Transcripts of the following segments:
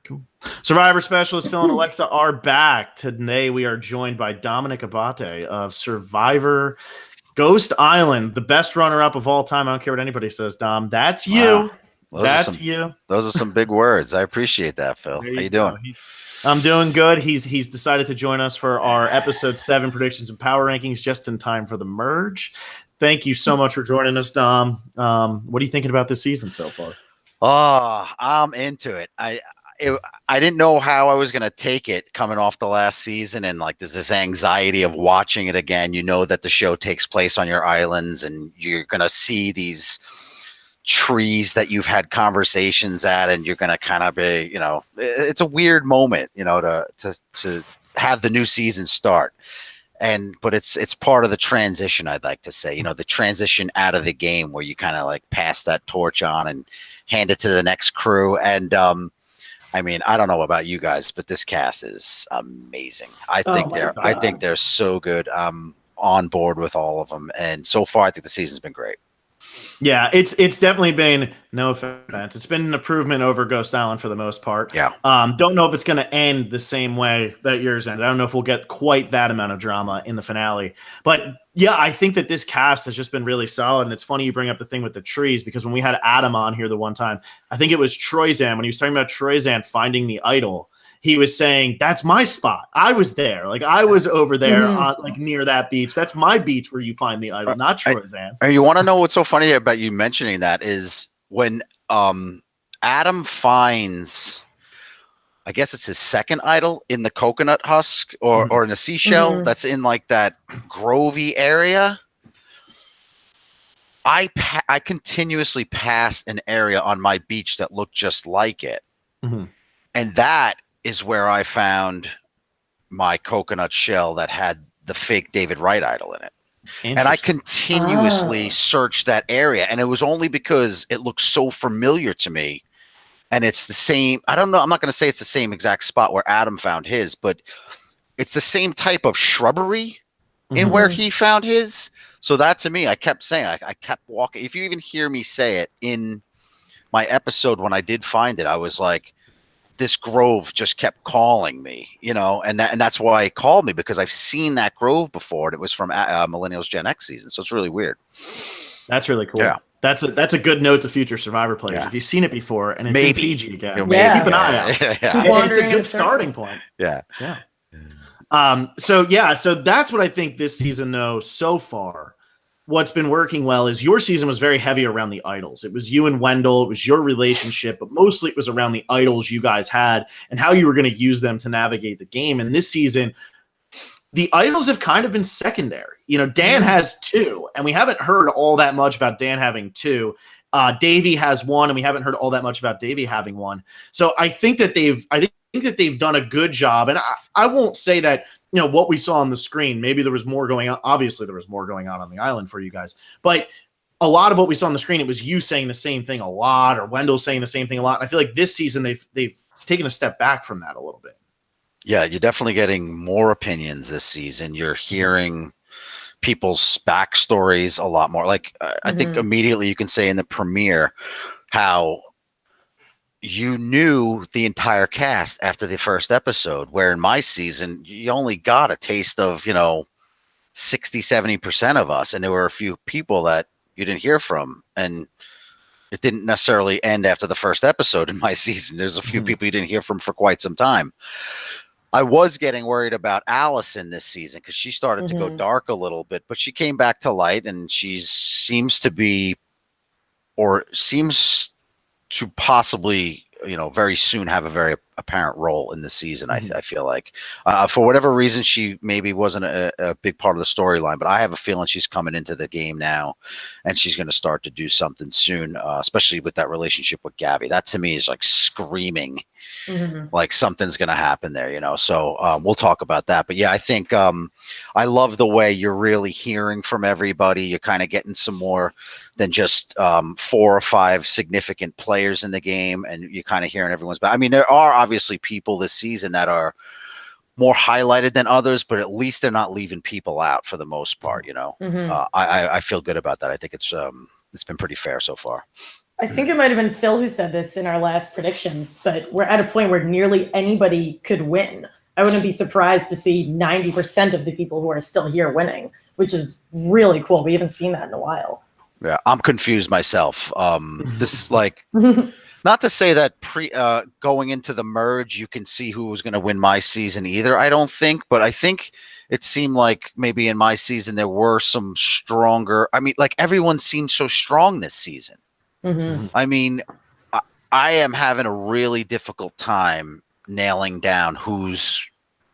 Cool. Survivor Specialist Phil and Alexa are back. Today we are joined by Domenick Abbate of Survivor Ghost Island, the best runner-up of all time. I don't care what anybody says, Dom. That's you. Wow. That's you. Those are some big words. I appreciate that, Phil. How you doing? I'm doing good. He's decided to join us for our episode 7 predictions and power rankings just in time for the merge. Thank you so much for joining us, Dom. What are you thinking about this season so far? Oh, I'm into it. I didn't know how I was going to take it coming off the last season, and like there's this anxiety of watching it again. You know that the show takes place on your islands, and you're going to see these trees that you've had conversations at, and you're going to kind of be, it's a weird moment, to have the new season start. But it's part of the transition, I'd like to say, the transition out of the game where you kind of like pass that torch on and hand it to the next crew. And I mean, I don't know about you guys, but this cast is amazing. I think they're so good. I'm on board with all of them, and so far I think the season's been great. Yeah, it's definitely been, no offense, it's been an improvement over Ghost Island for the most part. Yeah. Don't know if it's going to end the same way that yours ended. I don't know if we'll get quite that amount of drama in the finale. But yeah, I think that this cast has just been really solid. And it's funny you bring up the thing with the trees, because when we had Adam on here the one time, I think it was Troyzan, when he was talking about Troyzan finding the idol, he was saying, that's my spot. I was there. Like, I was over there, like near that beach. That's my beach where you find the idol, not Troyzan's. You want to know what's so funny about you mentioning that is when Adam finds, I guess it's his second idol in the coconut husk or in the seashell that's in like that grovey area. I continuously passed an area on my beach that looked just like it. And that is where I found my coconut shell that had the fake David Wright idol in it. And I continuously searched that area. And it was only because it looked so familiar to me. And it's the same. I don't know. I'm not going to say it's the same exact spot where Adam found his, but it's the same type of shrubbery in where he found his. So that to me, I kept saying, I kept walking. If you even hear me say it in my episode when I did find it, I was like, this grove just kept calling me, and that's why it called me, because I've seen that grove before, and it was from Millennials Gen X season. So it's really weird. That's really cool. Yeah. That's a good note to future Survivor players. Yeah. If you've seen it before and it's maybe in Fiji again, keep an eye out. It's a good starting point. Yeah. So that's what I think this season, though, so far. What's been working well is your season was very heavy around the idols. It was you and Wendell. It was your relationship, but mostly it was around the idols you guys had and how you were going to use them to navigate the game. And this season, the idols have kind of been secondary. Dan has 2, and we haven't heard all that much about Dan having 2. Davey has 1, and we haven't heard all that much about Davey having 1. So I think that they've done a good job. And I won't say that, what we saw on the screen, maybe there was more going on. Obviously there was more going on the island for you guys, but a lot of what we saw on the screen, it was you saying the same thing a lot, or Wendell saying the same thing a lot. And I feel like this season they've taken a step back from that a little bit. Yeah, you're definitely getting more opinions this season. You're hearing people's backstories a lot more. Like I think immediately you can say in the premiere how you knew the entire cast after the first episode, where in my season, you only got a taste of, 60-70% of us. And there were a few people that you didn't hear from. And it didn't necessarily end after the first episode in my season. There's a few people you didn't hear from for quite some time. I was getting worried about Allison this season because she started to go dark a little bit, but she came back to light, and she seems to possibly, very soon have a very apparent role in the season. I feel like for whatever reason, she maybe wasn't a big part of the storyline, but I have a feeling she's coming into the game now, and she's going to start to do something soon, especially with that relationship with Gabby. That to me is like screaming like something's going to happen there, so we'll talk about that. But yeah, I think I love the way you're really hearing from everybody. You're kind of getting some more than just 4 or 5 significant players in the game, and you're kind of hearing everyone's back. I mean, there are obviously people this season that are more highlighted than others, but at least they're not leaving people out for the most part. I feel good about that. I think it's been pretty fair so far. I think it might have been Phil who said this in our last predictions, but we're at a point where nearly anybody could win. I wouldn't be surprised to see 90% of the people who are still here winning, which is really cool. We haven't seen that in a while. Yeah, I'm confused myself. This like not to say that going into the merge, you can see who was going to win my season either. I don't think, but I think it seemed like maybe in my season there were some stronger. I mean, like everyone seemed so strong this season. Mm-hmm. I mean, I am having a really difficult time nailing down who's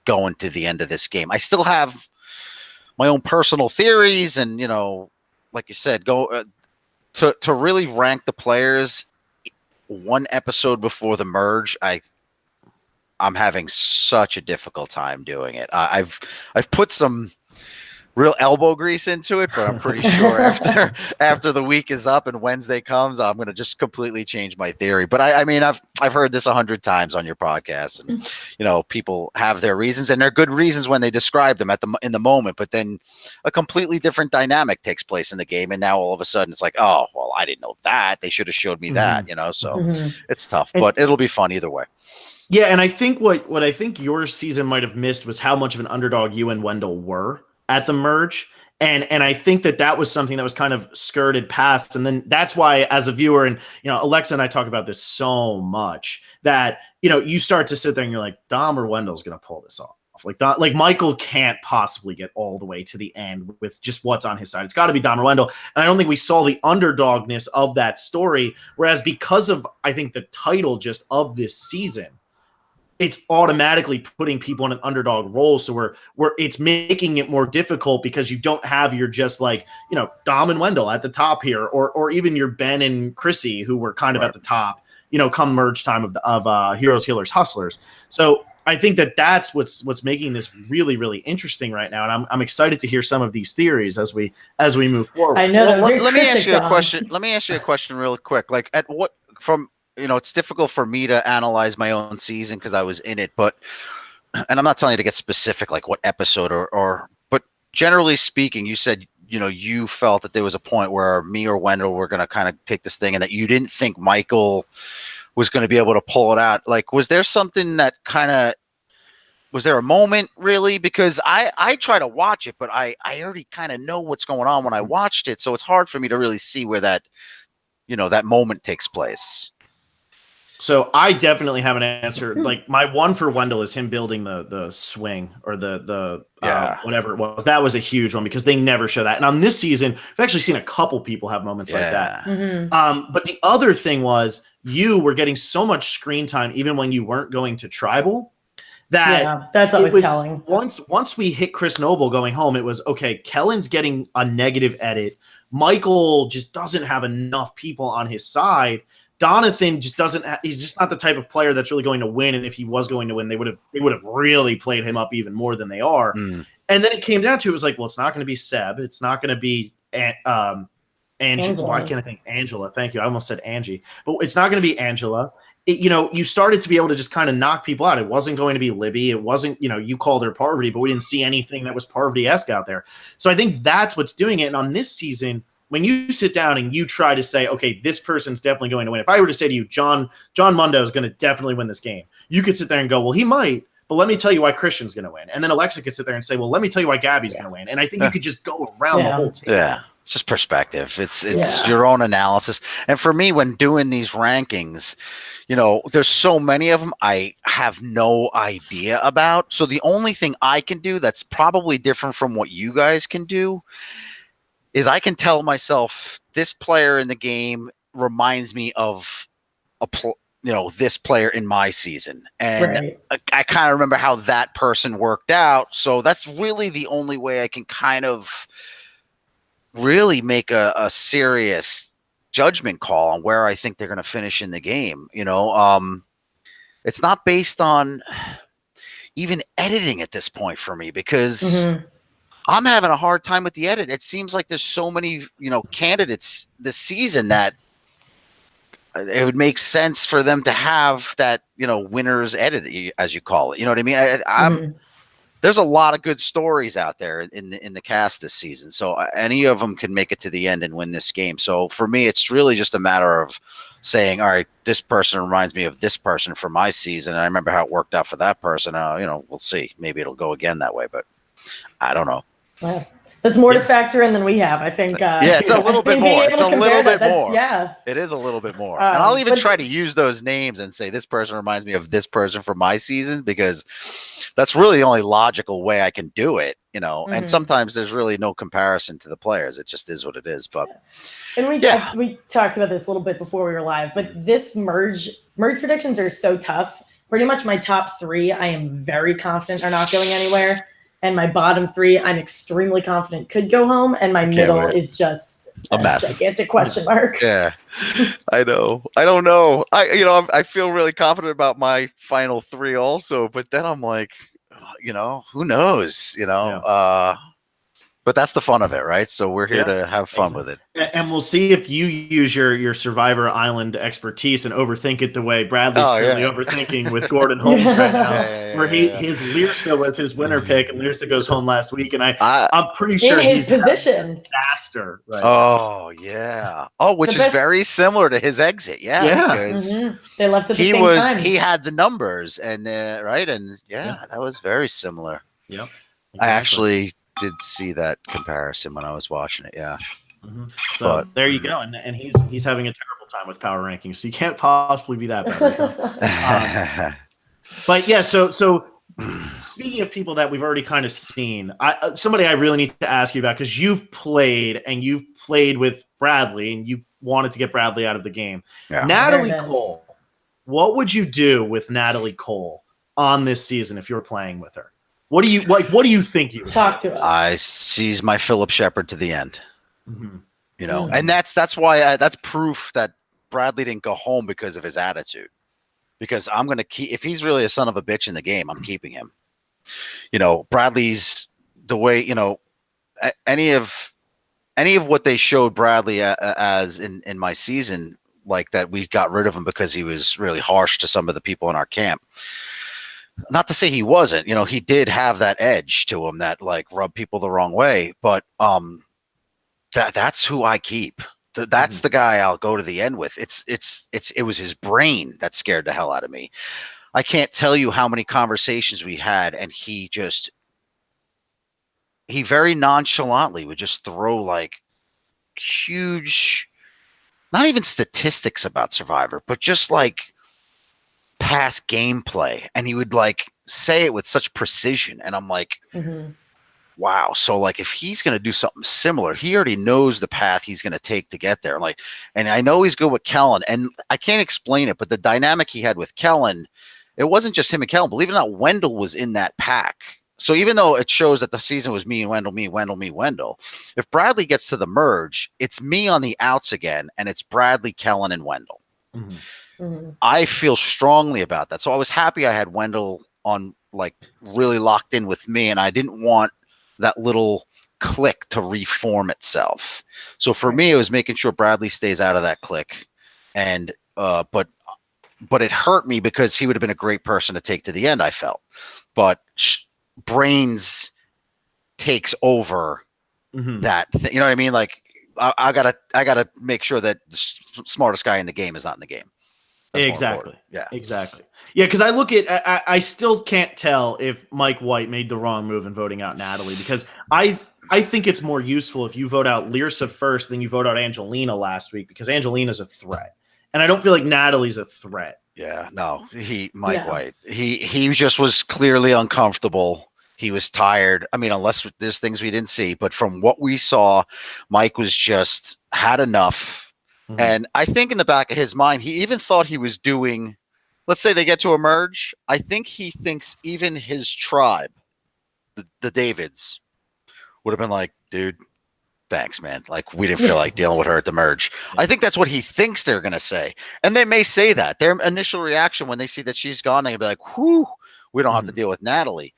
going to the end of this game. I still have my own personal theories, and like you said, go to really rank the players one episode before the merge. I'm having such a difficult time doing it. I've put some real elbow grease into it, but I'm pretty sure after the week is up and Wednesday comes, I'm going to just completely change my theory. But I mean, I've heard this 100 times on your podcast, and people have their reasons, and they're good reasons when they describe them in the moment. But then a completely different dynamic takes place in the game, and now all of a sudden it's like, oh, well, I didn't know that. They should have showed me that. So it's tough, but it'll be fun either way. Yeah, and I think what I think your season might have missed was how much of an underdog you and Wendell were at the merge. And I think that was something that was kind of skirted past. And then that's why, as a viewer, and Alexa and I talk about this so much, that you start to sit there and you're like, Dom or Wendell's going to pull this off. Like Michael can't possibly get all the way to the end with just what's on his side. It's got to be Dom or Wendell. And I don't think we saw the underdogness of that story. Whereas because of, I think, the title just of this season, it's automatically putting people in an underdog role. So we're it's making it more difficult because you don't have your just like, Dom and Wendell at the top here, or even your Ben and Chrissy, who were kind of at the top, come merge time of Heroes, Healers, Hustlers. So I think that's what's making this really, really interesting right now. And I'm excited to hear some of these theories as we move forward. I know. Well, let me ask you a question. Let me ask you a question real quick. Like it's difficult for me to analyze my own season because I was in it, and I'm not telling you to get specific, like what episode but generally speaking, you said, you felt that there was a point where me or Wendell were going to kind of take this thing and that you didn't think Michael was going to be able to pull it out. Like, was there something that was there a moment really? Because I try to watch it, but I already kind of know what's going on when I watched it. So it's hard for me to really see where that moment takes place. So I definitely have an answer. Like my one for Wendell is him building the swing or the whatever it was. That was a huge one because they never show that. And on this season, we've actually seen a couple people have moments like that. Mm-hmm. But the other thing was you were getting so much screen time even when you weren't going to tribal. That's always telling. Once we hit Chris Noble going home, it was okay. Kellen's getting a negative edit. Michael just doesn't have enough people on his side. Donathan just doesn't. He's just not the type of player that's really going to win. And if he was going to win, they would have really played him up even more than they are. And then it came down to it was like, well, it's not going to be Seb. It's not going to be Angela. Why can't I think Angela? Thank you. I almost said Angie, but it's not going to be Angela. You started to be able to just kind of knock people out. It wasn't going to be Libby. It wasn't, you called her Parvati, but we didn't see anything that was Parvati-esque out there. So I think that's what's doing it. And on this season, when you sit down and you try to say, okay, this person's definitely going to win. If I were to say to you, John Mundo is going to definitely win this game, you could sit there and go, well, he might, but let me tell you why Christian's going to win. And then Alexa could sit there and say, well, let me tell you why Gabby's going to win. And I think you could just go around the whole table. Yeah. It's just perspective. It's your own analysis. And for me, when doing these rankings, there's so many of them I have no idea about. So the only thing I can do that's probably different from what you guys can do is I can tell myself this player in the game reminds me of this player in my season. And I kind of remember how that person worked out. So that's really the only way I can kind of really make a serious judgment call on where I think they're going to finish in the game. It's not based on even editing at this point for me because I'm having a hard time with the edit. It seems like there's so many, candidates this season that it would make sense for them to have that, winners edit, as you call it. You know what I mean? there's a lot of good stories out there in the cast this season. So any of them can make it to the end and win this game. So for me, it's really just a matter of saying, all right, this person reminds me of this person for my season. And I remember how it worked out for that person. We'll see. Maybe it'll go again that way, but I don't know. Well, that's more to factor in than we have, I think. It's a little bit more. It's a little bit more. Yeah. It is a little bit more. And I'll even try to use those names and say this person reminds me of this person for my season, because that's really the only logical way I can do it, and sometimes there's really no comparison to the players. It just is what it is. But and we talked about this a little bit before we were live, but this merge predictions are so tough. Pretty much my top 3, I am very confident are not going anywhere. And my bottom 3, I'm extremely confident could go home. And my middle is just a mess. Gigantic question mark. Yeah, I know. I don't know. I feel really confident about my final 3 also, but then I'm like, who knows? But that's the fun of it, right? So we're here to have fun with it. And we'll see if you use your Survivor Island expertise and overthink it the way Bradley's currently overthinking with Gordon Holmes right now. Where his Lyrsa was his winner pick, and Lyrsa goes home last week, and I'm pretty sure in his he's position disaster. Right oh yeah. Oh, which is very similar to his exit. Yeah. Because they left at the same time. He had the numbers, and right, and that was very similar. Yep. Exactly. I actually did see that comparison when I was watching it. Yeah. So there you go. And he's having a terrible time with power rankings. So you can't possibly be that bad. But yeah, so speaking of people that we've already kind of seen, somebody I really need to ask you about, because you've played with Bradley and you wanted to get Bradley out of the game. Yeah. Natalie Cole. What would you do with Natalie Cole on this season if you were playing with her? What do you like? What do you think you would talk to us? She's my Philip Shepard to the end. And that's why that's proof that Bradley didn't go home because of his attitude. Because I'm gonna keep, if he's really a son of a bitch in the game, I'm keeping him. Bradley's the way any of what they showed Bradley as in my season, like that we got rid of him because he was really harsh to some of the people in our camp. Not to say he wasn't, he did have that edge to him that like rubbed people the wrong way, but that's who I keep. That's the guy I'll go to the end with. It was his brain that scared the hell out of me. I can't tell you how many conversations we had, and he very nonchalantly would just throw like huge, not even statistics about Survivor, but just like past gameplay, and he would like say it with such precision, and I'm like, wow. So like if he's going to do something similar, he already knows the path he's going to take to get there. And I know he's good with Kellen, and I can't explain it, but the dynamic he had with Kellen, it wasn't just him and Kellen. Believe it or not, Wendell was in that pack. So even though it shows that the season was me and Wendell, me, Wendell, me, Wendell, if Bradley gets to the merge, it's me on the outs again, and it's Bradley, Kellen, and Wendell. I feel strongly about that. So I was happy I had Wendell on, like, really locked in with me, and I didn't want that little clique to reform itself. So for me, it was making sure Bradley stays out of that clique. And but it hurt me because he would have been a great person to take to the end, I felt. But brains takes over that. You know what I mean? Like I gotta make sure that the smartest guy in the game is not in the game. That's exactly. Yeah. Exactly. Yeah, because I look at I still can't tell if Mike White made the wrong move in voting out Natalie, because I think it's more useful if you vote out Lyrsa first than you vote out Angelina last week, because Angelina's a threat. And I don't feel like Natalie's a threat. Yeah, no. Mike White. He just was clearly uncomfortable. He was tired. I mean, unless there's things we didn't see, but from what we saw, Mike was just had enough. And I think in the back of his mind, he even thought he was doing, let's say they get to a merge. I think he thinks even his tribe, the Davids, would have been like, dude, thanks, man. Like, we didn't feel like dealing with her at the merge. I think that's what he thinks they're going to say. And they may say that. Their initial reaction when they see that she's gone, they'll be like, whew, we don't have to deal with Natalie.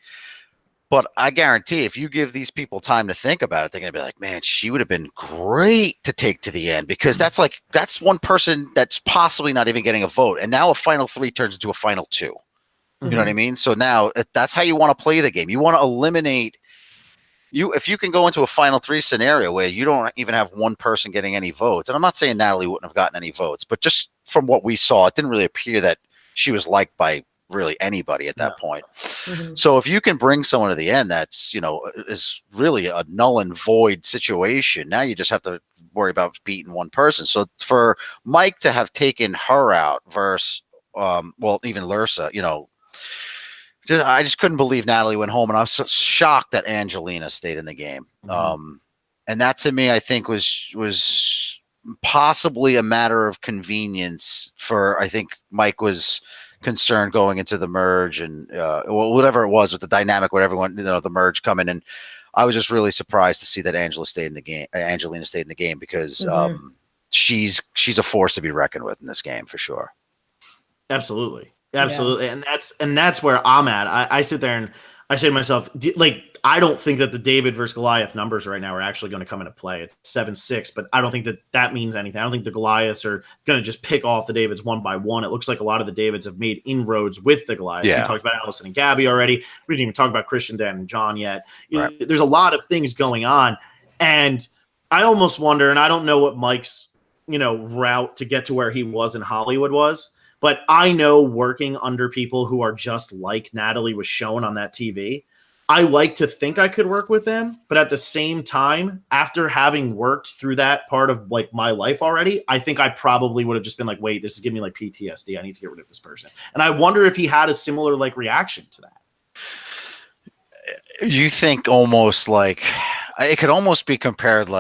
But I guarantee if you give these people time to think about it, they're going to be like, man, she would have been great to take to the end, because that's one person that's possibly not even getting a vote. And now a final 3 turns into a final 2. You know what I mean? So now that's how you want to play the game. You want to eliminate if you can go into a final three scenario where you don't even have one person getting any votes. And I'm not saying Natalie wouldn't have gotten any votes, but just from what we saw, it didn't really appear that she was liked by really anybody at that point. So if you can bring someone to the end that's, is really a null and void situation, now you just have to worry about beating one person. So for Mike to have taken her out versus, even Lursa, I just couldn't believe Natalie went home, and I was so shocked that Angelina stayed in the game. And that to me, I think was possibly a matter of convenience for, I think Mike was concerned going into the merge and whatever it was with the dynamic with everyone, the merge coming. And I was just really surprised to see that Angelina stayed in the game because she's a force to be reckoned with in this game for sure. Absolutely. Yeah. And that's where I'm at. I sit there and I say to myself, I don't think that the David versus Goliath numbers right now are actually going to come into play. It's 7-6, but I don't think that means anything. I don't think the Goliaths are going to just pick off the Davids one by one. It looks like a lot of the Davids have made inroads with the Goliaths. Yeah. We talked about Allison and Gabby already. We didn't even talk about Christian, Dan, and John yet. Right. There's a lot of things going on. And I almost wonder, and I don't know what Mike's, route to get to where he was in Hollywood was, but I know working under people who are just like Natalie was shown on that TV, I like to think I could work with them, but at the same time, after having worked through that part of my life already, I think I probably would have just been like, wait, this is giving me PTSD. I need to get rid of this person. And I wonder if he had a similar reaction to that. You think almost it could almost be compared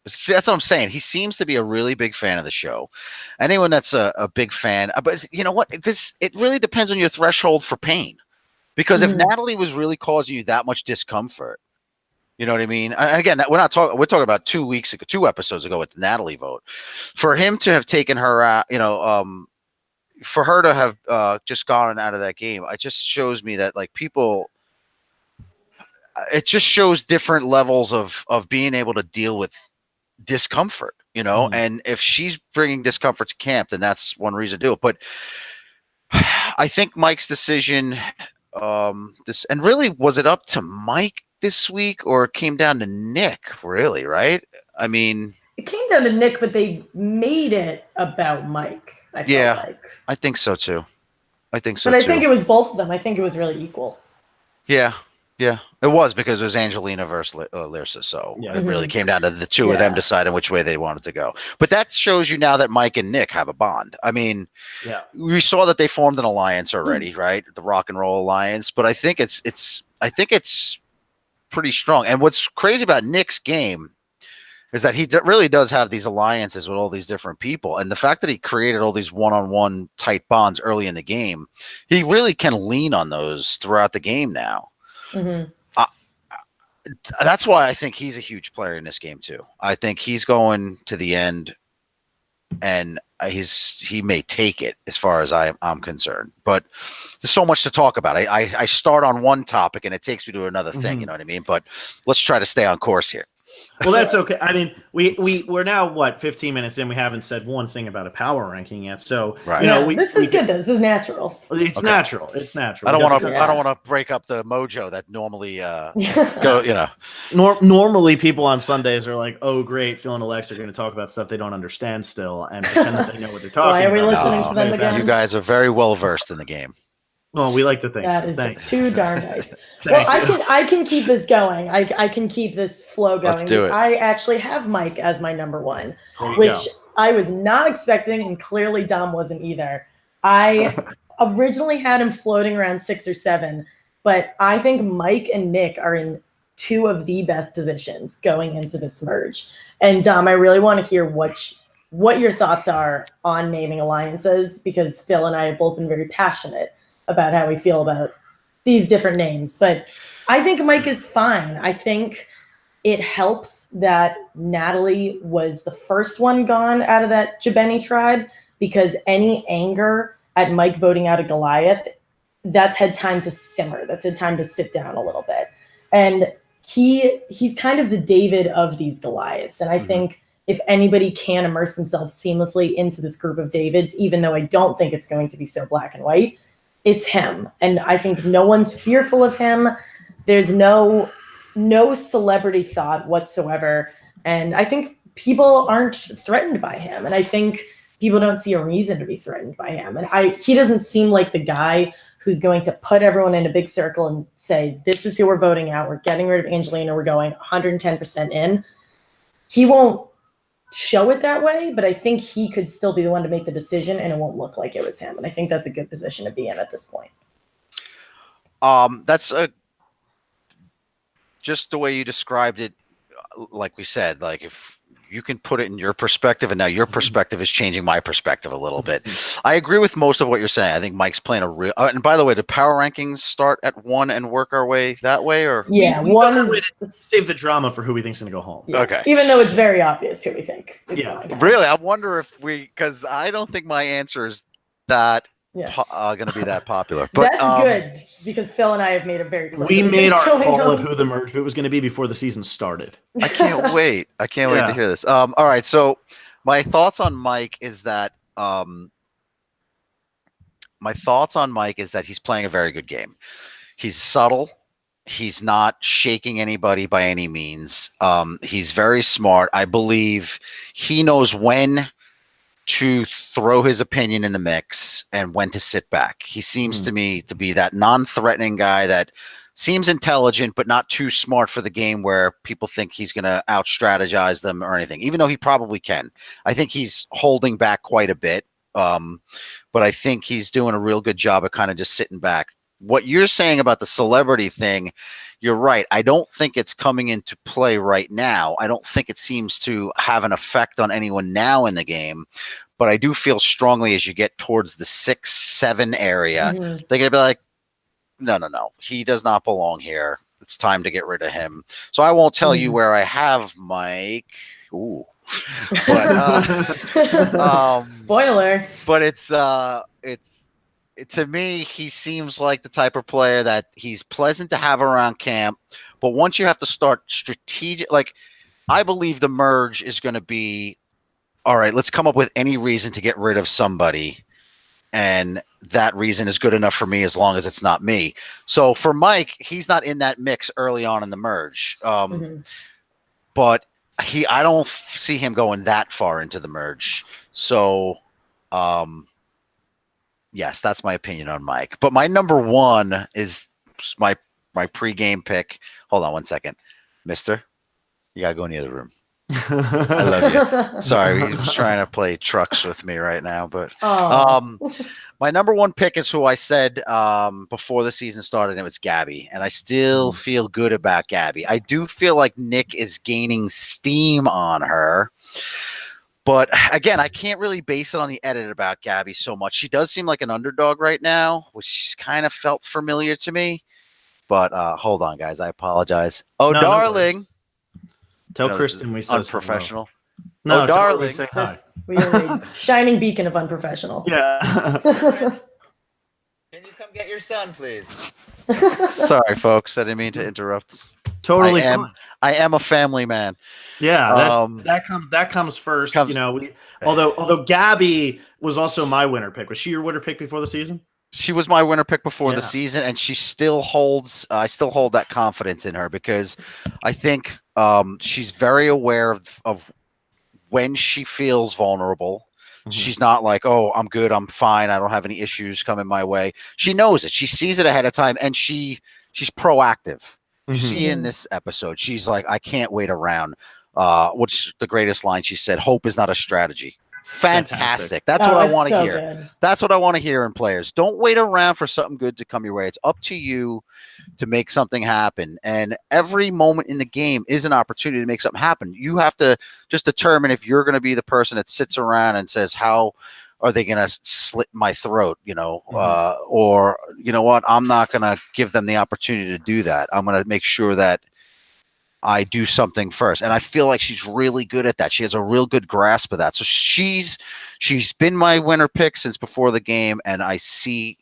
see, that's what I'm saying. He seems to be a really big fan of the show. Anyone that's a big fan, but you know what? It really depends on your threshold for pain. Because if Natalie was really causing you that much discomfort, you know what I mean? And again, we're talking about 2 episodes ago with the Natalie vote. For him to have taken her out, for her to have just gone out of that game, it just shows me that people, it just shows different levels of being able to deal with discomfort, and if she's bringing discomfort to camp, then that's one reason to do it. But I think Mike's decision, and really, was it up to Mike this week, or it came down to Nick? Really, right? I mean, it came down to Nick, but they made it about Mike. I think so too. But I think it was both of them. I think it was really equal. Yeah, it was because it was Angelina versus Lyrsa, so it really came down to the two of them deciding which way they wanted to go. But that shows you now that Mike and Nick have a bond. I mean, we saw that they formed an alliance already, right? The Rock and Roll Alliance. But I think it's pretty strong. And what's crazy about Nick's game is that he really does have these alliances with all these different people. And the fact that he created all these one-on-one tight bonds early in the game, he really can lean on those throughout the game now. That's why I think he's a huge player in this game too. I think he's going to the end, and he may take it as far as I'm concerned. But there's so much to talk about. I start on one topic and it takes me to another thing. You know what I mean? But let's try to stay on course here. Well, that's okay. I mean, we're now 15 minutes in. We haven't said one thing about a power ranking yet. So this is good. This is natural. It's natural. It's natural. I don't want to break up the mojo that normally go. Normally, people on Sundays are like, "Oh, great, Phil and Alex are going to talk about stuff they don't understand still and pretend that they know what they're talking about." Why are we about. listening to them again? You guys are very well versed in the game. Well, we like to think that so. is just too darn nice. Well, I can keep this going. I can keep this flow going. Let's do it. I actually have Mike as my number one, which I was not expecting, and clearly Dom wasn't either. I originally had him floating around 6 or 7, but I think Mike and Nick are in 2 of the best positions going into this merge. And Dom, I really want to hear what your thoughts are on naming alliances, because Phil and I have both been very passionate about how we feel about these different names. But I think Mike is fine. I think it helps that Natalie was the first one gone out of that Jabeni tribe, because any anger at Mike voting out a Goliath, that's had time to simmer. That's had time to sit down a little bit. And he's kind of the David of these Goliaths. And I think if anybody can immerse himself seamlessly into this group of Davids, even though I don't think it's going to be so black and white, it's him. And I think no one's fearful of him. There's no celebrity thought whatsoever. And I think people aren't threatened by him. And I think people don't see a reason to be threatened by him. And he doesn't seem like the guy who's going to put everyone in a big circle and say, this is who we're voting out. We're getting rid of Angelina. We're going 110% in. He won't show it that way, but I think he could still be the one to make the decision, and it won't look like it was him. And I think that's a good position to be in at this point. That's just the way you described it. Like we said, like if you can put it in your perspective, and now your perspective is changing my perspective a little bit. I agree with most of what you're saying. I think Mike's playing a real. And by the way, do power rankings start at 1 and work our way that way, or yeah, we one is save the drama for who we think's going to go home. Yeah. Okay, even though it's very obvious who we think. Really, I wonder if because I don't think my answer is that. Going to be that popular, but that's good because Phil and I have made a very. We made our call of who the merge was going to be before the season started. I can't wait. I can't wait to hear this. All right, so my thoughts on Mike is that he's playing a very good game. He's subtle. He's not shaking anybody by any means. He's very smart. I believe he knows when to throw his opinion in the mix and when to sit back. He seems to me to be that non-threatening guy that seems intelligent, but not too smart for the game where people think he's going to out-strategize them or anything, even though he probably can. I think he's holding back quite a bit, but I think he's doing a real good job of kind of just sitting back. What you're saying about the celebrity thing, you're right. I don't think it's coming into play right now. I don't think it seems to have an effect on anyone now in the game, but I do feel strongly as you get towards the 6, 7 area, they're going to be like, no, he does not belong here. It's time to get rid of him. So I won't tell you where I have Mike. Ooh. But, spoiler. But it's to me, he seems like the type of player that he's pleasant to have around camp. But once you have to start strategic, like I believe the merge is going to be, all right, let's come up with any reason to get rid of somebody. And that reason is good enough for me as long as it's not me. So for Mike, he's not in that mix early on in the merge. But I don't see him going that far into the merge. So, yes, that's my opinion on Mike. But my number 1 is my pregame pick. Hold on one second. Mister, you got to go in the other room. I love you. Sorry, he's trying to play trucks with me right now. But my number 1 pick is who I said before the season started, and it's Gabby. And I still feel good about Gabby. I do feel like Nick is gaining steam on her. But again, I can't really base it on the edit about Gabby so much. She does seem like an underdog right now, which kind of felt familiar to me. But hold on, guys. I apologize. Oh, no, darling. Tell Kristen we said unprofessional. No, darling. Say hi. We are a shining beacon of unprofessional. Yeah. Can you come get your son, please? Sorry, folks. I didn't mean to interrupt. Totally. I am a family man. Yeah, that comes first. Although Gabby was also my winner pick. Was she your winner pick before the season? She was my winner pick before the season, and she still holds. I still hold that confidence in her because I think she's very aware of when she feels vulnerable. She's not like, oh, I'm good, I'm fine, I don't have any issues coming my way. She knows it. She sees it ahead of time, and she's proactive. You see in this episode, she's like, I can't wait around. Which the greatest line she said, hope is not a strategy. Fantastic. That's what I want to hear. Good. That's what I want to hear in players. Don't wait around for something good to come your way. It's up to you to make something happen. And every moment in the game is an opportunity to make something happen. You have to just determine if you're going to be the person that sits around and says, how are they going to slit my throat, or, you know what, I'm not going to give them the opportunity to do that. I'm going to make sure that I do something first. And I feel like she's really good at that. She has a real good grasp of that. So she's been my winner pick since before the game, and I see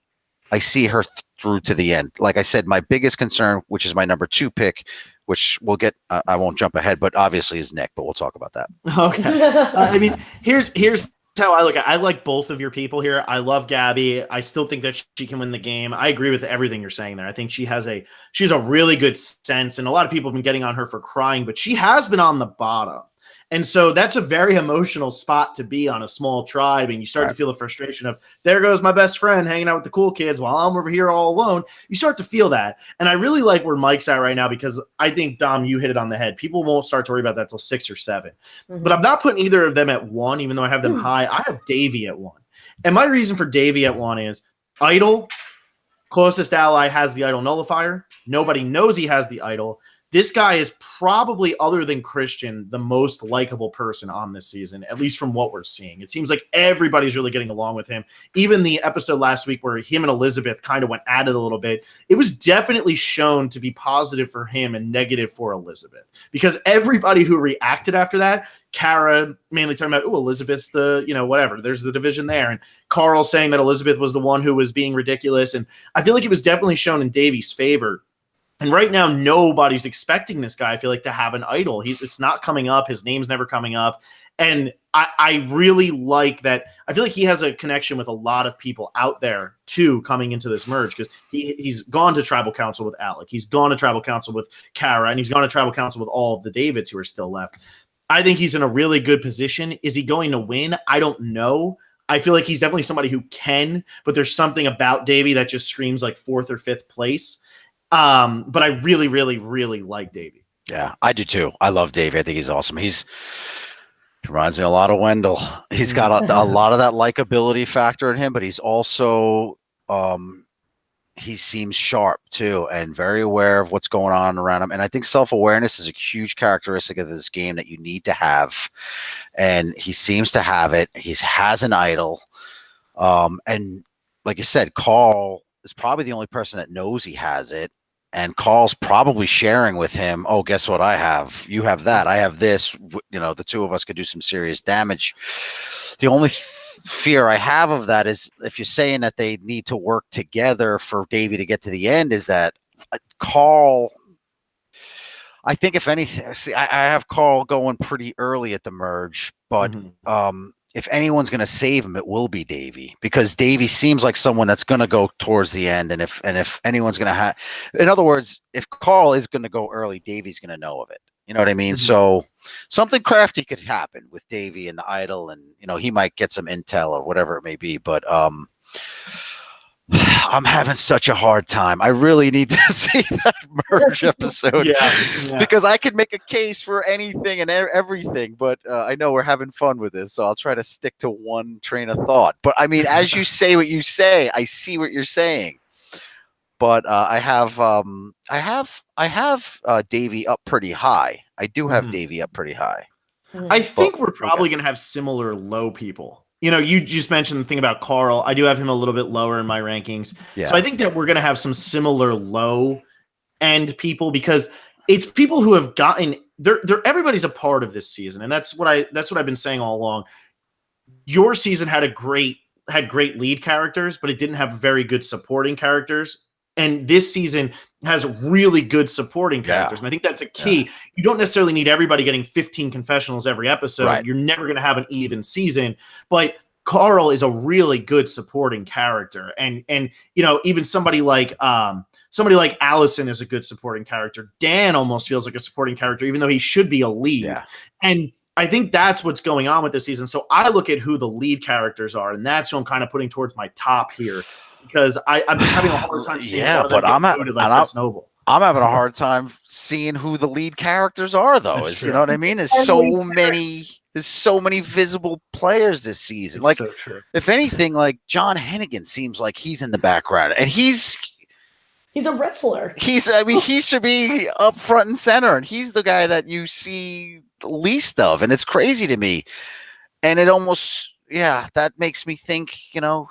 her through to the end. Like I said, my biggest concern, which is my number 2 pick, which we'll get, I won't jump ahead, but obviously is Nick, but we'll talk about that. Okay. I mean, here's how I look at it. I like both of your people here. I love Gabby. I still think that she can win the game. I agree with everything you're saying there. I think she's a really good sense, and a lot of people have been getting on her for crying, but she has been on the bottom. And so that's a very emotional spot to be on a small tribe. And you start to feel the frustration of, there goes my best friend hanging out with the cool kids while I'm over here all alone. You start to feel that. And I really like where Mike's at right now, because I think, Dom, you hit it on the head. People won't start to worry about that till 6 or 7. Mm-hmm. But I'm not putting either of them at 1, even though I have them high. I have Davey at 1. And my reason for Davey at 1 is idol, closest ally has the idol nullifier. Nobody knows he has the idol. This guy is probably, other than Christian, the most likable person on this season, at least from what we're seeing. It seems like everybody's really getting along with him. Even the episode last week where him and Elizabeth kind of went at it a little bit, it was definitely shown to be positive for him and negative for Elizabeth. Because everybody who reacted after that, Kara mainly talking about, Elizabeth's the, whatever, there's the division there. And Carl saying that Elizabeth was the one who was being ridiculous. And I feel like it was definitely shown in Davey's favor. And right now, nobody's expecting this guy, I feel like, to have an idol. It's not coming up. His name's never coming up. And I really like that. I feel like he has a connection with a lot of people out there, too, coming into this merge, because he's gone to tribal council with Alec. He's gone to tribal council with Kara, and he's gone to tribal council with all of the Davids who are still left. I think he's in a really good position. Is he going to win? I don't know. I feel like he's definitely somebody who can, but there's something about Davey that just screams like 4th or 5th place. But I really, really, really like Davey. Yeah, I do too. I love Davey. I think he's awesome. He reminds me a lot of Wendell. He's got a lot of that likability factor in him, but he's also he seems sharp too and very aware of what's going on around him. And I think self-awareness is a huge characteristic of this game that you need to have. And he seems to have it. He has an idol. And like you said, Carl is probably the only person that knows he has it. And Carl's probably sharing with him, oh, guess what I have? You have that. I have this. The two of us could do some serious damage. The only fear I have of that is, if you're saying that they need to work together for Davey to get to the end, is that Carl, I think if anything, I have Carl going pretty early at the merge, but if anyone's going to save him, it will be Davey, because Davey seems like someone that's going to go towards the end. And if anyone's going to have, in other words, if Carl is going to go early, Davey's going to know of it. You know what I mean? Mm-hmm. So something crafty could happen with Davey and the idol, and he might get some intel or whatever it may be. But I'm having such a hard time. I really need to see that merge episode, because I could make a case for anything and everything, but I know we're having fun with this, so I'll try to stick to one train of thought. But I mean, as you say what you say, I see what you're saying. But I have Davey up pretty high. I do have Davey up pretty high. I think we're probably going to have similar low people. You just mentioned the thing about Carl. I do have him a little bit lower in my rankings. Yeah. So I think that we're going to have some similar low end people, because it's people who have gotten everybody's a part of this season. And that's what I've been saying all along. Your season had great lead characters, but it didn't have very good supporting characters. And this season has really good supporting characters. And I think that's a key. Yeah. You don't necessarily need everybody getting 15 confessionals every episode. Right. You're never going to have an even season. But Carl is a really good supporting character. And even somebody like Allison is a good supporting character. Dan almost feels like a supporting character, even though he should be a lead. Yeah. And I think that's what's going on with this season. So I look at who the lead characters are, and that's who I'm kind of putting towards my top here. Because I'm just having a hard time seeing but I'm having a hard time seeing who the lead characters are, though. You know what I mean? There's so many visible players this season. Like, so if anything, like John Hennigan seems like he's in the background, and he's a wrestler. He should be up front and center, and he's the guy that you see the least of, and it's crazy to me. And it almost, that makes me think,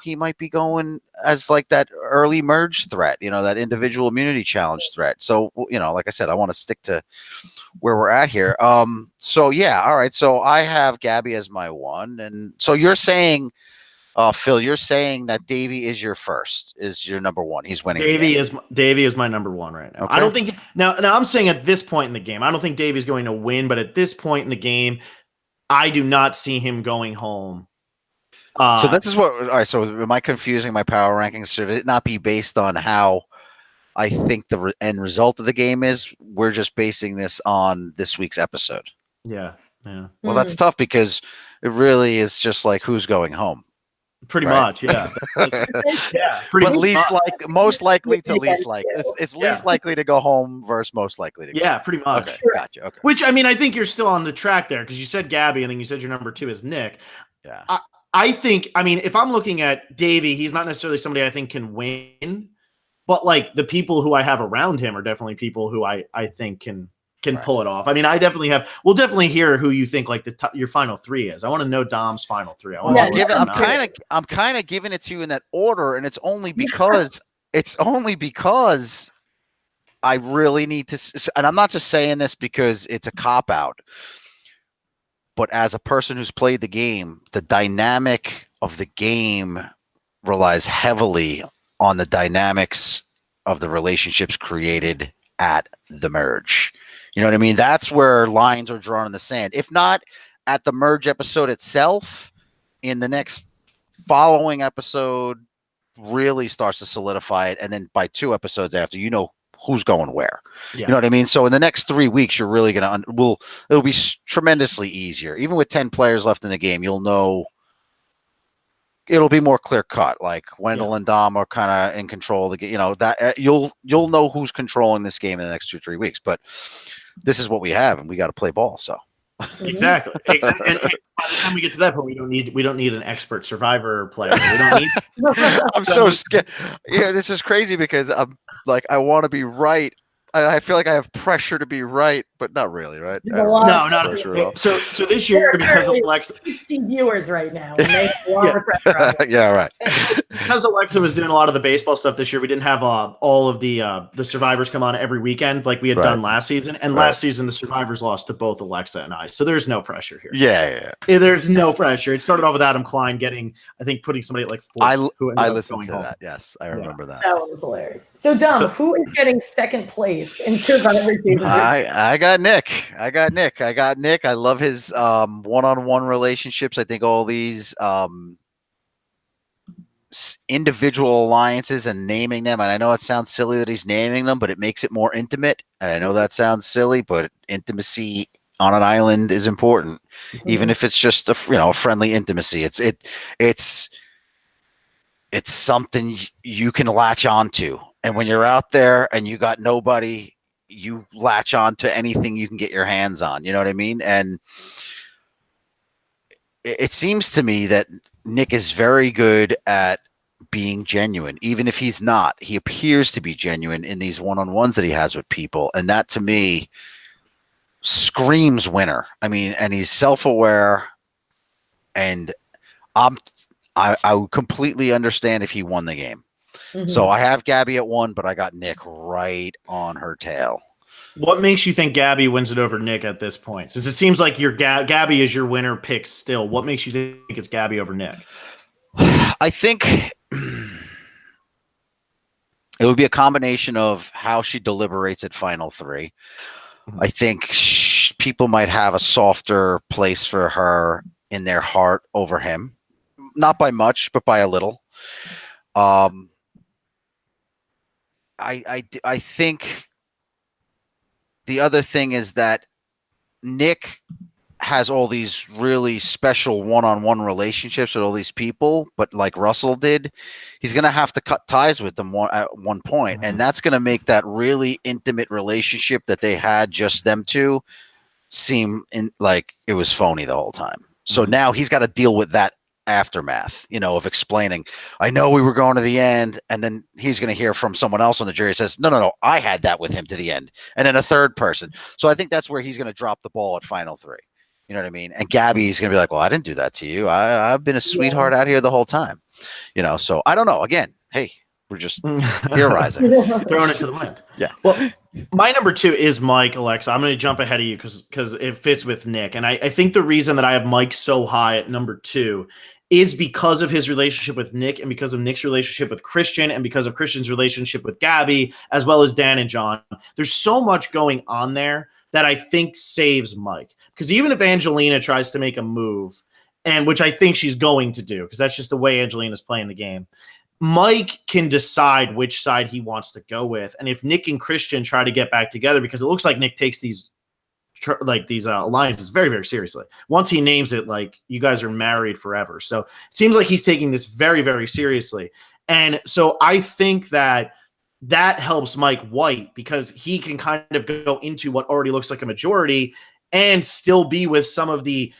he might be going as like that early merge threat, that individual immunity challenge threat. So, like I said, I want to stick to where we're at here. All right. So I have Gabby as my 1. And so you're saying, Phil, you're saying that Davey is is your number 1. He's winning. Davey is my number 1 right now. Okay. I don't think now I'm saying at this point in the game, I don't think Davey's going to win, but at this point in the game, I do not see him going home So this is what. All right. So am I confusing my power rankings? Should it not be based on how I think the end result of the game is? We're just basing this on this week's episode. Yeah. Yeah. Well, that's tough because it really is just like who's going home. Pretty Right. much, yeah. Yeah, But much. most likely to least likely. It's least likely to go home versus most likely to go home. Pretty much. Okay, gotcha. Okay. Which, I mean, I think you're still on the track there because you said Gabby and then you said your number 2 is Nick. Yeah. I think, I mean, if I'm looking at Davey, he's not necessarily somebody I think can win, but like the people who I have around him are definitely people who I think can pull it off. I mean, we'll definitely hear who you think like your final 3 is. I want to know Dom's final 3. I'm kind of giving it to you in that order, and it's only because I really need to, and I'm not just saying this because it's a cop out, but as a person who's played the game, the dynamic of the game relies heavily on the dynamics of the relationships created at the merge. You know what I mean? That's where lines are drawn in the sand. If not at the merge episode itself, in the next following episode really starts to solidify it. And then by 2 episodes after, you know who's going where. Yeah. You know what I mean? So in the next 3 weeks, you're really going to, it'll be tremendously easier. Even with 10 players left in the game, you'll know. It'll be more clear cut. Like Wendell and Dom are kind of in control of the game. You know that you'll know who's controlling this game in the next 2-3 weeks. But this is what we have, and we got to play ball. So exactly. And by the time we get to that point, we don't need an expert Survivor player. We don't need. I'm so scared. Yeah, this is crazy because I'm like I want to be right. I feel like I have pressure to be right, but not really, right? No, not really. So this year, because Alexa 60 viewers right now, and they have a lot of pressure on it. Yeah, right. Because Alexa was doing a lot of the baseball stuff this year, we didn't have all of the survivors come on every weekend like we had done last season. And last season, the survivors lost to both Alexa and I. So there's no pressure here. Yeah. There's no pressure. It started off with Adam Klein putting somebody at like 4. I listened to that. Yes, I remember that. That was hilarious. So, Dom, who is getting second place in Survivor Season? I got Nick. I love his one-on-one relationships. I think all these individual alliances and naming them, and I know it sounds silly that he's naming them, but it makes it more intimate. And I know that sounds silly, but intimacy on an island is important, even if it's just a friendly intimacy. It's something you can latch onto. And when you're out there and you got nobody, you latch on to anything you can get your hands on. You know what I mean? And it seems to me that Nick is very good at being genuine. Even if he's not, he appears to be genuine in these one-on-ones that he has with people. And that to me screams winner. I mean, and he's self-aware, and I would completely understand if he won the game. Mm-hmm. So I have Gabby at 1, but I got Nick right on her tail. What makes you think Gabby wins it over Nick at this point? Since it seems like your Gabby is your winner pick still, what makes you think it's Gabby over Nick? I think it would be a combination of how she deliberates at final 3. Mm-hmm. I think people might have a softer place for her in their heart over him. Not by much, but by a little. I think the other thing is that Nick has all these really special one-on-one relationships with all these people, but like Russell did, he's going to have to cut ties with them at one point, and that's going to make that really intimate relationship that they had, just them two, seem like it was phony the whole time. So now he's got to deal with that aftermath, of explaining, I know we were going to the end, and then he's going to hear from someone else on the jury that says, no, I had that with him to the end, and then a third person. So I think that's where he's going to drop the ball at final 3. You know what I mean? And Gabby's going to be like, well, I didn't do that to you. I've been a sweetheart out here the whole time. So I don't know. Again, hey, we're just theorizing. Throwing it to the wind. Yeah. Well, my number 2 is Mike, Alexa. I'm going to jump ahead of you because it fits with Nick. And I think the reason that I have Mike so high at number 2 is because of his relationship with Nick, and because of Nick's relationship with Christian, and because of Christian's relationship with Gabby, as well as Dan and John. There's so much going on there that I think saves Mike. Because even if Angelina tries to make a move and which I think she's going to do because that's just the way Angelina's playing the game. Mike can decide which side he wants to go with. And if Nick and Christian try to get back together, because it looks like Nick takes these alliances very, very seriously. Once he names it, like, you guys are married forever. So it seems like he's taking this very, very seriously. And so I think that helps Mike White because he can kind of go into what already looks like a majority and still be with some of the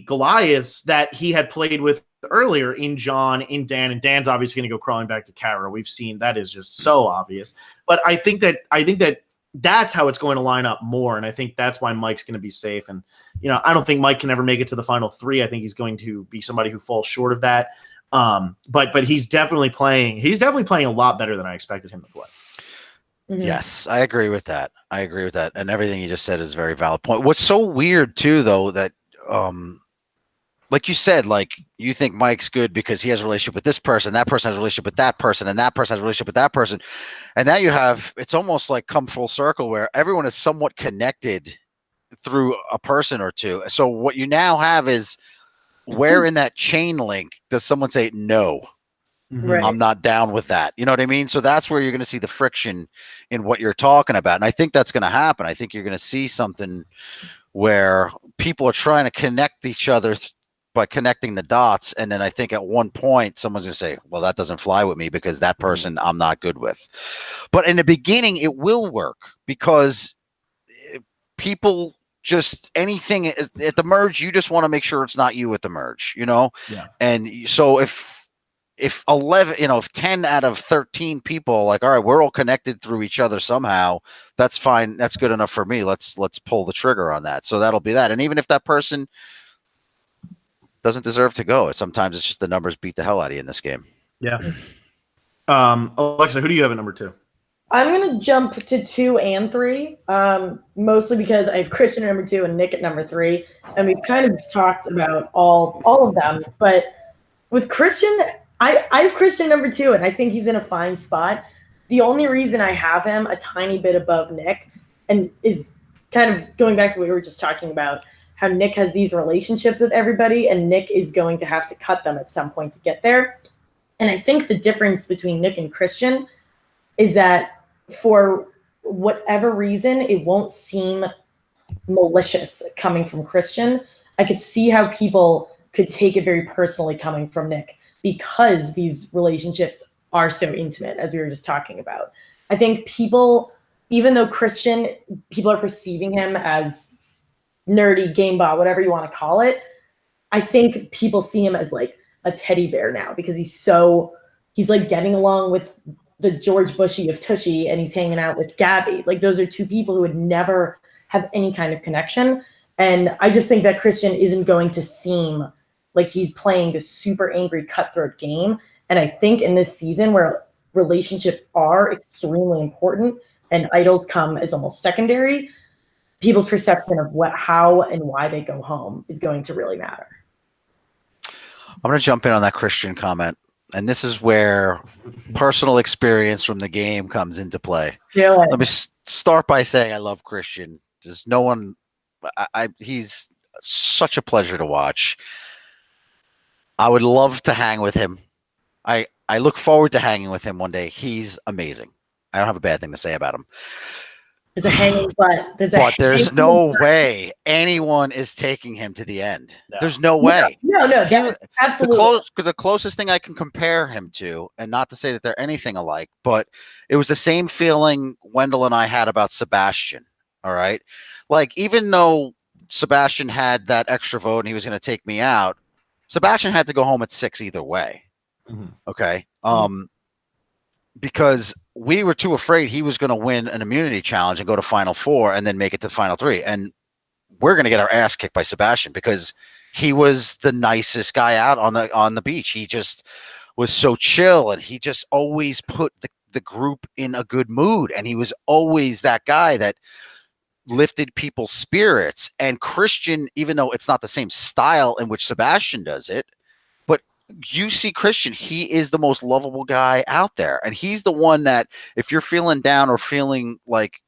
Goliaths that he had played with earlier in John, in Dan, and Dan's obviously going to go crawling back to Kara. We've seen that is just so obvious. But I think that that's how it's going to line up more, and I think that's why Mike's going to be safe. And I don't think Mike can ever make it to the final three. I think he's going to be somebody who falls short of that. But he's definitely playing. He's definitely playing a lot better than I expected him to play. Mm-hmm. Yes, I agree with that. And everything you just said is a very valid point. What's so weird too, though, that like you said, like you think Mike's good because he has a relationship with this person, that person has a relationship with that person, and that person has a relationship with that person. And now it's almost like come full circle where everyone is somewhat connected through a person or two. So what you now have is where in that chain link does someone say, no, Right. I'm not down with that. You know what I mean? So that's where you're going to see the friction in what you're talking about. And I think that's going to happen. I think you're going to see something where people are trying to connect each other by connecting the dots. And then I think at one point someone's going to say, well, that doesn't fly with me because that person I'm not good with. But in the beginning, it will work because people just anything at the merge, you just want to make sure it's not you at the merge, Yeah. And so if 11, if 10 out of 13 people like, all right, we're all connected through each other somehow, that's fine. That's good enough for me. Let's pull the trigger on that. So that'll be that. And even if that person doesn't deserve to go, sometimes it's just the numbers beat the hell out of you in this game. Yeah. Alexa, who do you have at number 2? I'm going to jump to 2 and 3, mostly because I have Christian at number 2 and Nick at number 3. And we've kind of talked about all of them. But with Christian, I have Christian number 2, and I think he's in a fine spot. The only reason I have him a tiny bit above Nick and is kind of going back to what we were just talking about, how Nick has these relationships with everybody, and Nick is going to have to cut them at some point to get there. And I think the difference between Nick and Christian is that for whatever reason, it won't seem malicious coming from Christian. I could see how people could take it very personally coming from Nick because these relationships are so intimate, as we were just talking about. I think people, even though Christian, people are perceiving him as nerdy, game bot, whatever you want to call it, I think people see him as like a teddy bear now because he's like getting along with the George Bushy of Tushy, and he's hanging out with Gabby. Like, those are two people who would never have any kind of connection. And I just think that Christian isn't going to seem like he's playing this super angry, cutthroat game. And I think in this season where relationships are extremely important and idols come as almost secondary, people's perception of how and why they go home is going to really matter. I'm going to jump in on that Christian comment. And this is where personal experience from the game comes into play. Yeah. Let me start by saying I love Christian. There's no one. He's such a pleasure to watch. I would love to hang with him. I look forward to hanging with him one day. He's amazing. I don't have a bad thing to say about him. There's a hanging butt. But there's no way anyone is taking him to the end. No. There's no way. No, absolutely. The closest thing I can compare him to, and not to say that they're anything alike, but it was the same feeling Wendell and I had about Sebastian. All right. Like, even though Sebastian had that extra vote and he was going to take me out, Sebastian had to go home at 6 either way. Mm-hmm. Okay. Because we were too afraid he was going to win an immunity challenge and go to Final 4 and then make it to Final 3. And we're going to get our ass kicked by Sebastian because he was the nicest guy out on the beach. He just was so chill, and he just always put the group in a good mood. And he was always that guy that lifted people's spirits. And Christian, even though it's not the same style in which Sebastian does it, you see Christian, he is the most lovable guy out there. And he's the one that if you're feeling down or feeling like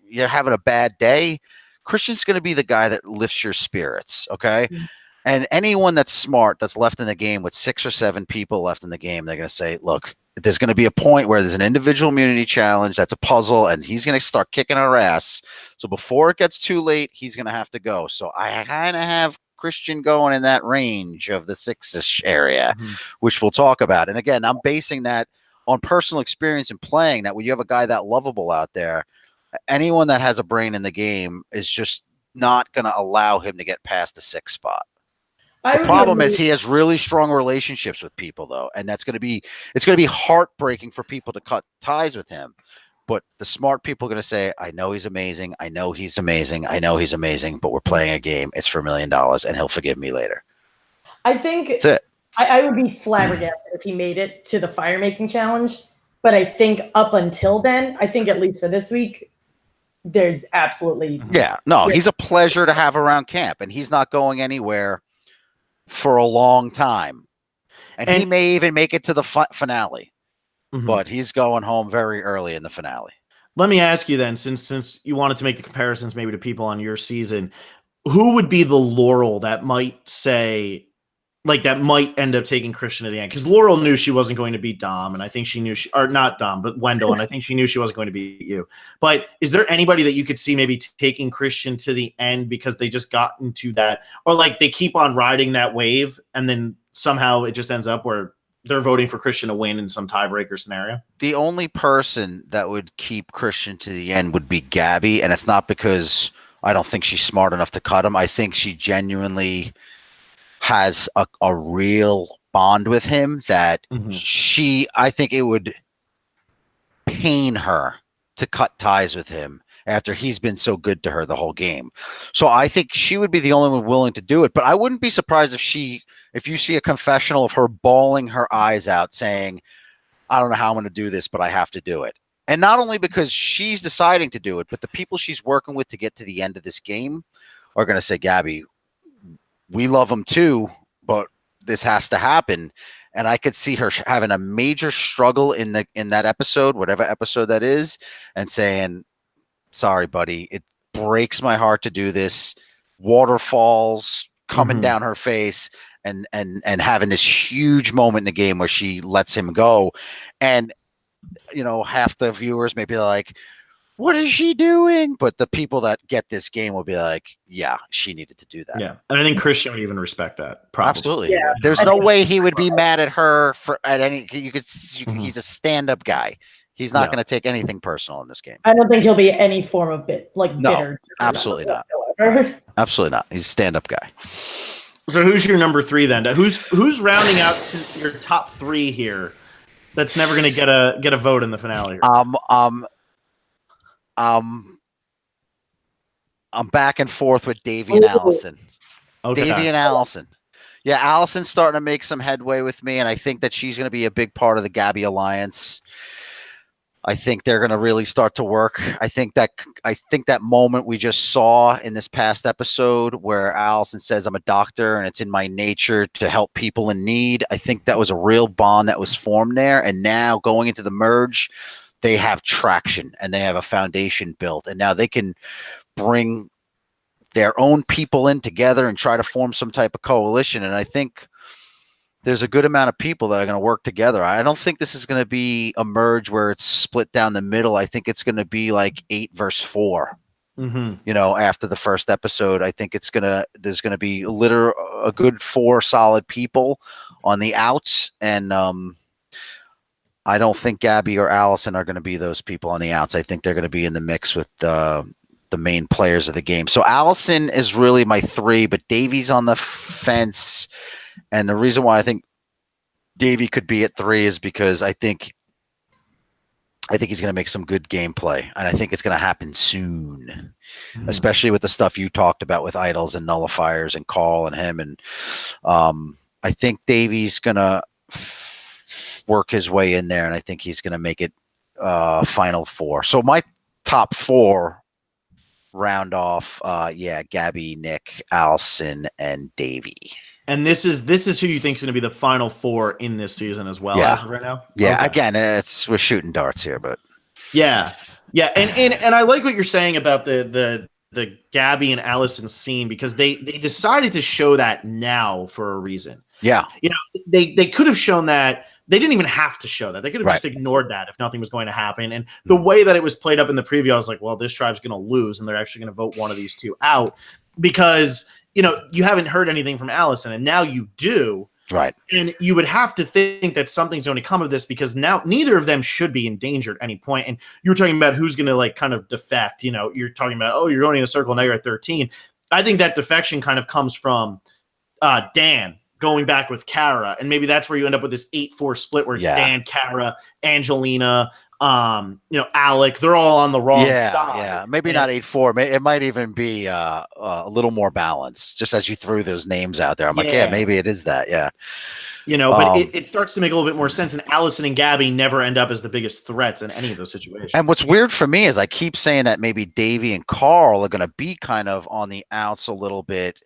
you're having a bad day, Christian's going to be the guy that lifts your spirits. Okay. Mm-hmm. And anyone that's smart, that's left in the game with 6 or 7 people left in the game, they're going to say, look, there's going to be a point where there's an individual immunity challenge. That's a puzzle, and he's going to start kicking our ass. So before it gets too late, he's going to have to go. So I kind of have Christian going in that range of the 6-ish area, which we'll talk about. And again, I'm basing that on personal experience in playing that when you have a guy that lovable out there, anyone that has a brain in the game is just not going to allow him to get past the 6th spot. The problem is he has really strong relationships with people, though, and it's going to be heartbreaking for people to cut ties with him. But the smart people are going to say, I know he's amazing. I know he's amazing. I know he's amazing, but we're playing a game. It's for $1 million, and he'll forgive me later. I think that's it. I would be flabbergasted if he made it to the fire making challenge. But I think up until then, I think at least for this week, there's absolutely. Yeah, no, he's a pleasure to have around camp, and he's not going anywhere for a long time. And he may even make it to the finale, but he's going home very early in the finale. Let me ask you then, since you wanted to make the comparisons maybe to people on your season, who would be the Laurel that might say, like, that might end up taking Christian to the end? Because Laurel knew she wasn't going to beat Dom, and I think she knew or not Dom, but Wendell, and I think she knew she wasn't going to beat you. But is there anybody that you could see maybe taking Christian to the end because they just got into that, or like they keep on riding that wave, and then somehow it just ends up where they're voting for Christian to win in some tiebreaker scenario? The only person that would keep Christian to the end would be Gabby, and it's not because I don't think she's smart enough to cut him. I think she genuinely has a real bond with him that I think it would pain her to cut ties with him after he's been so good to her the whole game. So I think she would be the only one willing to do it. But I wouldn't be surprised if you see a confessional of her bawling her eyes out saying, I don't know how I'm going to do this, but I have to do it. And not only because she's deciding to do it, but the people she's working with to get to the end of this game are going to say, Gabby, we love him too, but this has to happen. And I could see her having a major struggle in that episode, whatever episode that is, and saying, sorry, buddy, it breaks my heart to do this. Waterfalls coming down her face, and having this huge moment in the game where she lets him go. And, half the viewers may be like, what is she doing? But the people that get this game will be like, yeah, she needed to do that. Yeah. And I think Christian would even respect that. Probably. Absolutely. Yeah. There's no way he would be mad at her he's a stand-up guy. He's not going to take anything personal in this game. I don't think he'll be any form of bitter. Absolutely not. Absolutely not. He's a stand-up guy. So who's your number 3 then? Who's rounding out to your top 3 here? That's never going to get a vote in the finale here. I'm back and forth with Davey and Allison. Okay. Davey and Allison. Yeah, Allison's starting to make some headway with me, and I think that she's going to be a big part of the Gabby Alliance. I think they're going to really start to work. I think that moment we just saw in this past episode where Allison says, I'm a doctor and it's in my nature to help people in need. I think that was a real bond that was formed there. And now going into the merge, they have traction and they have a foundation built. And now they can bring their own people in together and try to form some type of coalition. And I think there's a good amount of people that are going to work together. I don't think this is going to be a merge where it's split down the middle. I think it's going to be like 8 versus 4. After the first episode, I think there's going to be a good 4 solid people on the outs. And I don't think Gabby or Allison are going to be those people on the outs. I think they're going to be in the mix with the main players of the game. So Allison is really my 3, but Davey's on the fence. And the reason why I think Davey could be at 3 is because I think he's going to make some good gameplay, and I think it's going to happen soon, especially with the stuff you talked about with idols and nullifiers and Carl and him. And I think Davey's going to work his way in there, and I think he's going to make it final 4. So my top 4 round off, Gabby, Nick, Allison, and Davey. And this is who you think is going to be the final 4 in this season as well, as of right now? Yeah, okay. Again, we're shooting darts here, but yeah. And I like what you're saying about the the Gabby and Allison scene because they decided to show that now for a reason. Yeah. You know, they could have shown that. They didn't even have to show that. They could have Right. just ignored that if nothing was going to happen. And the way that it was played up in the preview, I was like, well, this tribe's going to lose, and they're actually going to vote one of these two out because, you know, you haven't heard anything from Allison, and now you do. Right. And you would have to think that something's going to come of this because now neither of them should be in danger at any point. And you were talking about who's going to like kind of defect. You know, you're talking about, oh, you're going in a circle, now you're at 13. I think that defection kind of comes from Dan going back with Kara, and maybe that's where you end up with this 8-4 split where it's Dan, Kara, Angelina, you know, Alec. They're all on the wrong side. Yeah, maybe not 8-4. It might even be a little more balanced. Just as you threw those names out there, I'm like, yeah, maybe it is that. Yeah, you know, but it starts to make a little bit more sense. And Allison and Gabby never end up as the biggest threats in any of those situations. And what's weird for me is I keep saying that maybe Davey and Carl are going to be kind of on the outs a little bit.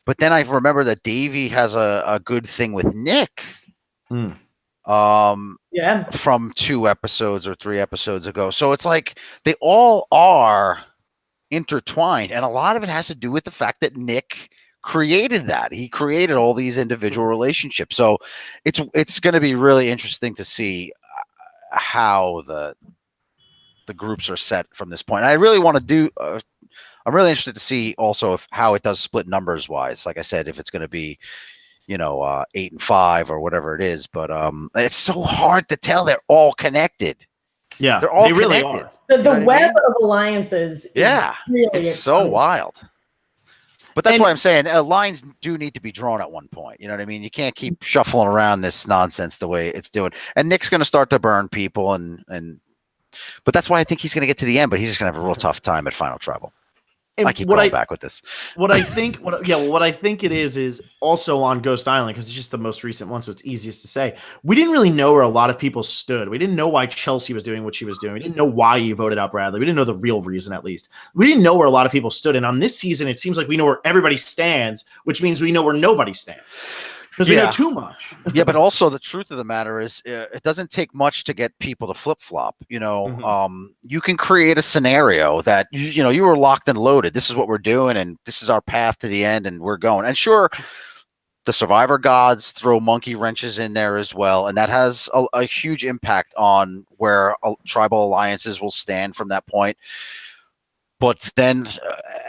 But then I remember that Davey has a good thing with Nick. From 2 episodes or 3 episodes ago. So it's like they all are intertwined. And a lot of it has to do with the fact that Nick created that. He created all these individual relationships. So it's going to be really interesting to see how the groups are set from this point. And I really want to do I'm really interested to see also how it does split numbers wise. Like I said, if it's going to be, you know, 8 and 5 or whatever it is, but it's so hard to tell. They're all connected. Yeah, they're all they really connected. are. The web of alliances. Really it's so wild. But that's why I'm saying lines do need to be drawn at one point. You know what I mean? You can't keep shuffling around this nonsense the way it's doing. And Nick's going to start to burn people, but that's why I think he's going to get to the end. But he's just going to have a real tough time at Final Tribal. And I keep going back with this. What I think it is also on Ghost Island, because it's just the most recent one, so it's easiest to say. We didn't really know where a lot of people stood. We didn't know why Chelsea was doing what she was doing. We didn't know why you voted out Bradley. We didn't know the real reason, at least. We didn't know where a lot of people stood. And on this season, it seems like we know where everybody stands, which means we know where nobody stands. Because we know too much. Yeah, but also the truth of the matter is it doesn't take much to get people to flip-flop. You know, you can create a scenario that, you know, you were locked and loaded. This is what we're doing, and this is our path to the end, and we're going. And sure, the Survivor gods throw monkey wrenches in there as well, and that has a huge impact on where tribal alliances will stand from that point. But then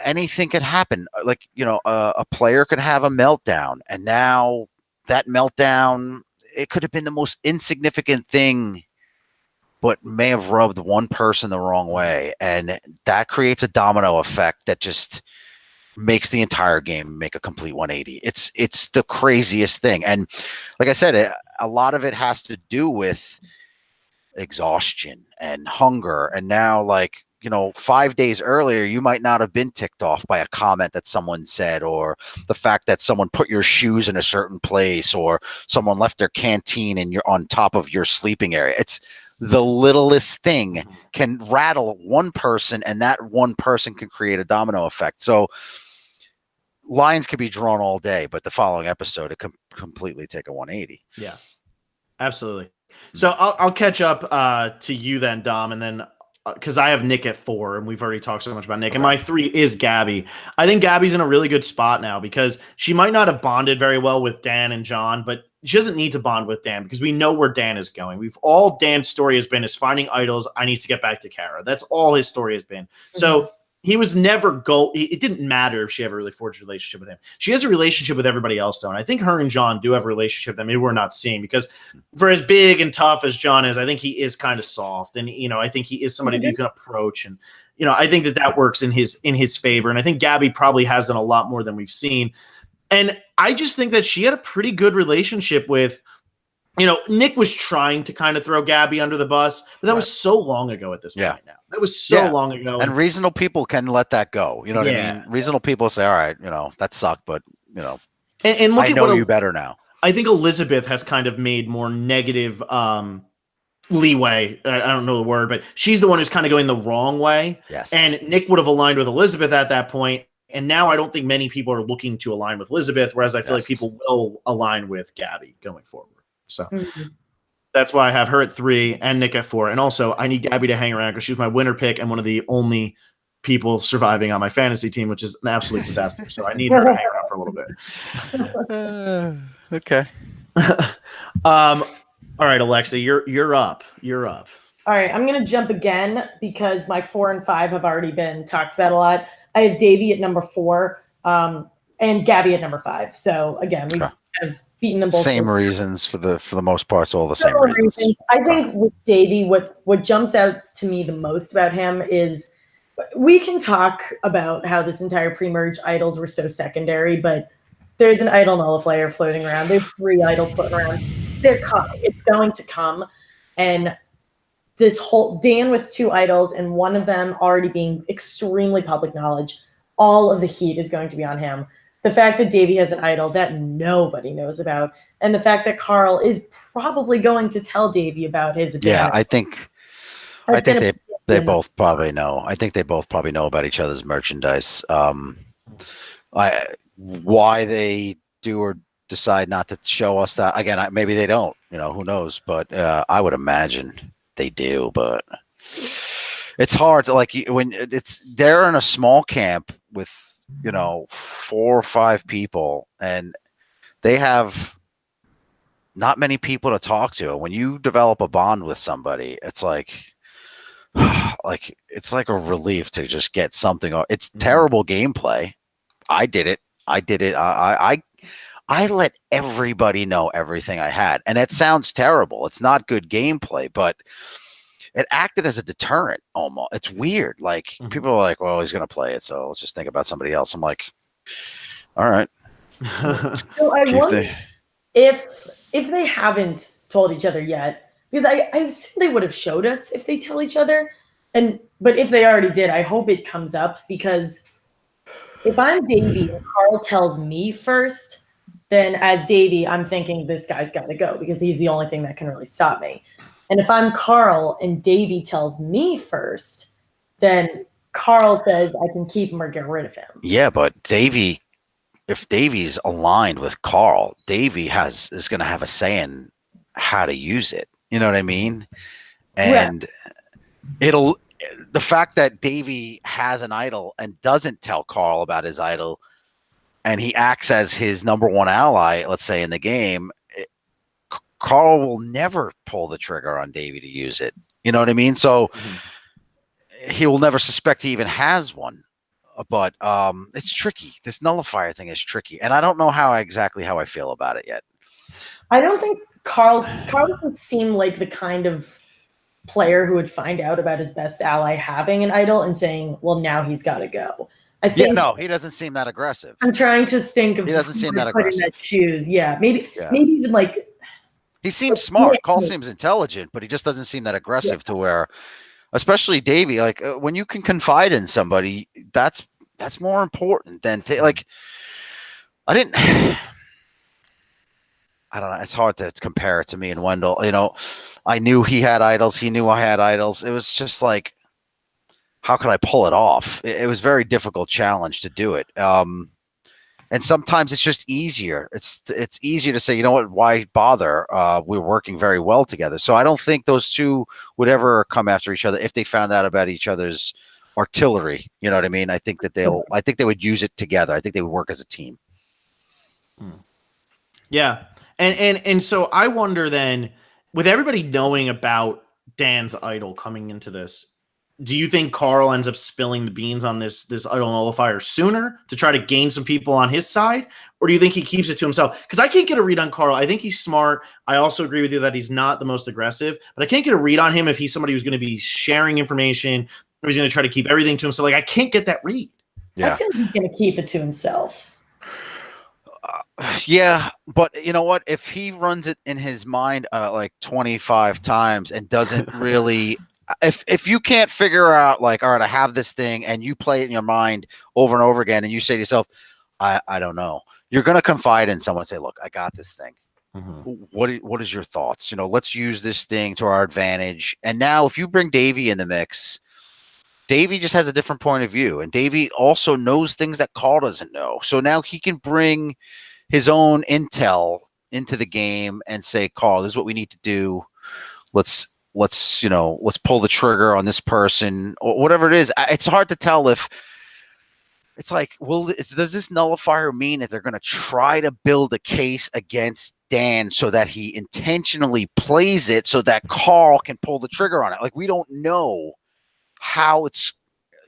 anything could happen. Like, you know, a player could have a meltdown, and now that meltdown, it could have been the most insignificant thing, but may have rubbed one person the wrong way. And that creates a domino effect that just makes the entire game make a complete 180. It's the craziest thing. And like I said, a lot of it has to do with exhaustion and hunger. And now, like, you know, 5 days earlier, you might not have been ticked off by a comment that someone said, or the fact that someone put your shoes in a certain place, or someone left their canteen and you're on top of your sleeping area. It's the littlest thing can rattle one person, and that one person can create a domino effect. So lines could be drawn all day, but the following episode, it can completely take a 180. Yeah, absolutely. So I'll catch up to you then, Dom, and then because I have Nick at 4, and we've already talked so much about Nick. And my 3 is Gabby. I think Gabby's in a really good spot now because she might not have bonded very well with Dan and John, but she doesn't need to bond with Dan because we know where Dan is going. Dan's story has been is finding idols. I need to get back to Kara. That's all his story has been. So he was never it didn't matter if she ever really forged a relationship with him. She has a relationship with everybody else, though. And I think her and John do have a relationship that maybe we're not seeing, because for as big and tough as John is, I think he is kind of soft. And, you know, I think he is somebody that you can approach. And, you know, I think that works in his favor. And I think Gabby probably has done a lot more than we've seen. And I just think that she had a pretty good relationship with, you know, Nick was trying to kind of throw Gabby under the bus, but that was so long ago at this point now. That was so long ago. And reasonable people can let that go. You know what I mean? Reasonable people say, all right, you know, that sucked, but, you know, and look I know you better now. I think Elizabeth has kind of made more negative leeway. I don't know the word, but she's the one who's kind of going the wrong way. Yes. And Nick would have aligned with Elizabeth at that point. And now I don't think many people are looking to align with Elizabeth, whereas I feel like people will align with Gabby going forward. So that's why I have her at 3 and Nick at 4. And also, I need Gabby to hang around because she's my winner pick and one of the only people surviving on my fantasy team, which is an absolute disaster. So I need her to hang around for a little bit. Okay. All right, Alexa, you're up. You're up. All right, I'm going to jump again because my 4 and 5 have already been talked about a lot. I have Davey at number 4 and Gabby at number 5. So again, we've kind of beaten them both. Same reasons for the most part. It's all the same reasons. I think with Davey, what jumps out to me the most about him is we can talk about how this entire pre-merge idols were so secondary, but there's an idol nullifier floating around. There's 3 idols floating around. They're coming. It's going to come. And this whole Dan with 2 idols and one of them already being extremely public knowledge, all of the heat is going to be on him. The fact that Davey has an idol that nobody knows about, and the fact that Carl is probably going to tell Davey about his advantage. Yeah, I think they both probably know. I think they both probably know about each other's merchandise. Why they do or decide not to show us that, again, maybe they don't. Who knows? But I would imagine they do. But it's hard to when they're in a small camp with 4 or 5 people, and they have not many people to talk to. When you develop a bond with somebody, it's like it's like a relief to just get something. It's terrible gameplay. I did it. I let everybody know everything I had, and it sounds terrible. It's not good gameplay, but it acted as a deterrent almost. It's weird. People are like, well, he's going to play it, so let's just think about somebody else. I'm like, all right. So I wonder if they haven't told each other yet, because I assume they would have showed us if they tell each other. But if they already did, I hope it comes up, because if I'm Davey and Carl tells me first, then as Davey, I'm thinking this guy's got to go because he's the only thing that can really stop me. And if I'm Carl and Davey tells me first, then Carl says I can keep him or get rid of him. Yeah, but if Davey's aligned with Carl, Davey is going to have a say in how to use it. You know what I mean? And the fact that Davey has an idol and doesn't tell Carl about his idol, and he acts as his number 1 ally, let's say in the game, Carl will never pull the trigger on Davey to use it. You know what I mean? So he will never suspect he even has one. But it's tricky. This nullifier thing is tricky, and I don't know exactly how I feel about it yet. I don't think Carl doesn't seem like the kind of player who would find out about his best ally having an idol and saying, well, now he's got to go. I think he doesn't seem that aggressive. I'm trying to think of he doesn't seem that aggressive. In that shoes. Yeah, maybe even he seems smart. Carl seems intelligent, but he just doesn't seem that aggressive to where, especially Davey, when you can confide in somebody, that's more important than I don't know. It's hard to compare it to me and Wendell. I knew he had idols. He knew I had idols. It was just like, how could I pull it off? It was a very difficult challenge to do it. And sometimes it's just easier. It's easier to say, you know what, why bother? We're working very well together. So I don't think those two would ever come after each other if they found out about each other's artillery. You know what I mean? I think that they would use it together. I think they would work as a team. Yeah. And so I wonder then, with everybody knowing about Dan's idol coming into this, do you think Carl ends up spilling the beans on this idol nullifier sooner to try to gain some people on his side? Or do you think he keeps it to himself? Because I can't get a read on Carl. I think he's smart. I also agree with you that he's not the most aggressive, but I can't get a read on him if he's somebody who's going to be sharing information or he's going to try to keep everything to himself. I can't get that read. Yeah. I feel like he's going to keep it to himself. Yeah, but you know what? If he runs it in his mind 25 times and doesn't really... If you can't figure out all right, I have this thing, and you play it in your mind over and over again, and you say to yourself, I don't know, you're going to confide in someone and say, look, I got this thing. What is your thoughts? Let's use this thing to our advantage. And now if you bring Davey in the mix, Davey just has a different point of view, and Davey also knows things that Carl doesn't know. So now he can bring his own intel into the game and say, Carl, this is what we need to do. Let's let's pull the trigger on this person or whatever it is. It's hard to tell if it's like, does this nullifier mean that they're going to try to build a case against Dan so that he intentionally plays it so that Carl can pull the trigger on it? Like, we don't know how it's,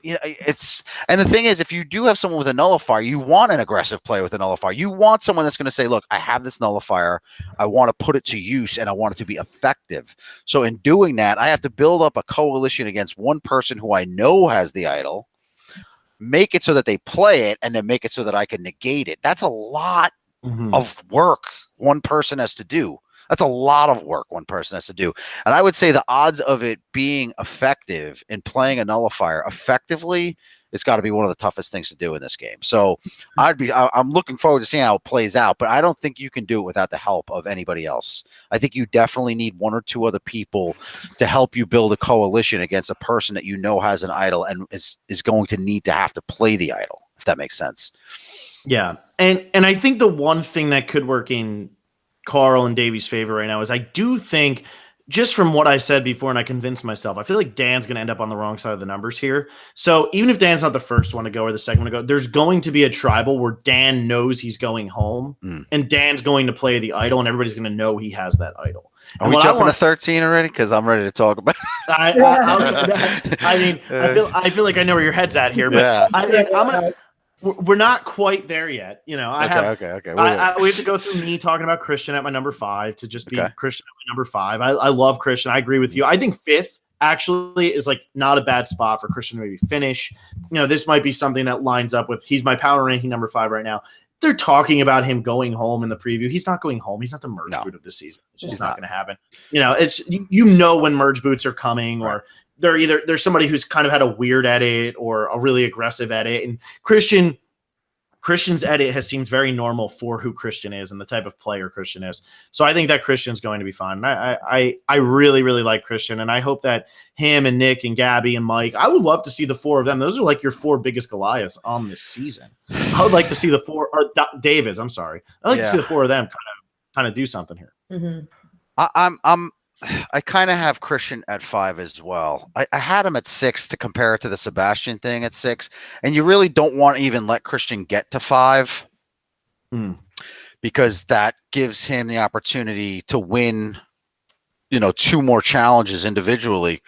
and the thing is, if you do have someone with a nullifier, you want an aggressive player with a nullifier. You want someone that's going to say, look, I have this nullifier. I want to put it to use and I want it to be effective. So in doing that, I have to build up a coalition against one person who I know has the idol, make it so that they play it, and then make it so that I can negate it. That's a lot of work one person has to do. That's a lot of work one person has to do. And I would say the odds of it being effective in playing a nullifier effectively, it's got to be one of the toughest things to do in this game. So I'm looking forward to seeing how it plays out, but I don't think you can do it without the help of anybody else. I think you definitely need one or two other people to help you build a coalition against a person that you know has an idol and is going to need to have to play the idol, if that makes sense. Yeah. And I think the one thing that could work in Carl and Davey's favor right now is I do think, just from what I said before and I convinced myself, I feel like Dan's going to end up on the wrong side of the numbers here. So even if Dan's not the first one to go or the second one to go, there's going to be a tribal where Dan knows he's going home and Dan's going to play the idol and everybody's going to know he has that idol. Are we jumping to 13 already? Because I'm ready to talk about it. I feel like I know where your head's at here, but we're not quite there yet. You know, we have to go through me talking about Christian at my number 5 to just be Christian at my number 5. I love Christian. I agree with you. I think 5th actually is like not a bad spot for Christian to maybe finish. You know, this might be something that lines up with, he's my power ranking number 5 right now. They're talking about him going home in the preview. He's not going home. He's not the merge boot of the season. It's just not going to happen. You know, it's, when merge boots are coming, or there's somebody who's kind of had a weird edit or a really aggressive edit. And Christian's edit has seemed very normal for who Christian is and the type of player Christian is. So I think that Christian's going to be fine. I really, really like Christian. And I hope that him and Nick and Gabby and Mike, I would love to see the 4 of them. Those are like your 4 biggest Goliaths on this season. I would like to see the 4 or Davids. I'm sorry. I'd like to see the 4 of them kind of do something here. I kind of have Christian at 5 as well. I had him at 6 to compare it to the Sebastian thing at 6. And you really don't want to even let Christian get to 5 because that gives him the opportunity to win, 2 more challenges individually.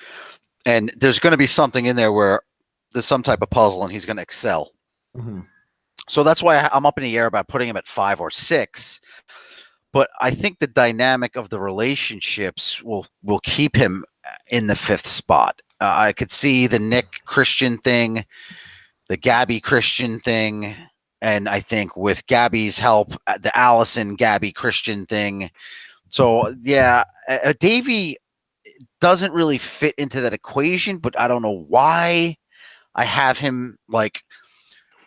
And there's going to be something in there where there's some type of puzzle and he's going to excel. So that's why I'm up in the air about putting him at 5 or 6. But I think the dynamic of the relationships will keep him in the 5th spot. I could see the Nick Christian thing, the Gabby Christian thing, and I think with Gabby's help, the Allison Gabby Christian thing. So, Davey doesn't really fit into that equation, but I don't know why I have him like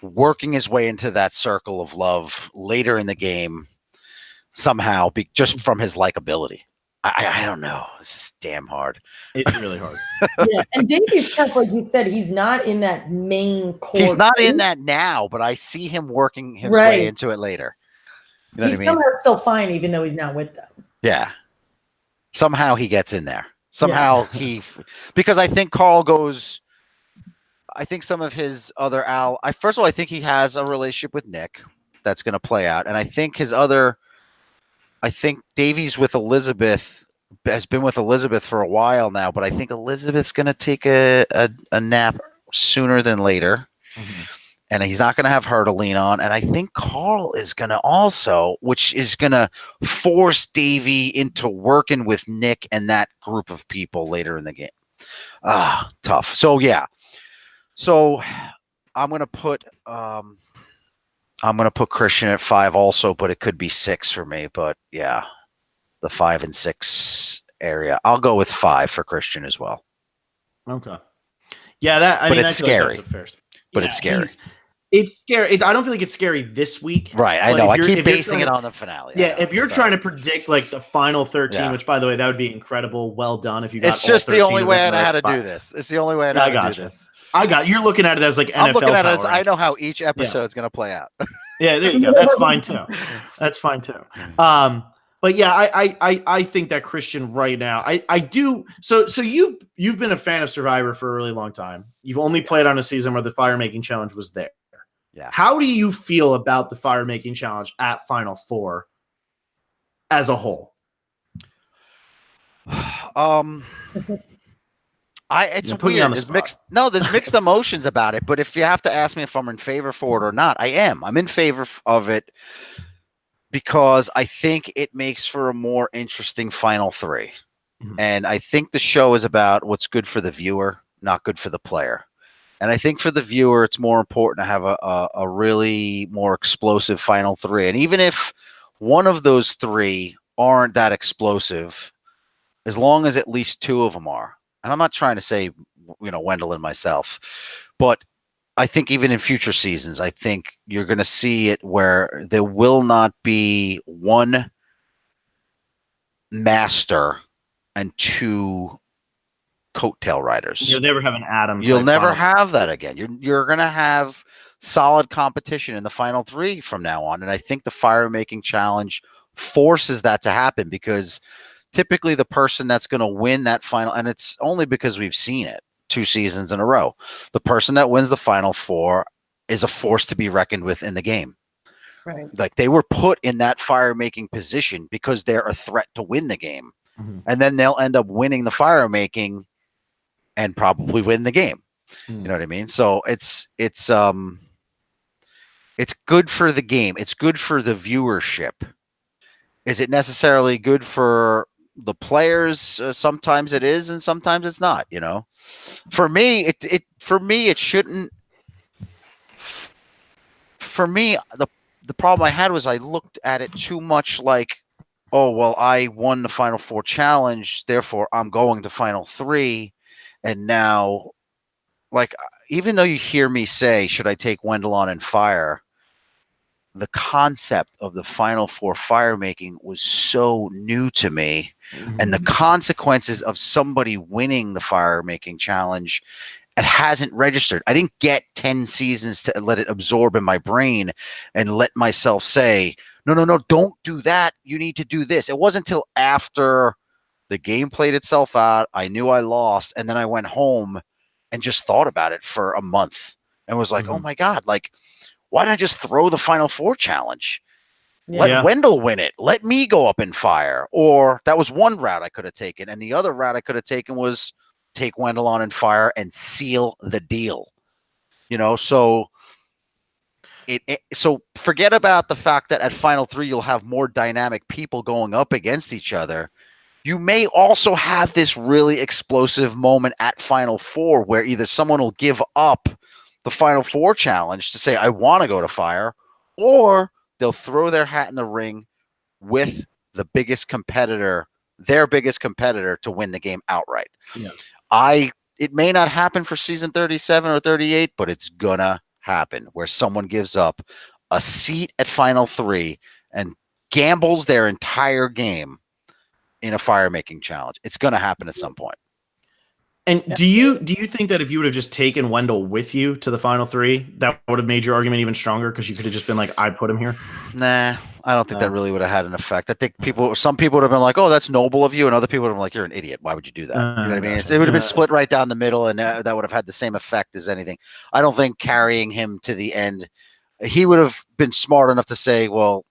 working his way into that circle of love later in the game. Somehow, just from his likability. I don't know. This is damn hard. It's really hard. And Davey's kind of like you said, he's not in that main core. He's not in that now, but I see him working his way into it later. You know he's what I mean? Somehow still fine, even though he's not with them. Yeah. Somehow he gets in there. Somehow because I think Carl goes. I think some of his other first of all, I think he has a relationship with Nick that's going to play out, and I think I think Davey's with Elizabeth, has been with Elizabeth for a while now, but I think Elizabeth's going to take a nap sooner than later. And he's not going to have her to lean on. And I think Carl is going to also, which is going to force Davey into working with Nick and that group of people later in the game. Tough. So, So I'm going to put Christian at 5 also, but it could be 6 for me. But the 5 and 6 area. I'll go with 5 for Christian as well. Okay. Yeah, it's scary. But it's scary. It's scary. I don't feel like it's scary this week. Right. I know. I keep basing it on the finale. If you're trying to predict like the final 13, which by the way, that would be incredible. Well done. If you got it's just the only way I know how to do this. It's the only way I know how to do this. You're looking at it as like NFL. I'm looking at it as I know how each episode is going to play out. Yeah, there you go. That's fine too. But But yeah, I think that Christian right now, I do. So you've been a fan of Survivor for a really long time. You've only played on a season where the fire making challenge was there. Yeah. How do you feel about the fire making challenge at Final Four as a whole? It's weird. There's mixed. No, there's mixed emotions about it. But if you have to ask me if I'm in favor for it or not, I am. I'm in favor of it because I think it makes for a more interesting Final Three, and I think the show is about what's good for the viewer, not good for the player. And I think for the viewer, it's more important to have a really more explosive Final Three. And even if one of those three aren't that explosive, as long as at least two of them are. And I'm not trying to say, Wendell and myself, but I think even in future seasons, I think you're going to see it where there will not be one master and two coattail riders. You'll never have an Adam. You'll never have that again. You're going to have solid competition in the Final Three from now on. And I think the fire making challenge forces that to happen because typically the person that's going to win that final, and it's only because we've seen it 2 seasons in a row, the person that wins the Final Four is a force to be reckoned with in the game. Right. Like they were put in that fire making position because they're a threat to win the game. And then they'll end up winning the fire making and probably win the game. You know what I mean? So it's good for the game. It's good for the viewership. Is it necessarily good for the players? Sometimes it is, and sometimes it's not. For me, it shouldn't. For me, the problem I had was I looked at it too much like, oh well, I won the Final Four challenge, therefore I'm going to Final Three, and now, like, even though you hear me say, should I take Wendell on and fire? The concept of the Final Four fire making was so new to me, and the consequences of somebody winning the fire making challenge, it hasn't registered. I didn't get 10 seasons to let it absorb in my brain and let myself say, no, don't do that. You need to do this. It wasn't until after the game played itself out, I knew I lost, and then I went home and just thought about it for a month and was like, oh my God, like, why don't I just throw the Final Four challenge? Let Wendell win it. Let me go up and fire. Or that was one route I could have taken. And the other route I could have taken was take Wendell on and fire and seal the deal. So so forget about the fact that at Final Three, you'll have more dynamic people going up against each other. You may also have this really explosive moment at Final Four where either someone will give up the Final Four challenge to say, I want to go to fire, or they'll throw their hat in the ring with the biggest competitor, their biggest competitor, to win the game outright. It may not happen for season 37 or 38, but it's gonna happen where someone gives up a seat at Final Three and gambles their entire game in a fire making challenge. It's gonna happen at some point. And do you think that if you would have just taken Wendell with you to the Final Three, that would have made your argument even stronger because you could have just been like, I put him here? Nah, I don't think that really would have had an effect. I think some people would have been like, oh, that's noble of you. And other people would have been like, you're an idiot. Why would you do that? You know what I mean? It would have been split right down the middle, and that would have had the same effect as anything. I don't think carrying him to the end, he would have been smart enough to say, well,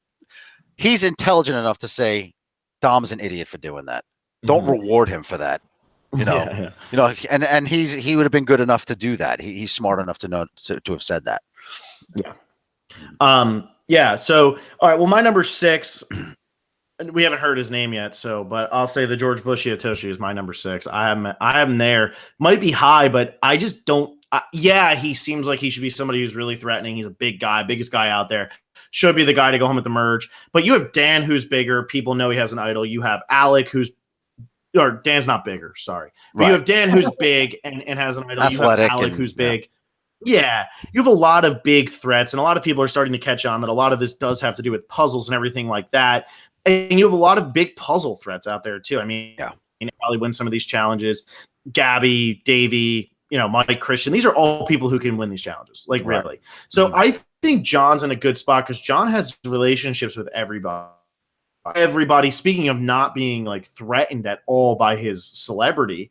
he's intelligent enough to say, Dom's an idiot for doing that. Don't reward him for that. And he would have been good enough to do that. He's smart enough to know to have said that. So, all right. Well, my number 6, we haven't heard his name yet. But I'll say the George Bush Yatoshi is my number 6. I am there. Might be high, but I just don't. He seems like he should be somebody who's really threatening. He's a big guy, biggest guy out there. Should be the guy to go home at the merge. But you have Dan, who's bigger. People know he has an idol. You have Alec, or Dan's not bigger, sorry. But you have Dan, who's big and has an idol. Athletic, you have Alec, who's big. Yeah, you have a lot of big threats, and a lot of people are starting to catch on that a lot of this does have to do with puzzles and everything like that. And you have a lot of big puzzle threats out there, too. I mean, probably win some of these challenges. Gabby, Davey, Mike, Christian. These are all people who can win these challenges, really. So I think John's in a good spot because John has relationships with everybody. everybody, speaking of not being like threatened at all by his celebrity,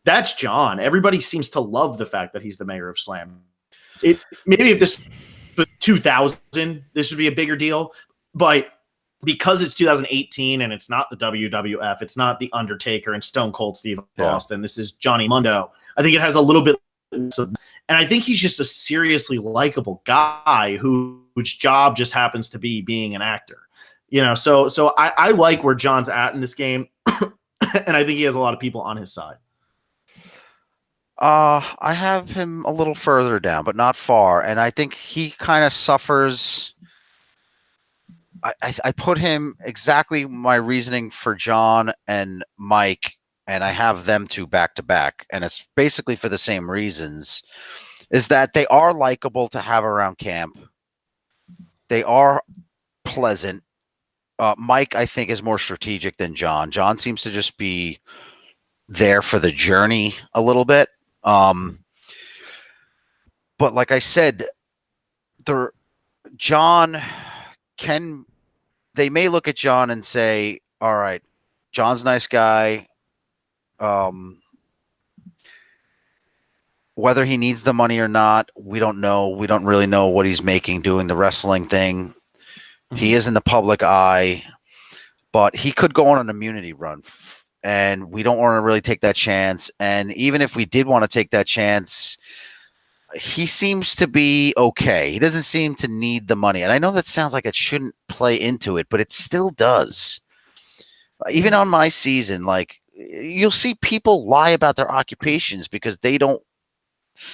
that's John. Everybody seems to love the fact that he's the mayor of Slam. Maybe if this was 2000, this would be a bigger deal, but because it's 2018 and it's not the WWF, it's not the Undertaker and Stone Cold Steve Austin. This is Johnny Mundo. I think it has a little bit, and I think he's just a seriously likable guy whose job just happens to be being an actor. So I like where John's at in this game, and I think he has a lot of people on his side. I have him a little further down, but not far, and I think he kind of suffers. I put him exactly my reasoning for John and Mike, and I have them two back to back, and it's basically for the same reasons, is that they are likable to have around camp. They are pleasant. Mike, I think, is more strategic than John. John seems to just be there for the journey a little bit. But like I said, they may look at John and say, all right, John's a nice guy. Whether he needs the money or not, we don't know. We don't really know what he's making doing the wrestling thing. Mm-hmm. He is in the public eye, but he could go on an immunity run, and we don't want to really take that chance. And even if we did want to take that chance, he seems to be okay. He doesn't seem to need the money. And I know that sounds like it shouldn't play into it, but it still does. Even on my season, like, you'll see people lie about their occupations because they don't,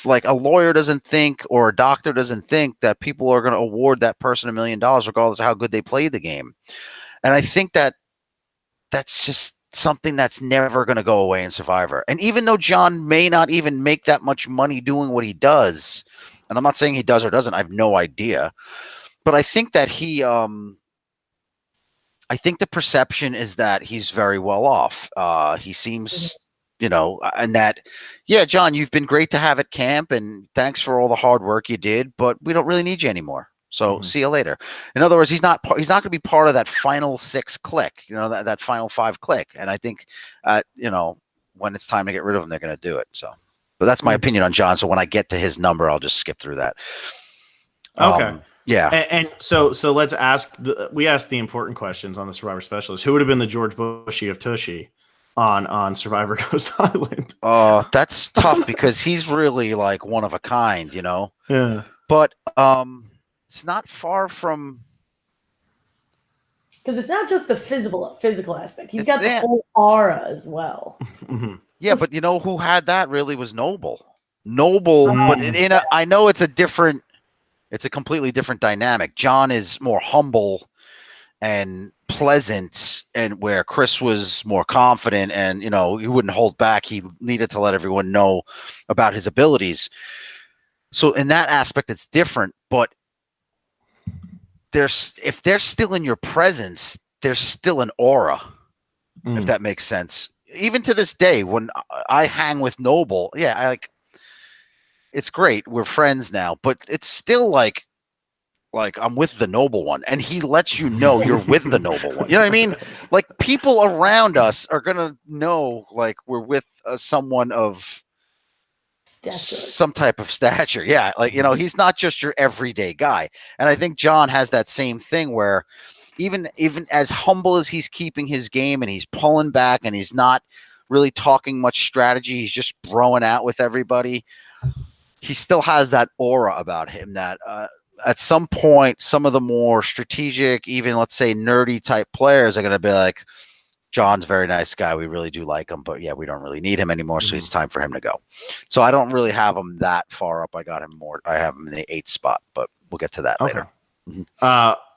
like, a lawyer doesn't think, or a doctor doesn't think that people are going to award that person $1 million regardless of how good they played the game. And I think that that's just something that's never going to go away in Survivor. And even though John may not even make that much money doing what he does, and I'm not saying he does or doesn't, I have no idea, but I think that I think the perception is that he's very well off. He seems, and that, yeah, John, you've been great to have at camp, and thanks for all the hard work you did, but we don't really need you anymore. So see you later. In other words, he's not going to be part of that final 6 click, that final 5 click. And I think, when it's time to get rid of him, they're going to do it. So, but that's my opinion on John. So when I get to his number, I'll just skip through that. Okay. Yeah. And so let's ask, we asked the important questions on the Survivor Specialist. Who would have been the George Bushy of Tushy on Survivor Ghost Island? That's tough because he's really like one of a kind, Yeah. But, it's not far from, because it's not just the physical aspect. He's got the whole aura as well. Mm-hmm. Yeah, but who had that really was Noble. But I know it's a completely different dynamic. John is more humble and pleasant, and where Chris was more confident and he wouldn't hold back. He needed to let everyone know about his abilities. So in that aspect, it's different, but if they're still in your presence, there's still an aura, if that makes sense. Even to this day, when I hang with Noble, it's great. We're friends now, but it's still like I'm with the Noble one, and he lets you know you're with the Noble one. You know what I mean? Like, people around us are gonna know, like, we're with someone of some type of stature. Yeah. Like, he's not just your everyday guy. And I think John has that same thing where even as humble as he's keeping his game and he's pulling back and he's not really talking much strategy, he's just broing out with everybody, he still has that aura about him that at some point, some of the more strategic, even let's say nerdy type players are going to be like, John's a very nice guy. We really do like him, but yeah, we don't really need him anymore. So it's time for him to go. So I don't really have him that far up. I have him in the 8th spot, but we'll get to that later.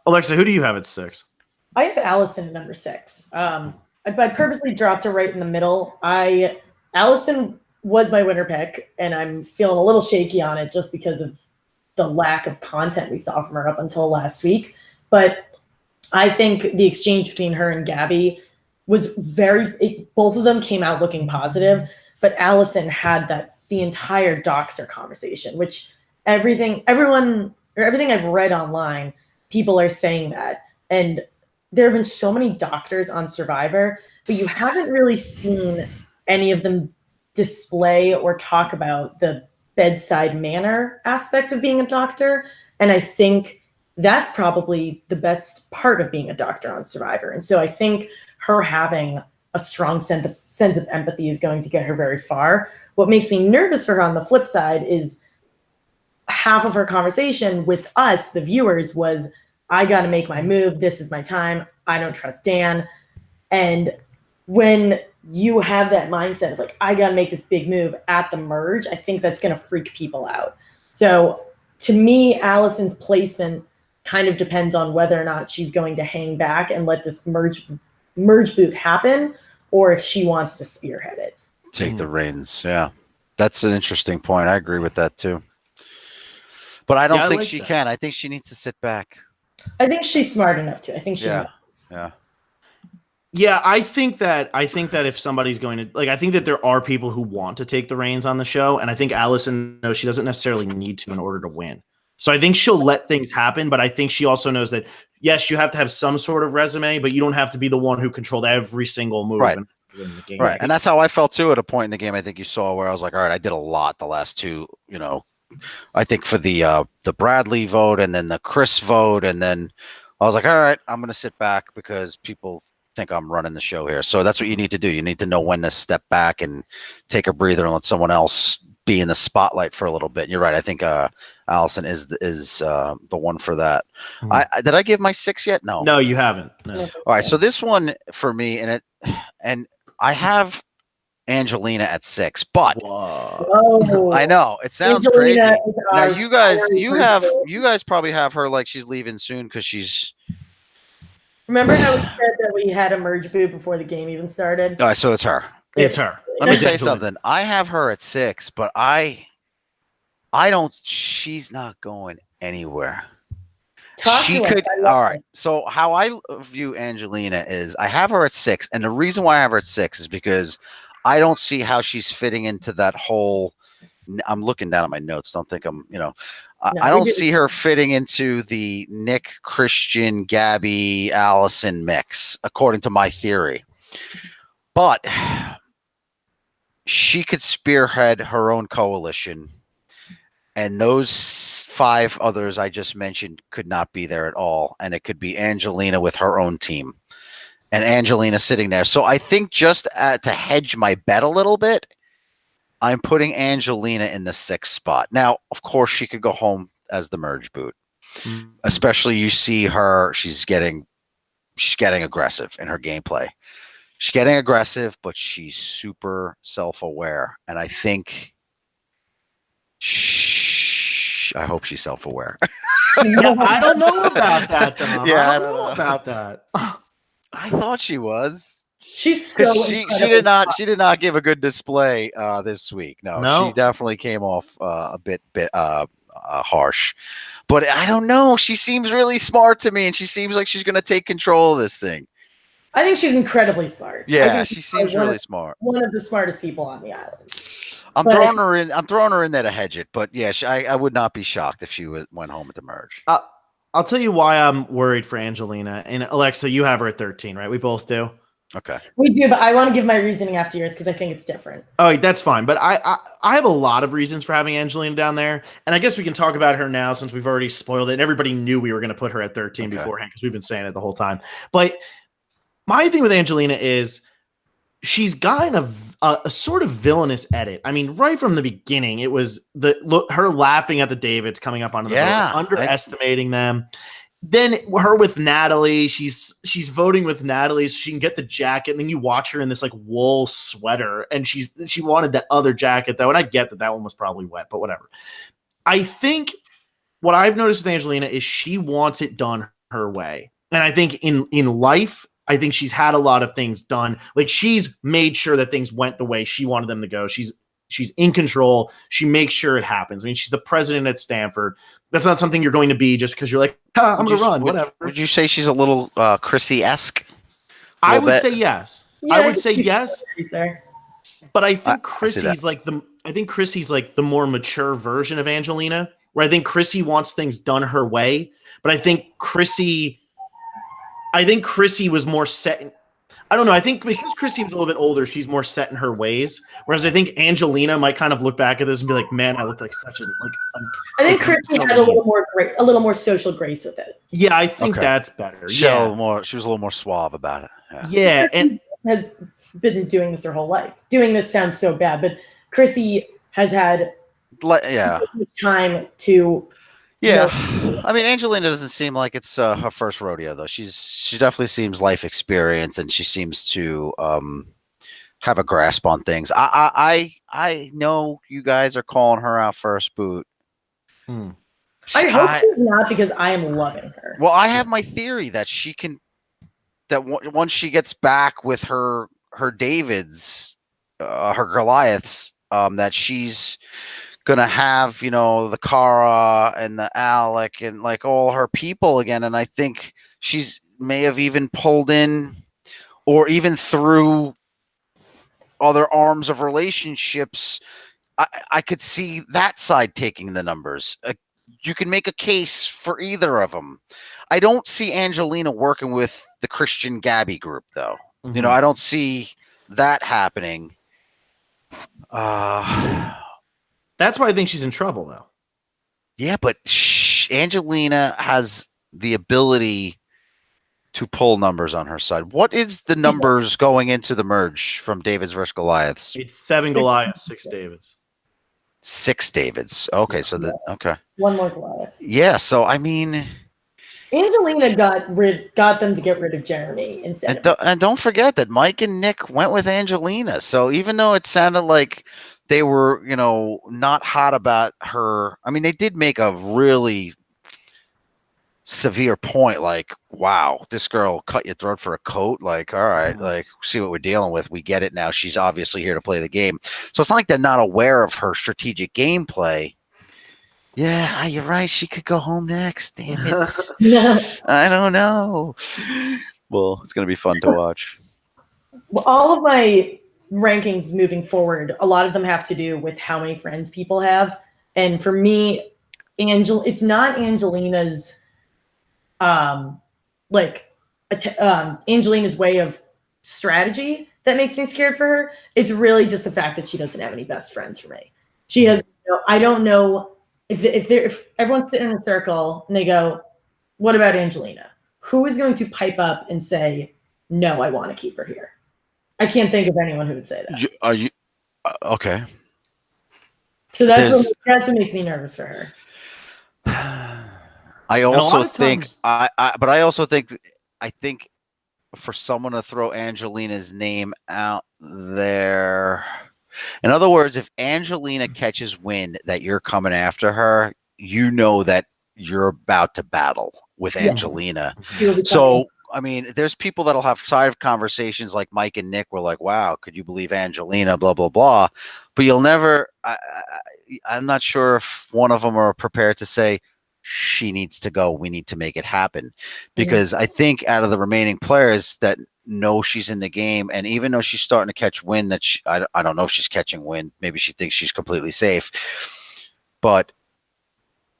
Alexa, who do you have at 6? I have Allison at number 6. I purposely dropped her right in the middle. Allison was my winner pick, and I'm feeling a little shaky on it just because of the lack of content we saw from her up until last week. But I think the exchange between her and Gabby was both of them came out looking positive, but Allison had the entire doctor conversation, which everything I've read online, people are saying that. And there have been so many doctors on Survivor, but you haven't really seen any of them display or talk about the bedside manner aspect of being a doctor. And I think that's probably the best part of being a doctor on Survivor. And so I think her having a strong sense of empathy is going to get her very far. What makes me nervous for her on the flip side is half of her conversation with us, the viewers, was, I got to make my move. This is my time. I don't trust Dan. And when you have that mindset of like, I got to make this big move at the merge, I think that's going to freak people out. So to me, Allison's placement kind of depends on whether or not she's going to hang back and let this merge boot happen, or if she wants to spearhead it. Take the reins. Yeah. That's an interesting point. I agree with that too. But I don't think she can. I think she needs to sit back. I think she's smart enough to. I think she knows. Yeah. Yeah, I think that if somebody's going to, like, I think that there are people who want to take the reins on the show, and I think Allison knows she doesn't necessarily need to in order to win. So I think she'll let things happen, but I think she also knows that, yes, you have to have some sort of resume, but you don't have to be the one who controlled every single move. Right. And win the game. Right. And that's how I felt too at a point in the game. I think you saw where I was like, all right, I did a lot the last two, I think for the Bradley vote and then the Chris vote. And then I was like, all right, I'm going to sit back because people think I'm running the show here. So that's what you need to do. You need to know when to step back and take a breather and let someone else be in the spotlight for a little bit. And you're right. I think Allison is the one for that. Mm-hmm. Did I give my 6 yet? No, you haven't. No. All right. So this one for me, and I have Angelina at 6, but whoa. I know it sounds Angelina crazy. Now you guys probably have her like she's leaving soon because she's. Remember how we said that we had a merge boot before the game even started? All right, so it's her. It's her. Let me say something. I have her at 6, but I don't. She's not going anywhere. She could. All right. So how I view Angelina is I have her at 6, and the reason why I have her at 6 is because I don't see how she's fitting into that whole. I'm looking down at my notes. Don't think I'm. I don't see her fitting into the Nick, Christian, Gabby, Allison mix, according to my theory. But she could spearhead her own coalition. And those 5 others I just mentioned could not be there at all. And it could be Angelina with her own team. And Angelina sitting there. So I think just to hedge my bet a little bit, I'm putting Angelina in the 6th spot. Now, of course, she could go home as the merge boot. Mm-hmm. Especially you see her, she's getting aggressive in her gameplay. She's getting aggressive, but she's super self-aware. And I think I hope she's self-aware. Yeah, I don't know about that, Dom. Yeah, I don't know about that. I thought she was. She's she did not give a good display this week. No, she definitely came off a bit harsh. But I don't know. She seems really smart to me, and she seems like she's going to take control of this thing. I think she's incredibly smart. Yeah, she seems really smart. One of the smartest people on the island. I'm throwing her in there to hedge it. But yeah, I would not be shocked if she went home at the merge. I'll tell you why I'm worried for Angelina. And Alexa, you have her at 13, right? We both do. Okay. We do, but I want to give my reasoning after yours because I think it's different. Oh, that's fine. But I have a lot of reasons for having Angelina down there. And I guess we can talk about her now since we've already spoiled it. And everybody knew we were going to put her at 13 beforehand because we've been saying it the whole time. But my thing with Angelina is she's gotten a sort of villainous edit. I mean, right from the beginning, it was her laughing at the Davids coming up onto the boat, underestimating them. Then her with Natalie, she's voting with Natalie so she can get the jacket. And then you watch her in this like wool sweater, and she wanted that other jacket though. And I get that one was probably wet, but whatever. I think what I've noticed with Angelina is she wants it done her way. And I think in life, I think she's had a lot of things done. Like she's made sure that things went the way she wanted them to go. She's in control. She makes sure it happens. I mean, she's the president at Stanford. That's not something you're going to be just because you're like, I'm going to run, whatever. Would you say she's a little Chrissy-esque? I would say yes. Yeah, I would say yes. But I think Chrissy's like the more mature version of Angelina, where I think Chrissy wants things done her way. But I think Chrissy I think Chrissy was more set. I don't know. I think because Chrissy was a little bit older, she's more set in her ways. Whereas I think Angelina might kind of look back at this and be like, "Man, I look like such a like." I think Chrissy had a little more social grace with it. Yeah, I think that's better. She was a little more suave about it. Yeah, and has been doing this her whole life. Doing this sounds so bad, but Chrissy has had time to. Yeah, I mean, Angelina doesn't seem like it's her first rodeo, though. She definitely seems life experience, and she seems to have a grasp on things. I know you guys are calling her out first boot. I hope she's not, because I am loving her. Well, I have my theory that she can. That once she gets back with her Davids, her Goliaths, that she's gonna have, the Kara and the Alec and like all her people again. And I think she's may have even pulled in, or even through other arms of relationships, I could see that side taking the numbers. You can make a case for either of them. I don't see Angelina working with the Christian Gabby group, though. Mm-hmm. I don't see that happening. That's why I think she's in trouble, though. Yeah, but Angelina has the ability to pull numbers on her side. What is the numbers going into the merge from Davids versus Goliaths? It's 7 Goliaths, 6 Davids. 6 Davids. Okay, so okay. One more Goliath. Yeah, so I mean, Angelina got them to get rid of Jeremy instead. And don't forget that Mike and Nick went with Angelina. So even though it sounded like they were, not hot about her, I mean, they did make a really severe point, like, wow, this girl cut your throat for a coat. Like, all right, like, see what we're dealing with. We get it now. She's obviously here to play the game. So it's not like they're not aware of her strategic gameplay. Yeah, you're right. She could go home next. Damn it. I don't know. Well, it's going to be fun to watch. Well, all of my rankings moving forward, a lot of them have to do with how many friends people have. And for me, it's not Angelina's Angelina's way of strategy that makes me scared for her. It's really just the fact that she doesn't have any best friends for me. She has, I don't know if everyone's sitting in a circle and they go, what about Angelina? Who is going to pipe up and say, no, I want to keep her here? I can't think of anyone who would say that. Are you okay? So that's what makes me nervous for her. I also think I think for someone to throw Angelina's name out there, in other words, if Angelina catches wind that you're coming after her, that you're about to battle with Angelina. So, I mean, there's people that'll have side conversations like Mike and Nick were like, wow, could you believe Angelina, blah, blah, blah. But you'll never, I'm not sure if one of them are prepared to say, she needs to go. We need to make it happen. Because I think out of the remaining players that know she's in the game, and even though she's starting to catch wind, that I don't know if she's catching wind. Maybe she thinks she's completely safe. But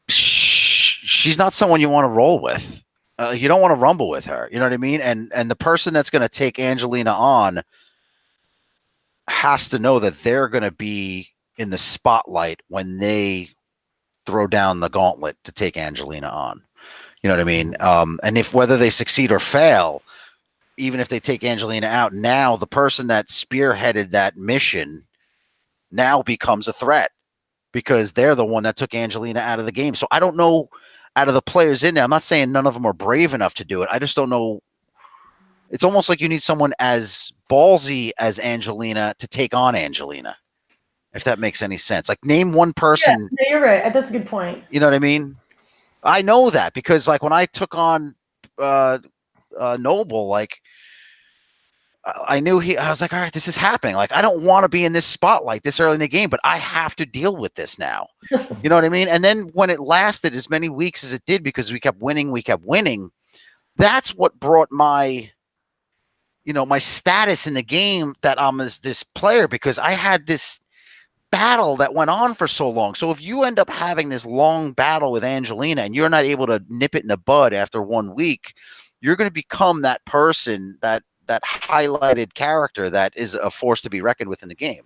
she's not someone you want to roll with. You don't want to rumble with her. You know what I mean? And the person that's going to take Angelina on has to know that they're going to be in the spotlight when they throw down the gauntlet to take Angelina on. You know what I mean? And if whether they succeed or fail, even if they take Angelina out, now the person that spearheaded that mission now becomes a threat because they're the one that took Angelina out of the game. So I don't know, out of the players in there, I'm not saying none of them are brave enough to do it. I just don't know. It's almost like you need someone as ballsy as Angelina to take on Angelina, if that makes any sense. Like, name one person. Yeah, you're right. That's a good point. You know what I mean? I know that because, like, when I took on Noble, like, I knew I was like, all right, this is happening. Like, I don't want to be in this spotlight this early in the game, but I have to deal with this now. You know what I mean? And then when it lasted as many weeks as it did, because we kept winning, that's what brought my, my status in the game, that I'm this player, because I had this battle that went on for so long. So if you end up having this long battle with Angelina and you're not able to nip it in the bud after 1 week, you're going to become that person, that highlighted character that is a force to be reckoned with in the game.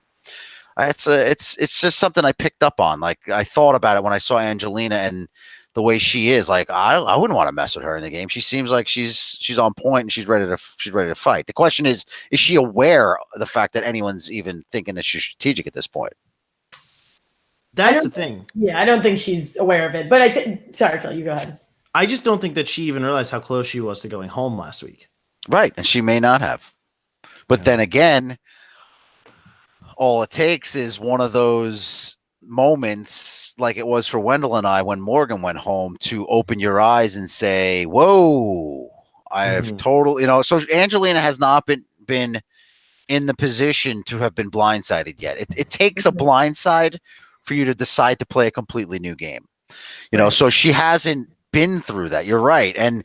It's just something I picked up on. Like, I thought about it when I saw Angelina and the way she is. Like, I wouldn't want to mess with her in the game. She seems like she's on point and she's ready to fight. The question is she aware of the fact that anyone's even thinking that she's strategic at this point? That's the thing. Yeah, I don't think she's aware of it. But sorry, Phil, you go ahead. I just don't think that she even realized how close she was to going home last week. Right, and she may not have. But then again, all it takes is one of those moments like it was for Wendell and I when Morgan went home to open your eyes and say, whoa, I have so Angelina has not been in the position to have been blindsided yet. It takes a blindside for you to decide to play a completely new game. So she hasn't been through that. You're right. And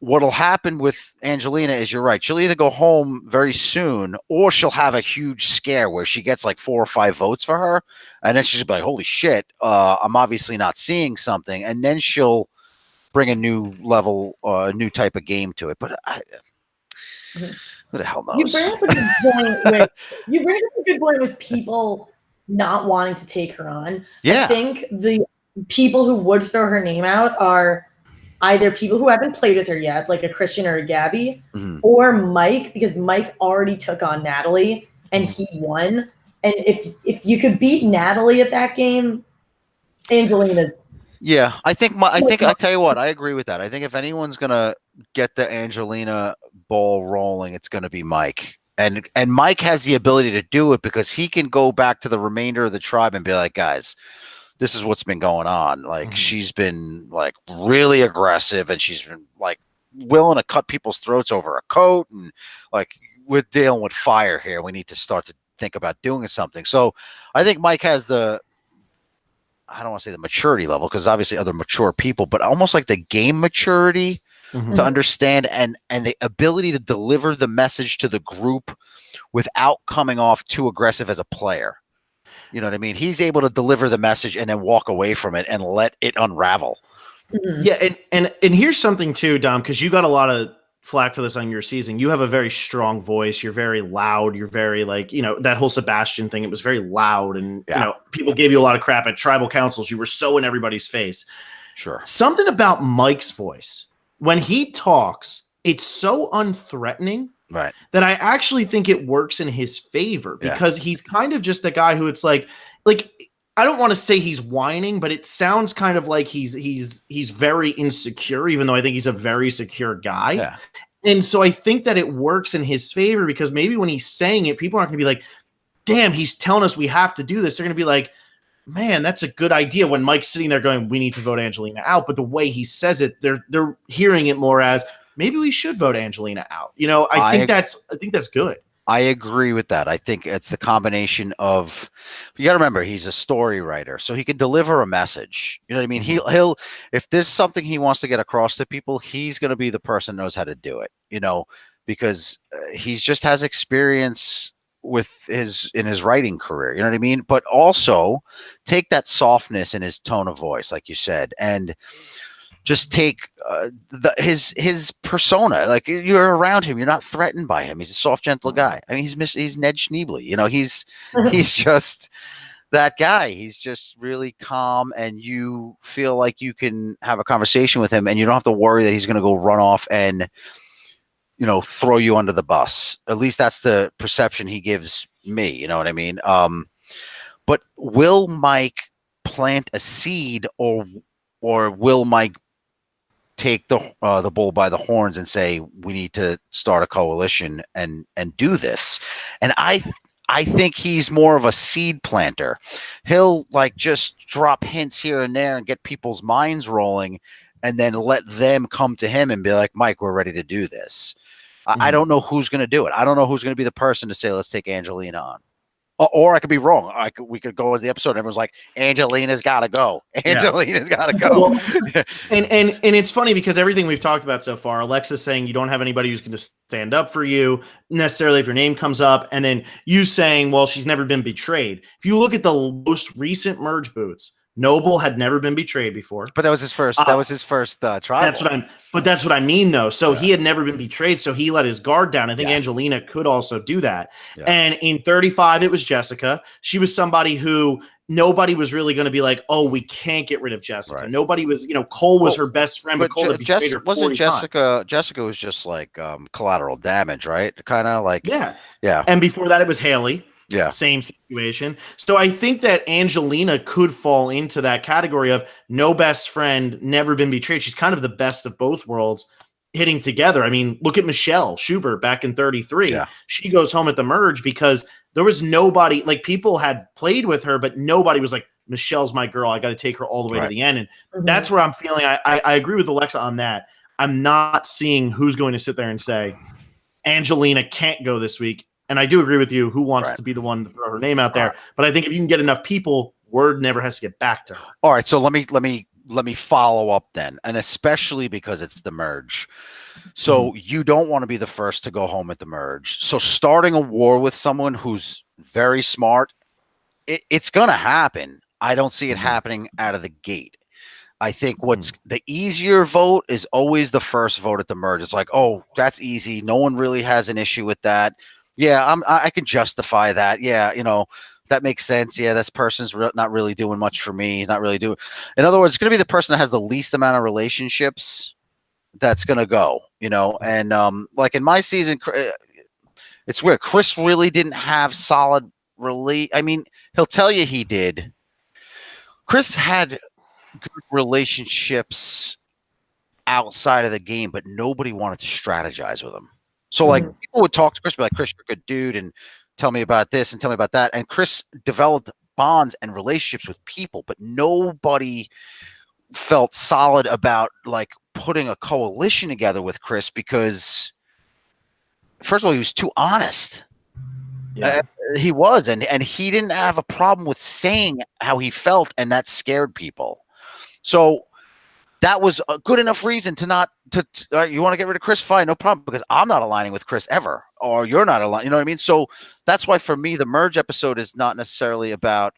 what'll happen with Angelina is, you're right, she'll either go home very soon or she'll have a huge scare where she gets like 4 or 5 votes for her. And then she's be like, holy shit, I'm obviously not seeing something. And then she'll bring a new level, a new type of game to it. But who the hell knows? You bring up a good point with people not wanting to take her on. Yeah. I think the people who would throw her name out are either people who haven't played with her yet, like a Christian or a Gabby, or Mike, because Mike already took on Natalie and he won. And if you could beat Natalie at that game, Angelina's. Yeah, I tell you what, I agree with that. I think if anyone's gonna get the Angelina ball rolling, it's gonna be Mike. And Mike has the ability to do it because he can go back to the remainder of the tribe and be like, guys, this is what's been going on. Like, she's been like really aggressive and she's been like willing to cut people's throats over a coat. And like, we're dealing with fire here. We need to start to think about doing something. So I think Mike has I don't want to say the maturity level, because obviously other mature people, but almost like the game maturity to understand and the ability to deliver the message to the group without coming off too aggressive as a player. You know what I mean? He's able to deliver the message and then walk away from it and let it unravel. Yeah, and here's something too, Dom, because you got a lot of flack for this on your season. You have a very strong voice. You're very loud. You're very that whole Sebastian thing. It was very loud, and people gave you a lot of crap at tribal councils. You were so in everybody's face. Sure. Something about Mike's voice when he talks, it's so unthreatening. Right. That I actually think it works in his favor, because he's kind of just the guy who it's like I don't want to say he's whining, but it sounds kind of like he's very insecure, even though I think he's a very secure guy. Yeah. And so I think that it works in his favor, because maybe when he's saying it, people aren't going to be like, damn, he's telling us we have to do this. They're going to be like, man, that's a good idea. When Mike's sitting there going, we need to vote Angelina out. But the way he says it, they're hearing it more as, maybe we should vote Angelina out. I think that's good. I agree with that. I think it's the combination of, you got to remember, he's a story writer, so he can deliver a message. You know what I mean? He'll if there's something he wants to get across to people, he's going to be the person who knows how to do it, because he just has experience in his writing career. You know what I mean? But also take that softness in his tone of voice, like you said, and just take his persona. Like, you're around him, you're not threatened by him. He's a soft, gentle guy. I mean, he's Ned Schneebly. He's just that guy. He's just really calm, and you feel like you can have a conversation with him, and you don't have to worry that he's going to go run off and throw you under the bus. At least that's the perception he gives me. You know what I mean? But will Mike plant a seed, or will Mike take the bull by the horns and say, we need to start a coalition and do this? And I think he's more of a seed planter. He'll just drop hints here and there and get people's minds rolling, and then let them come to him and be like, Mike, we're ready to do this. I don't know who's going to do it. I don't know who's going to be the person to say, let's take Angelina on. Or I could be wrong. We could go with the episode and everyone's like, Angelina's got to go. Angelina's got to go. Well, and it's funny, because everything we've talked about so far, Alexa's saying you don't have anybody who's going to stand up for you necessarily if your name comes up. And then you saying, well, she's never been betrayed. If you look at the most recent merge boots, Noble had never been betrayed before. But that was his first. That was his first tribal. That's what I mean, though. So he had never been betrayed, so he let his guard down. I think Angelina could also do that. Yeah. And in 35, it was Jessica. She was somebody who nobody was really going to be like, oh, we can't get rid of Jessica. Right. Nobody was, Cole was her best friend, but Cole wasn't Jessica. Jessica was just like collateral damage, right? Kind of like yeah. And before that, it was Haley. Yeah. Same situation. So I think that Angelina could fall into that category of no best friend, never been betrayed. She's kind of the best of both worlds hitting together. I mean, look at Michelle Schubert back in 33. Yeah. She goes home at the merge because there was nobody, like people had played with her, but nobody was like, Michelle's my girl. I got to take her all the way to the end. And that's where I'm feeling. I agree with Alexa on that. I'm not seeing who's going to sit there and say, Angelina can't go this week. And I do agree with you. Who wants to be the one to throw her name out there? Right. But I think if you can get enough people, word never has to get back to her. All right. So let me follow up then, and especially because it's the merge. So you don't want to be the first to go home at the merge. So starting a war with someone who's very smart, it's going to happen. I don't see it happening out of the gate. I think what's the easier vote is always the first vote at the merge. It's like, oh, that's easy. No one really has an issue with that. Yeah, I can justify that. Yeah, that makes sense. Yeah, this person's not really doing much for me. He's not really doing. In other words, it's going to be the person that has the least amount of relationships that's going to go. And like in my season, it's weird. Chris really didn't have solid I mean, he'll tell you he did. Chris had good relationships outside of the game, but nobody wanted to strategize with him. So like people would talk to Chris, be like, Chris, you're a good dude, and tell me about this and tell me about that. And Chris developed bonds and relationships with people, but nobody felt solid about like putting a coalition together with Chris because first of all, he was too honest. Yeah. He was, and he didn't have a problem with saying how he felt, and that scared people. So that was a good enough reason to not you want to get rid of Chris? Fine, no problem, because I'm not aligning with Chris ever, or you're not aligning. You know what I mean? So that's why for me, the merge episode is not necessarily about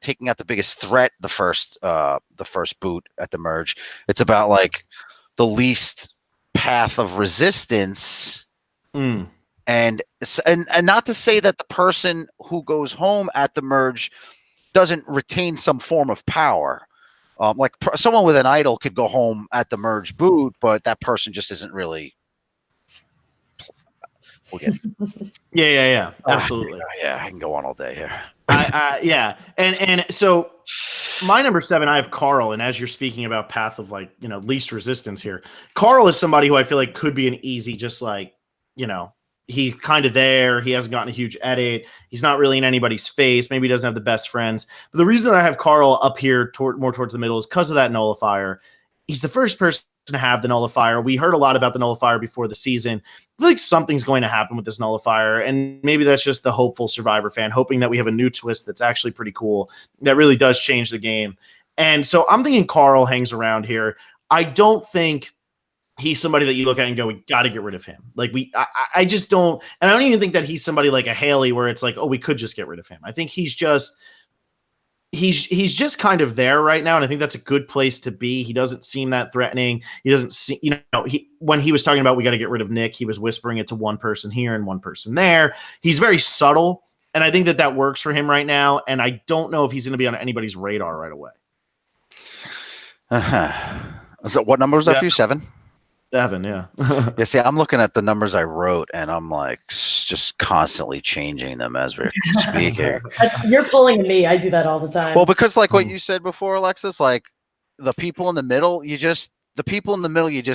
taking out the biggest threat the first boot at the merge. It's about like the least path of resistance. And not to say that the person who goes home at the merge doesn't retain some form of power. Like someone with an idol could go home at the merge boot, but that person just isn't really. Yeah, absolutely. Yeah, I can go on all day here. Yeah, and so my number 7, I have Carl, and as you're speaking about path of like least resistance here, Carl is somebody who I feel like could be an easy, just like he's kind of there. He hasn't gotten a huge edit. He's not really in anybody's face. Maybe he doesn't have the best friends. But the reason I have Carl up here more towards the middle is because of that nullifier. He's the first person to have the nullifier. We heard a lot about the nullifier before the season. I feel like something's going to happen with this nullifier, and maybe that's just the hopeful Survivor fan, hoping that we have a new twist that's actually pretty cool, that really does change the game. And so I'm thinking Carl hangs around here. I don't think he's somebody that you look at and go, we got to get rid of him. Like I just don't, and I don't even think that he's somebody like a Haley where it's like, oh, we could just get rid of him. I think he's just kind of there right now. And I think that's a good place to be. He doesn't seem that threatening. He doesn't see, when he was talking about, we got to get rid of Nick, he was whispering it to one person here and one person there. He's very subtle. And I think that works for him right now. And I don't know if he's going to be on anybody's radar right away. So what number was that for you? 7? 7, yeah. Yeah, see, I'm looking at the numbers I wrote, and I'm like just constantly changing them as we're speaking. You're pulling me. I do that all the time. Well, because like what you said before, Alexis, like the people in the middle, you just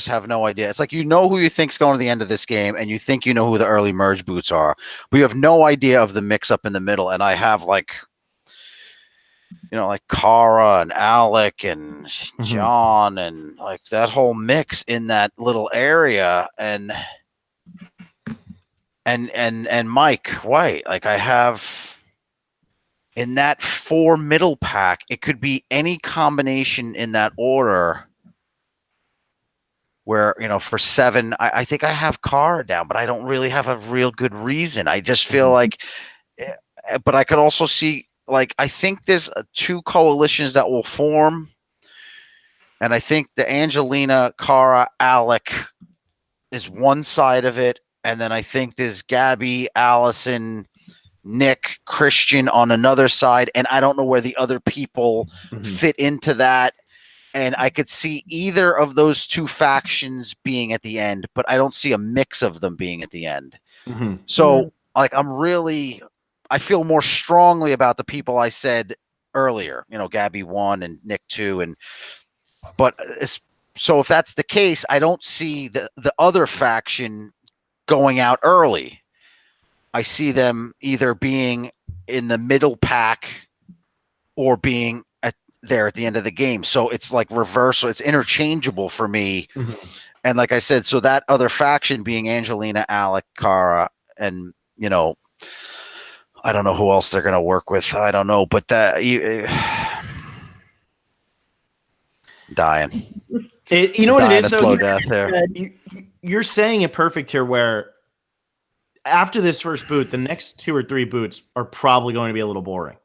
have no idea. It's like who you think's going to the end of this game, and you think you know who the early merge boots are, but you have no idea of the mix up in the middle. And I have like Cara and Alec and John and like that whole mix in that little area, and Mike White. Like I have in that 4 middle pack, it could be any combination in that order where, for 7, I think I have Cara down, but I don't really have a real good reason. I just feel like, but I could also see like I think there's two coalitions that will form, and I think the Angelina, Cara, Alec is one side of it, and then I think there's Gabby, Allison, Nick, Christian on another side, and I don't know where the other people fit into that. And I could see either of those two factions being at the end, but I don't see a mix of them being at the end. So, like, I feel more strongly about the people I said earlier, Gabby 1 and Nick 2. So if that's the case, I don't see the other faction going out early. I see them either being in the middle pack or being there at the end of the game. So it's like reversal. It's interchangeable for me. And like I said, so that other faction being Angelina, Alec, Cara, and, I don't know who else they're going to work with. I don't know, but dying. You know what it is, though? Slow death there. You're saying it perfect here, where after this first boot, the next 2 or 3 boots are probably going to be a little boring,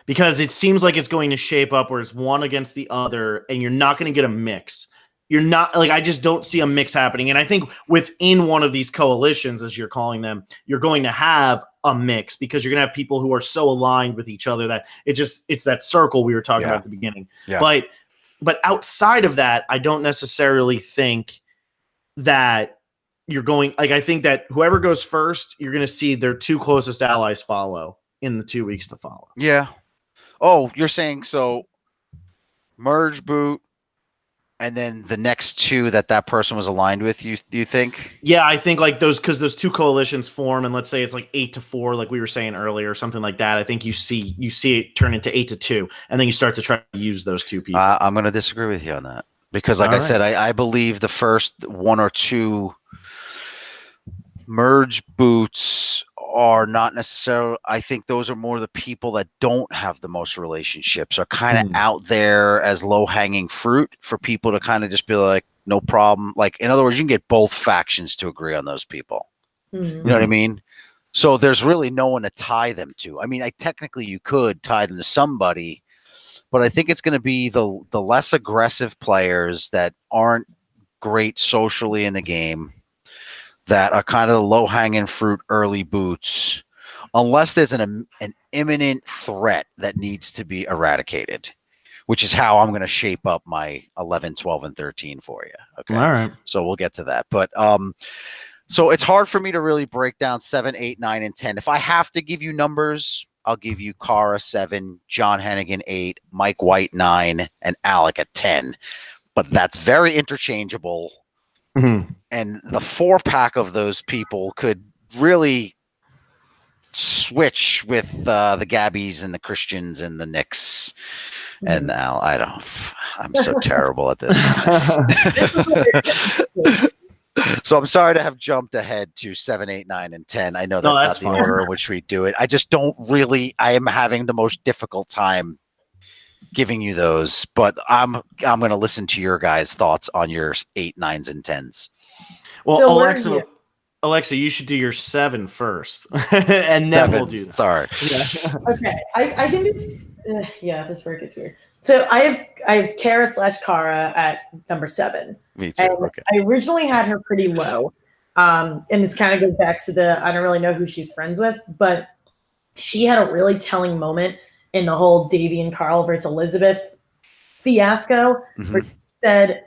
because it seems like it's going to shape up where it's one against the other, and you're not going to get a mix. You're not like, I just don't see a mix happening. And I think within one of these coalitions, as you're calling them, you're going to have a mix, because you're going to have people who are so aligned with each other that it's that circle we were talking about at the beginning. Yeah. But outside of that, I don't necessarily think that you're going, like, I think that whoever goes first, you're going to see their 2 closest allies follow in the 2 weeks to follow. Yeah. Oh, you're saying so merge boot, and then the next 2 that person was aligned with, you think? Yeah, I think like because those 2 coalitions form, and let's say it's like 8-4, like we were saying earlier, or something like that. I think you see it turn into 8-2, and then you start to try to use those 2 people. I'm going to disagree with you on that, because like I said, I believe the first 1 or 2 merge boots are not necessarily, I think those are more the people that don't have the most relationships, are kind of out there as low-hanging fruit for people to kind of just be like, no problem. Like, in other words, you can get both factions to agree on those people. You know what I mean? So there's really no one to tie them to. I mean, technically you could tie them to somebody, but I think it's going to be the less aggressive players that aren't great socially in the game, that are kind of the low-hanging fruit early boots, unless there's an imminent threat that needs to be eradicated, which is how I'm going to shape up my 11, 12, and 13 for you. Okay. All right. So we'll get to that. But so it's hard for me to really break down 7, 8, 9, and 10. If I have to give you numbers, I'll give you Cara 7, John Hennigan 8, Mike White 9, and Alec at 10. But that's very interchangeable. And the 4-pack of those people could really switch with the Gabbies and the Christians and the Nicks and I'm so terrible at this. So I'm sorry to have jumped ahead to 7, 8, 9, and 10. I know that's not the order in which we do it. I just don't really, I am having the most difficult time giving you those, but I'm going to listen to your guys' thoughts on your 8, 9s, and 10s. Well, so Alexa, you should do your 7 first, and then we'll do that. Sorry. Yeah. Okay, I can do. This where it gets weird. So I have Kara/Cara at number 7. Me too. And okay. I originally had her pretty low, and this kind of goes back to I don't really know who she's friends with, but she had a really telling moment in the whole Davy and Carl versus Elizabeth fiasco, where she said,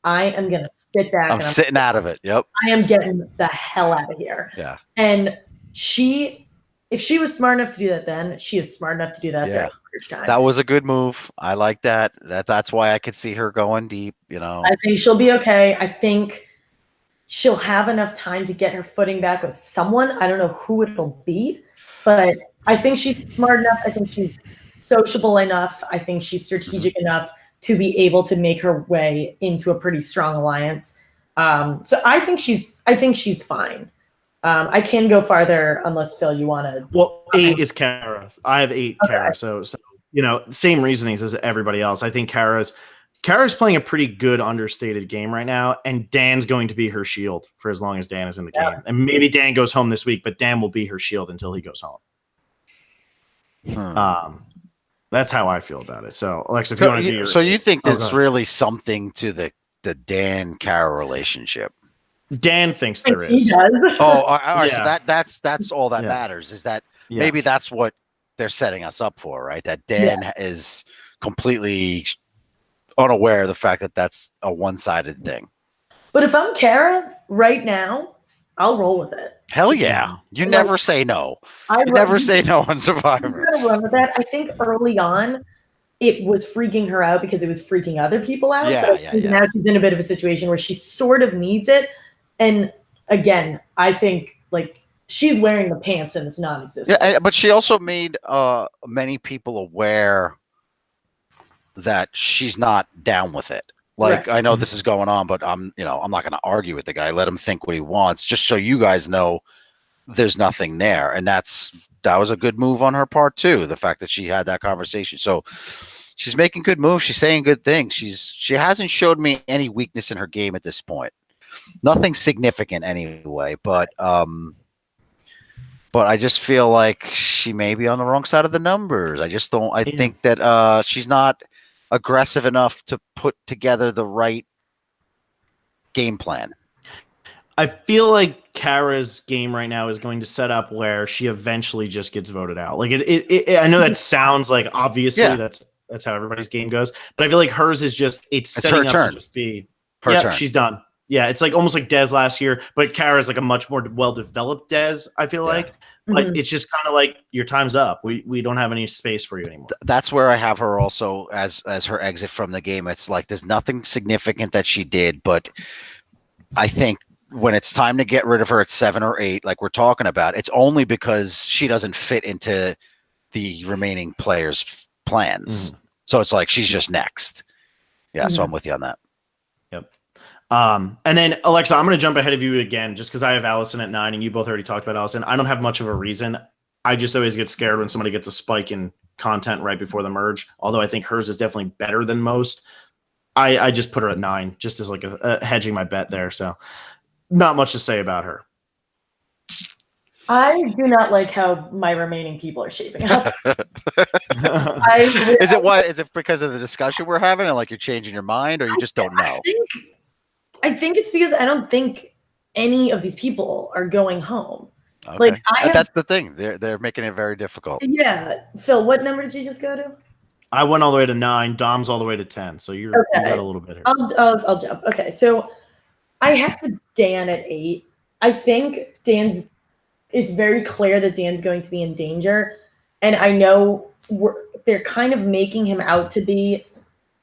I am going to sit back. I'm sitting out of it. Yep. I am getting the hell out of here. Yeah. And if she was smart enough to do that then, she is smart enough to do that during merge time. That was a good move. I like that. That's why I could see her going deep, I think she'll be okay. I think she'll have enough time to get her footing back with someone. I don't know who it'll be, but I think she's smart enough. I think she's sociable enough. I think she's strategic enough to be able to make her way into a pretty strong alliance. So I think she's fine. I can go farther unless Phil, you want to. Well, 8 is Cara. I have 8 Cara. So same reasonings as everybody else. I think Kara's playing a pretty good understated game right now, and Dan's going to be her shield for as long as Dan is in the game. And maybe Dan goes home this week, but Dan will be her shield until he goes home. That's how I feel about it. So, Alexa, if you want to do your... So you think there's really something to the Dan-Kara relationship? Dan thinks there is. He does. Oh, all right. So that's all that matters, is that maybe that's what they're setting us up for, right? That Dan is completely unaware of the fact that that's a one-sided thing. But if I'm Kara right now, I'll roll with it. Hell yeah. You never say no. You never say no on Survivor. I'm gonna run with that. I think early on it was freaking her out because it was freaking other people out. Now she's in a bit of a situation where she sort of needs it. And again, I think like she's wearing the pants and it's non-existent. Yeah, but she also made many people aware that she's not down with it. Like, I know this is going on, but I'm not going to argue with the guy. Let him think what he wants, just so you guys know there's nothing there. And that was a good move on her part too. The fact that she had that conversation. So she's making good moves. She's saying good things. She hasn't showed me any weakness in her game at this point. Nothing significant anyway, but I just feel like she may be on the wrong side of the numbers. I think that she's not aggressive enough to put together the right game plan. I feel like Kara's game right now is going to set up where she eventually just gets voted out. Like I know that sounds like obviously that's how everybody's game goes, but I feel like hers is just it's setting her up turn. to just be her turn. She's done. Yeah, it's like almost like Dez last year, but Kara's like a much more well-developed Dez, I feel like. But it's just kind of like your time's up. We don't have any space for you anymore. That's where I have her also as her exit from the game. It's like there's nothing significant that she did, but I think when it's time to get rid of her at 7 or 8, like we're talking about, it's only because she doesn't fit into the remaining players' plans. So it's like she's just next. Yeah, so I'm with you on that. Yep. And then Alexa, I'm going to jump ahead of you again, just because I have Allison at 9 and you both already talked about Allison. I don't have much of a reason. I just always get scared when somebody gets a spike in content right before the merge. Although I think hers is definitely better than most. I just put her at 9 just as like a hedging my bet there. So not much to say about her. I do not like how my remaining people are shaping up. Is it because of the discussion we're having and like you're changing your mind, or you just don't know? I think it's because I don't think any of these people are going home. Okay. Like that's the thing. They're making it very difficult. Yeah. Phil, what number did you just go to? I went all the way to 9. Dom's all the way to 10. So you got a little bit here. I'll jump. Okay. So I have Dan at 8. I think it's very clear that Dan's going to be in danger. And I know they're kind of making him out to be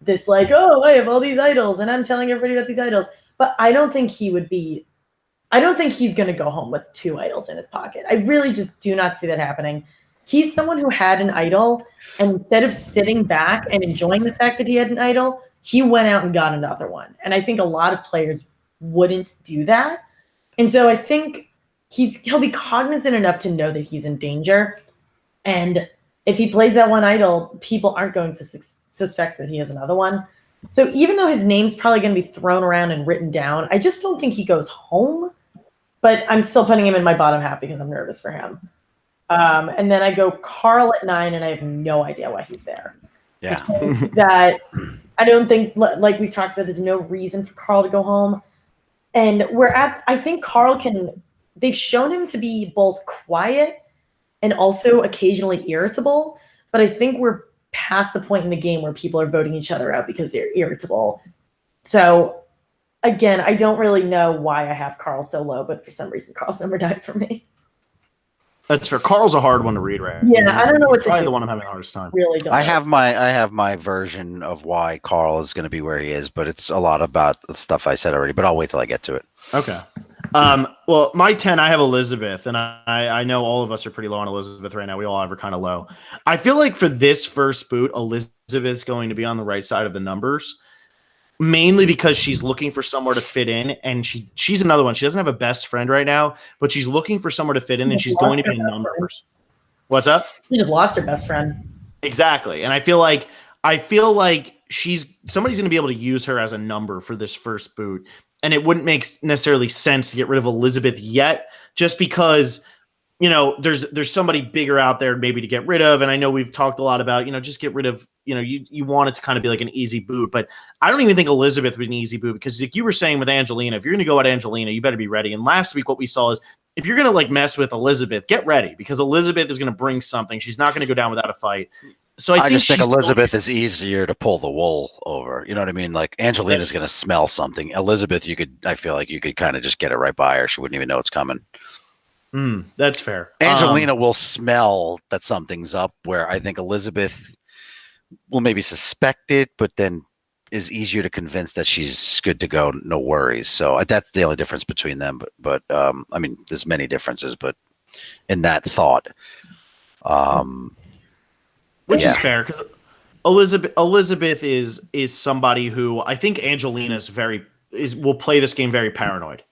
this like, oh, I have all these idols and I'm telling everybody about these idols. But I don't think he's going to go home with 2 idols in his pocket. I really just do not see that happening. He's someone who had an idol, and instead of sitting back and enjoying the fact that he had an idol, he went out and got another one. And I think a lot of players wouldn't do that. And so I think he'll be cognizant enough to know that he's in danger. And if he plays that one idol, people aren't going to suspect that he has another one. So even though his name's probably going to be thrown around and written down, I just don't think he goes home. But I'm still putting him in my bottom half because I'm nervous for him. And then I go Carl at 9, and I have no idea why he's there. Yeah. That I don't think, like we've talked about, there's no reason for Carl to go home. And I think Carl they've shown him to be both quiet and also occasionally irritable. But I think we're past the point in the game where people are voting each other out because they're irritable. So again, I don't really know why I have Carl so low, but for some reason, Carl's number 9 for me. That's fair. Carl's a hard one to read, right? Yeah, I don't know what to Probably do. the one I'm having the hardest time. Really don't. I have my version of why Carl is going to be where he is, but it's a lot about the stuff I said already. But I'll wait till I get to it. Okay. Well, my 10, I have Elizabeth, and I know all of us are pretty low on Elizabeth right now. We all have her kind of low. I feel like for this first boot, Elizabeth's going to be on the right side of the numbers, mainly because she's looking for somewhere to fit in, and she's another one. She doesn't have a best friend right now, but she's looking for somewhere to fit in, and she's going to be a number for. What's up? She just lost her best friend. Exactly, and I feel like somebody's going to be able to use her as a number for this first boot. And it wouldn't make necessarily sense to get rid of Elizabeth yet, just because, there's somebody bigger out there maybe to get rid of. And I know we've talked a lot about, just get rid of, you want it to kind of be like an easy boot, but I don't even think Elizabeth would be an easy boot because like you were saying with Angelina, if you're going to go at Angelina, you better be ready. And last week, what we saw is if you're going to like mess with Elizabeth, get ready because Elizabeth is going to bring something. She's not going to go down without a fight. So I just think Elizabeth is easier to pull the wool over. You know what I mean? Like Angelina's going to smell something. Elizabeth, I feel like you could kind of just get it right by her. She wouldn't even know it's coming. That's fair. Angelina will smell that something's up where I think Elizabeth will maybe suspect it, but then is easier to convince that she's good to go. No worries. So that's the only difference between them. But I mean, there's many differences, but in that thought, which is fair because Elizabeth is somebody who I think Angelina's will play this game very paranoid.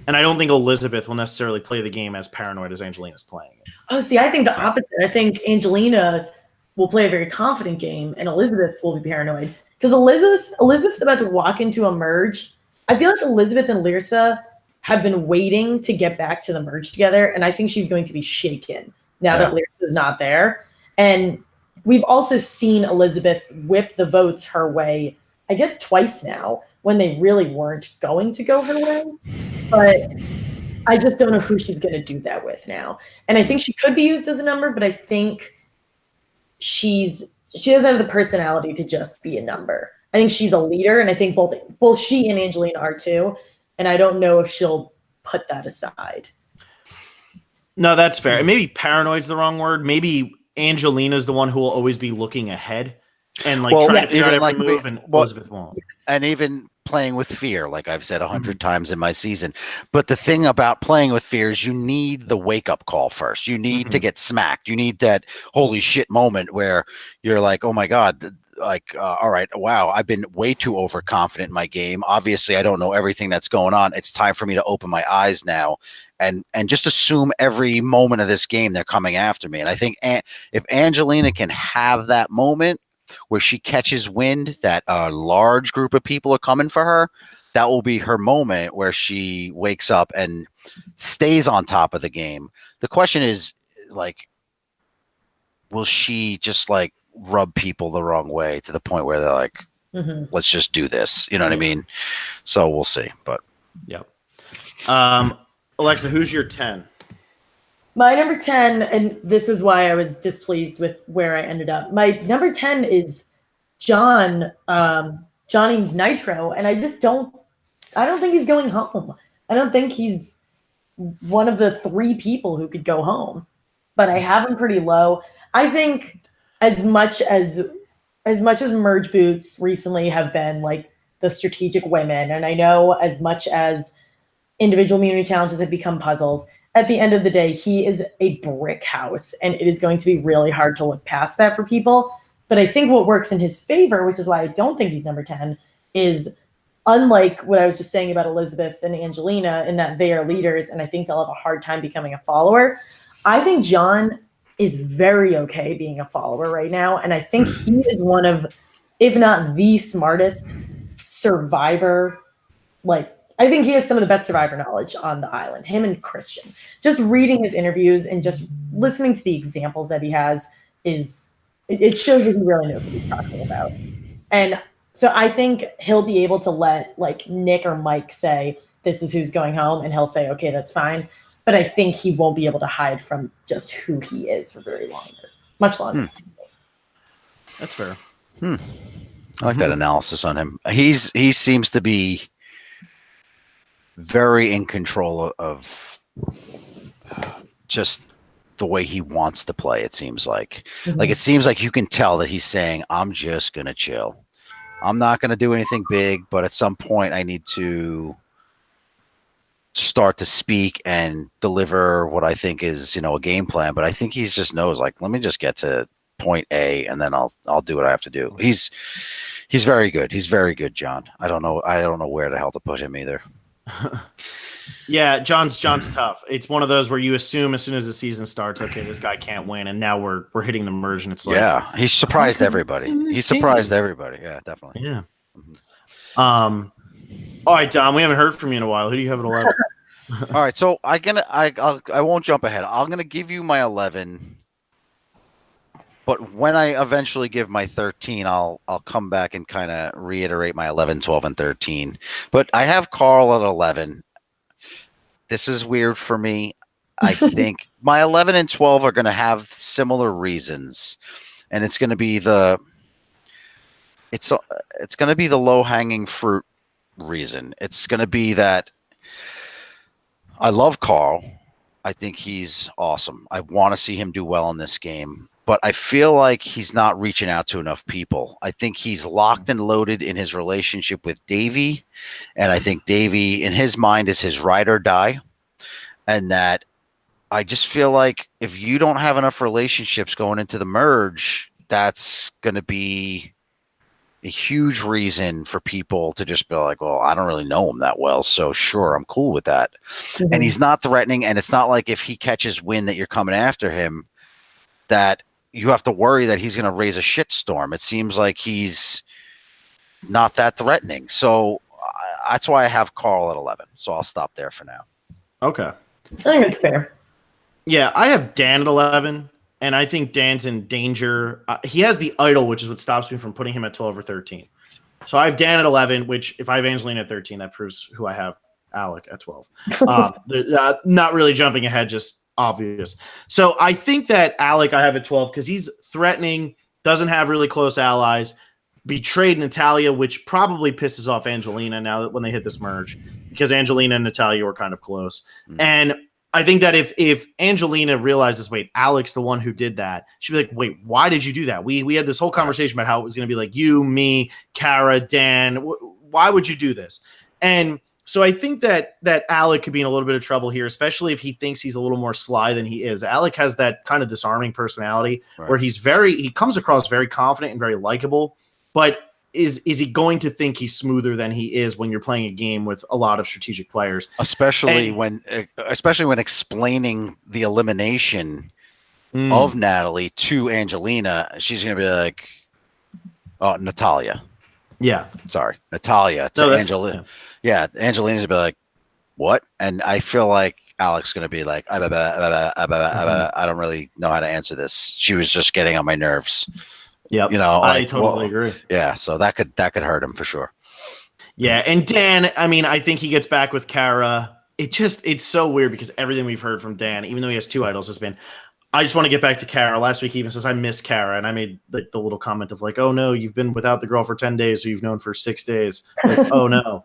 And I don't think Elizabeth will necessarily play the game as paranoid as Angelina's playing it. Oh, see, I think the opposite. I think Angelina will play a very confident game, and Elizabeth will be paranoid. Because Elizabeth's about to walk into a merge. I feel like Elizabeth and Lyrsa have been waiting to get back to the merge together, and I think she's going to be shaken now that Lyrsa's not there. And we've also seen Elizabeth whip the votes her way, I guess twice now, when they really weren't going to go her way. But I just don't know who she's going to do that with now. And I think she could be used as a number, but I think she doesn't have the personality to just be a number. I think she's a leader, and I think both she and Angelina are too. And I don't know if she'll put that aside. No, that's fair. And maybe paranoid's the wrong word. Maybe Angelina's the one who will always be looking ahead and trying to figure out every move, and Elizabeth won't. And even playing with fear, like I've said 100 times in my season. But the thing about playing with fear is you need the wake-up call first. You need to get smacked. You need that holy shit moment where you're like, oh my God, all right, wow, I've been way too overconfident in my game. Obviously, I don't know everything that's going on. It's time for me to open my eyes now and just assume every moment of this game they're coming after me. And I think if Angelina can have that moment where she catches wind that a large group of people are coming for her, that will be her moment where she wakes up and stays on top of the game. The question is, will she just rub people the wrong way to the point where they're like, let's just do this? You know what I mean? So we'll see. But Alexa, who's your 10? My number 10, and this is why I was displeased with where I ended up. My number 10 is Johnny Nitro, and I don't think he's going home. I don't think he's one of the 3 people who could go home, but I have him pretty low. I think as much as merge boots recently have been the strategic women, and I know as much as individual immunity challenges have become puzzles, at the end of the day, he is a brick house, and it is going to be really hard to look past that for people. But I think what works in his favor, which is why I don't think he's number 10, is unlike what I was just saying about Elizabeth and Angelina in that they are leaders, and I think they'll have a hard time becoming a follower. I think John is very okay being a follower right now, and I think he is one of, if not the smartest survivor, I think he has some of the best survivor knowledge on the island, him and Christian. Just reading his interviews and just listening to the examples that he has it shows that he really knows what he's talking about. And so I think he'll be able to let Nick or Mike say, this is who's going home, and he'll say, okay, that's fine. But I think he won't be able to hide from just who he is for much longer. That's fair. I like that analysis on him. He seems to be very in control of just the way he wants to play. It seems like it seems like you can tell that he's saying, I'm just going to chill. I'm not going to do anything big, but at some point I need to start to speak and deliver what I think is, a game plan. But I think he just knows, let me just get to point A and then I'll do what I have to do. He's very good. He's very good, John. I don't know where the hell to put him either. Yeah, John's tough. It's one of those where you assume as soon as the season starts, okay, this guy can't win, and now we're hitting the merge, and it's he's surprised everybody. He's surprised everybody. Yeah, definitely. Yeah. All right, Dom, we haven't heard from you in a while. Who do you have at 11? All right, so I won't jump ahead. I'm gonna give you my 11, but when I eventually give my 13, I'll come back and kind of reiterate my 11, 12, and 13. But I have Carl at 11. This is weird for me. I think my 11 and 12 are going to have similar reasons, and it's going to be the low hanging fruit reason. It's going to be that I love Carl. I think he's awesome. I want to see him do well in this game, but I feel like he's not reaching out to enough people. I think he's locked and loaded in his relationship with Davey, and I think Davey, in his mind, is his ride or die, and that I just feel like if you don't have enough relationships going into the merge, that's going to be a huge reason for people to just be like, well, I don't really know him that well, so sure, I'm cool with that. Mm-hmm. And he's not threatening, and it's not like if he catches wind that you're coming after him, that you have to worry that he's going to raise a shitstorm. It seems like he's not that threatening. So that's why I have Carl at 11. So I'll stop there for now. Okay. I think it's fair. Yeah, I have Dan at 11, and I think Dan's in danger. He has the idol, which is what stops me from putting him at 12 or 13. So I have Dan at 11, which if I have Angelina at 13, that proves who I have, Alec at 12. Not really jumping ahead, just obvious. So I think that Alec I have at 12 because he's threatening, doesn't have really close allies, betrayed Natalia, which probably pisses off Angelina now that when they hit this merge, because Angelina and Natalia were kind of close. Mm-hmm. And I think that if Angelina realizes, wait, Alec's the one who did that, she'd be like, wait, why did you do that? We had this whole conversation about how it was going to be like you, me, Kara, Dan. Why would you do this? And so I think that Alec could be in a little bit of trouble here, especially if he thinks he's a little more sly than he is. Alec has that kind of disarming personality where he comes across very confident and very likable, but is he going to think he's smoother than he is when you're playing a game with a lot of strategic players? Especially when explaining the elimination of Natalie to Angelina, she's going to be like, oh, Natalia. Yeah. Sorry. Natalia to Angelina. Yeah. Angelina's going to be like, what? And I feel like Alec's going to be like, I don't really know how to answer this. She was just getting on my nerves. Yeah, I totally agree. Yeah, so that could hurt him for sure. Yeah, and Dan, I mean, I think he gets back with Kara. It's so weird because everything we've heard from Dan, even though he has two idols, has been, I just want to get back to Kara. Last week he even says, I miss Kara. And I made the little comment of like, oh no, you've been without the girl for 10 days, so you've known for 6 days. Like, oh no.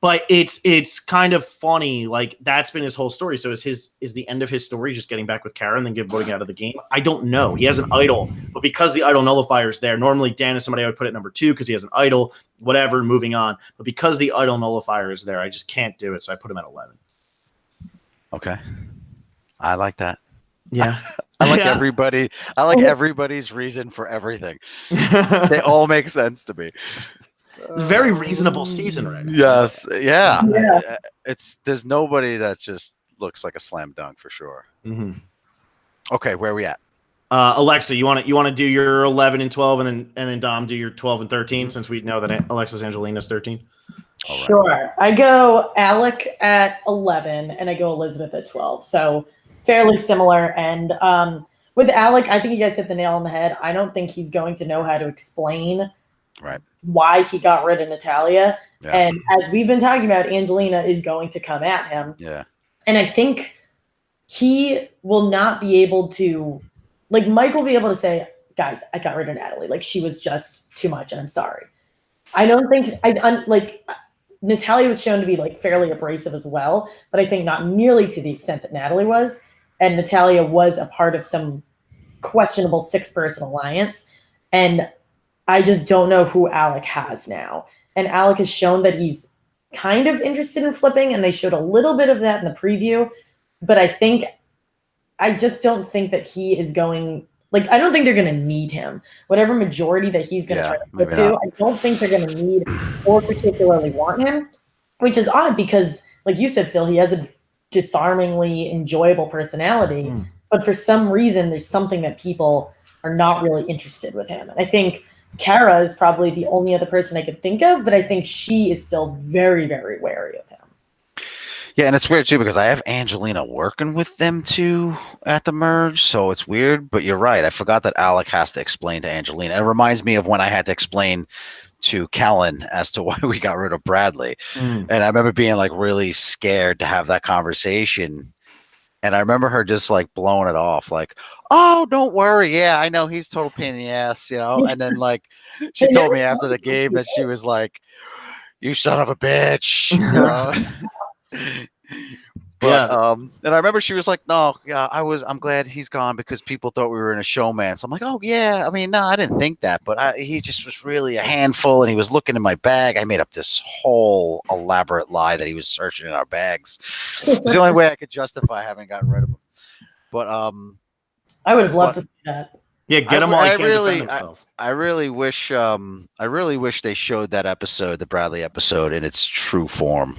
But it's kind of funny. Like that's been his whole story. So is the end of his story just getting back with Kara and then voting out of the game? I don't know. He has an idol, but because the idol nullifier is there, normally Dan is somebody I would put at number 2 because he has an idol, whatever, moving on. But because the idol nullifier is there, I just can't do it. So I put him at 11. Okay. I like that. Yeah. I like everybody. I like everybody's reason for everything. They all make sense to me. It's a very reasonable season right now. Yes. Yeah. There's nobody that just looks like a slam dunk for sure. Mm-hmm. Okay, where are we at? Alexa, you want to do your 11 and 12 and then Dom do your 12 and 13 since we know that Alexa's Angelina's 13? Right. Sure. I go Alec at 11 and I go Elizabeth at 12. So fairly similar. And with Alec, I think you guys hit the nail on the head. I don't think he's going to know how to explain why he got rid of Natalia. Yeah. And as we've been talking about, Angelina is going to come at him. Yeah. And I think he will not be able to, like Mike will be able to say, guys, I got rid of Natalie. Like she was just too much and I'm sorry. I don't think Natalia was shown to be like fairly abrasive as well, but I think not nearly to the extent that Natalie was. And Natalia was a part of some questionable 6-person alliance. And I just don't know who Alec has now. And Alec has shown that he's kind of interested in flipping, and they showed a little bit of that in the preview. But I just don't think that he is going, like, I don't think they're going to need him. Whatever majority that he's going to try to flip to, I don't think they're going to need or particularly want him, which is odd because, like you said, Phil, he has a disarmingly enjoyable personality, but for some reason there's something that people are not really interested with him. And I think Kara is probably the only other person I could think of, but I think she is still very, very wary of him. Yeah, and it's weird too because I have Angelina working with them too at the merge, so it's weird. But you're right. I forgot that Alec has to explain to Angelina. It reminds me of when I had to explain to Kellen as to why we got rid of Bradley. And I remember being like really scared to have that conversation. And I remember her just like blowing it off, like, "Oh, don't worry. Yeah, I know he's total pain in the ass, you know." And then like she told me after the game that she was like, "You son of a bitch," you know. But and I remember she was like, "No, yeah, I'm glad he's gone because people thought we were in a showman." So I'm like, "Oh yeah, I mean, no, I didn't think that, but he just was really a handful, and he was looking in my bag. I made up this whole elaborate lie that he was searching in our bags. It's the only way I could justify having gotten rid of him. But I would have loved to see that. Yeah, get him while he can't defend himself. I really wish they showed that episode, the Bradley episode, in its true form.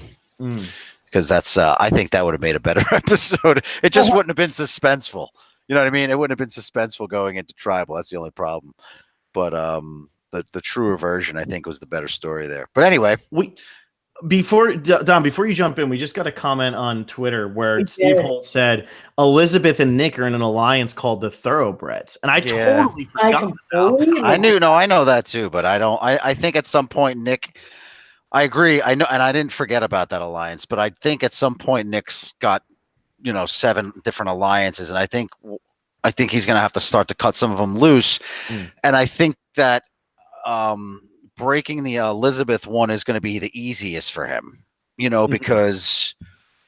Because that's I think that would have made a better episode. It just wouldn't have been suspenseful. You know what I mean? It wouldn't have been suspenseful going into tribal. That's the only problem. But the truer version, I think, was the better story there. But anyway, before you jump in, we just got a comment on Twitter where Steve Holt said Elizabeth and Nick are in an alliance called the Thoroughbreds, and I totally forgot about that. I know that too, but I don't. I think at some point Nick. I agree. I know, and I didn't forget about that alliance, but I think at some point Nick's got, 7 different alliances, and I think he's going to have to start to cut some of them loose. And I think that breaking the Elizabeth one is going to be the easiest for him, because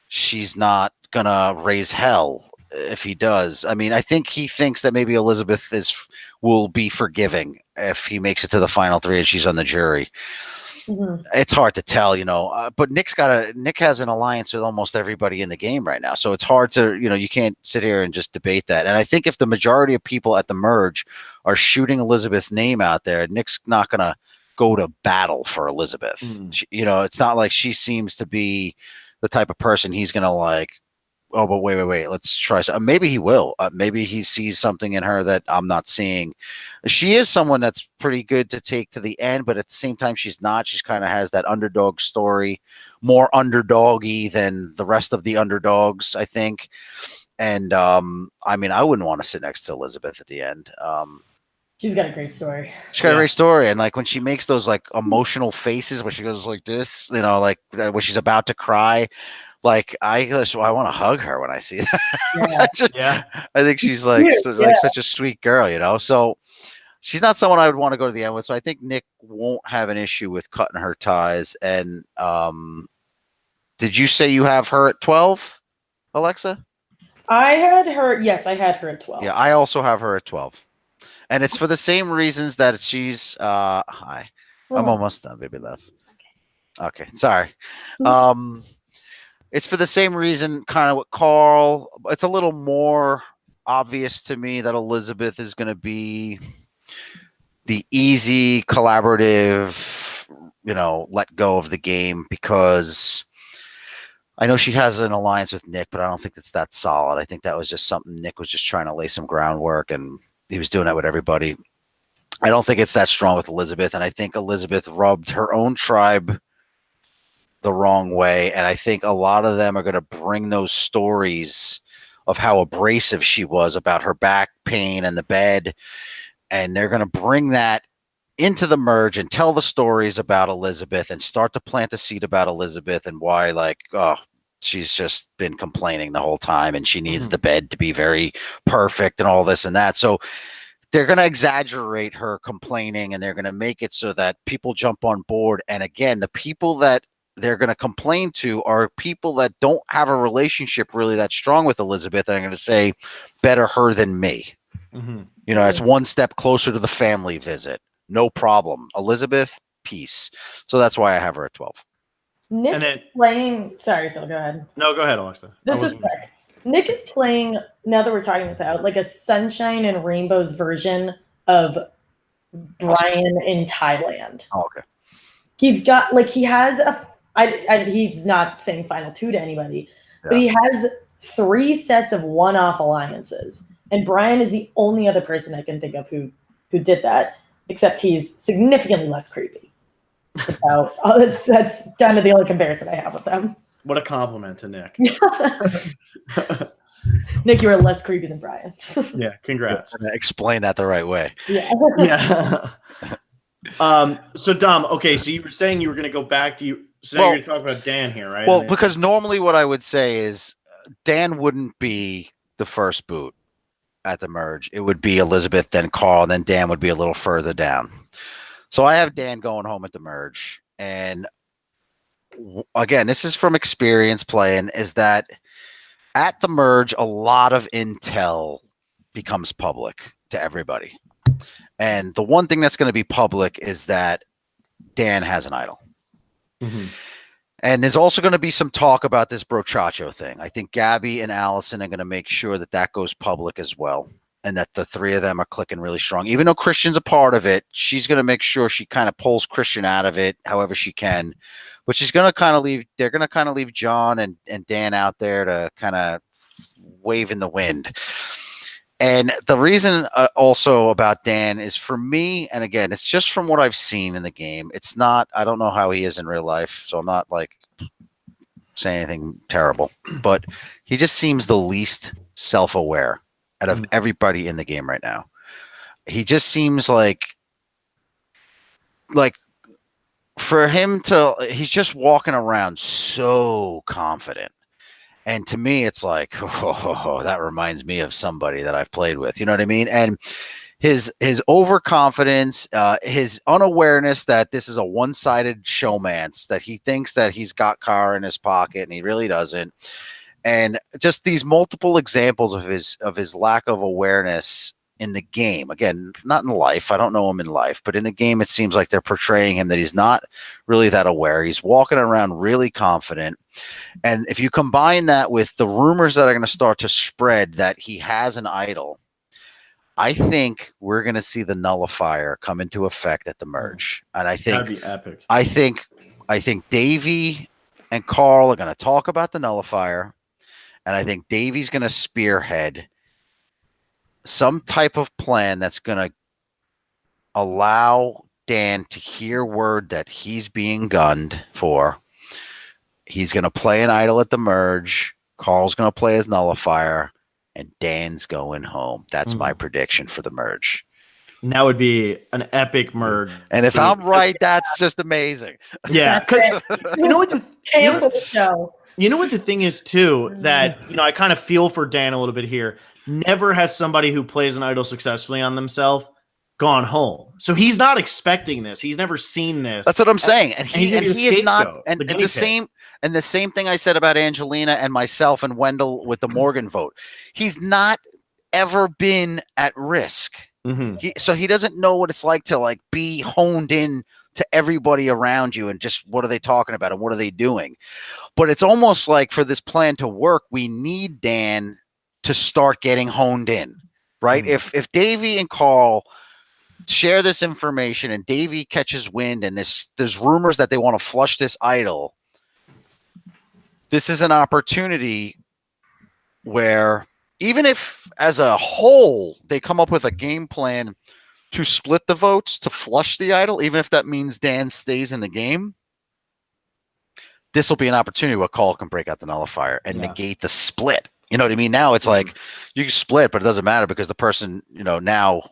she's not going to raise hell if he does. I mean, I think he thinks that maybe Elizabeth will be forgiving if he makes it to the final 3 and she's on the jury. It's hard to tell, but Nick has an alliance with almost everybody in the game right now. So it's hard to, you can't sit here and just debate that. And I think if the majority of people at the merge are shooting Elizabeth's name out there, Nick's not going to go to battle for Elizabeth. It's not like she seems to be the type of person he's going to like, oh, but wait, let's try. Maybe he will. Maybe he sees something in her that I'm not seeing. She is someone that's pretty good to take to the end, but at the same time, she's not. She's kind of has that underdog story, more underdoggy than the rest of the underdogs, I think. And I mean, I wouldn't want to sit next to Elizabeth at the end. She's got a great story. She's got a great story. And like when she makes those like emotional faces where she goes like this, like when she's about to cry, like I want to hug her when I see that. Yeah. I think she's like such a sweet girl, So she's not someone I would want to go to the end with. So I think Nick won't have an issue with cutting her ties. And did you say you have her at 12, Alexa? I had her at 12. Yeah, I also have her at 12. And it's for the same reasons that she's hi. I'm almost done, baby love. Okay. Sorry. It's for the same reason, kind of with Carl. It's a little more obvious to me that Elizabeth is going to be the easy, collaborative, let go of the game, because I know she has an alliance with Nick, but I don't think it's that solid. I think that was just something Nick was just trying to lay some groundwork, and he was doing that with everybody. I don't think it's that strong with Elizabeth, and I think Elizabeth rubbed her own tribe the wrong way, and I think a lot of them are going to bring those stories of how abrasive she was about her back pain and the bed, and they're going to bring that into the merge and tell the stories about Elizabeth and start to plant a seed about Elizabeth and why, she's just been complaining the whole time and she needs the bed to be very perfect and all this and that. So they're going to exaggerate her complaining, and they're going to make it so that people jump on board. And again, the people that they're going to complain to are people that don't have a relationship really that strong with Elizabeth. I'm going to say better her than me. It's one step closer to the family visit. No problem. Elizabeth, peace. So that's why I have her at 12. Playing. Sorry, Phil, go ahead. No, go ahead, Alexa. This is quick. Nick is playing, now that we're talking this out, like a sunshine and rainbows version of Brian in Thailand. Oh, okay. He's got, he has he's not saying final 2 to anybody, but he has 3 sets of one-off alliances. And Brian is the only other person I can think of who did that, except he's significantly less creepy. That's kind of the only comparison I have with them. What a compliment to Nick. Nick, you are less creepy than Brian. Yeah, congrats. Explain that the right way. Yeah. Yeah. So Dom, okay, so you were saying you were going to go back to you. So now you're going to talk about Dan here, right? Well, because normally what I would say is Dan wouldn't be the first boot at the merge. It would be Elizabeth, then Carl, and then Dan would be a little further down. So I have Dan going home at the merge. And again, this is from experience playing, is that at the merge, a lot of intel becomes public to everybody. And the one thing that's going to be public is that Dan has an idol. Mm-hmm. And there's also going to be some talk about this brochacho thing. I think Gabby and Allison are going to make sure that that goes public as well, and that the three of them are clicking really strong. Even though Christian's a part of it, she's going to make sure she kind of pulls Christian out of it however she can. But she's going to kind of leave – they're going to kind of leave John and Dan out there to kind of wave in the wind. And the reason also about Dan is, for me, and again, it's just from what I've seen in the game. It's not, I don't know how he is in real life, so I'm not like saying anything terrible, but he just seems the least self-aware out of everybody in the game right now. He just seems like for him to, he's just walking around so confident. And to me, it's like, oh, that reminds me of somebody that I've played with. You know what I mean? And his overconfidence, his unawareness that this is a one-sided showmance, that he thinks that he's got Kara in his pocket and he really doesn't. And just these multiple examples of his lack of awareness in the game. Again, not in life. I don't know him in life, but in the game, it seems like they're portraying him that he's not really that aware. He's walking around really confident. And if you combine that with the rumors that are going to start to spread that he has an idol, I think we're going to see the nullifier come into effect at the merge. And I think that'd be epic. I think Davey and Carl are going to talk about the nullifier. And I think Davey's going to spearhead some type of plan that's going to allow Dan to hear word that he's being gunned for. He's going to play an idol at the merge. Carl's going to play his nullifier, and Dan's going home. That's my prediction for the merge. And that would be an epic merge. And if I'm right, that's just amazing. Yeah, because you know what Cancel the show. You know what the thing is too, that I kind of feel for Dan a little bit here. Never has somebody who plays an idol successfully on themselves gone home. So he's not expecting this. He's never seen this. That's what I'm saying. And he is not. And the the same thing I said about Angelina and myself and Wendell with the Morgan vote. He's not ever been at risk. Mm-hmm. So he doesn't know what it's like to be honed in to everybody around you and just what are they talking about and what are they doing. But it's almost like for this plan to work, we need Dan to start getting honed in, right? Mm-hmm. If Davey and Carl share this information and Davey catches wind and there's rumors that they want to flush this idol, this is an opportunity where even if as a whole they come up with a game plan to split the votes to flush the idol, even if that means Dan stays in the game, this will be an opportunity where Carl can break out the nullifier and negate the split. You know what I mean? Now it's like you can split, but it doesn't matter because the person, now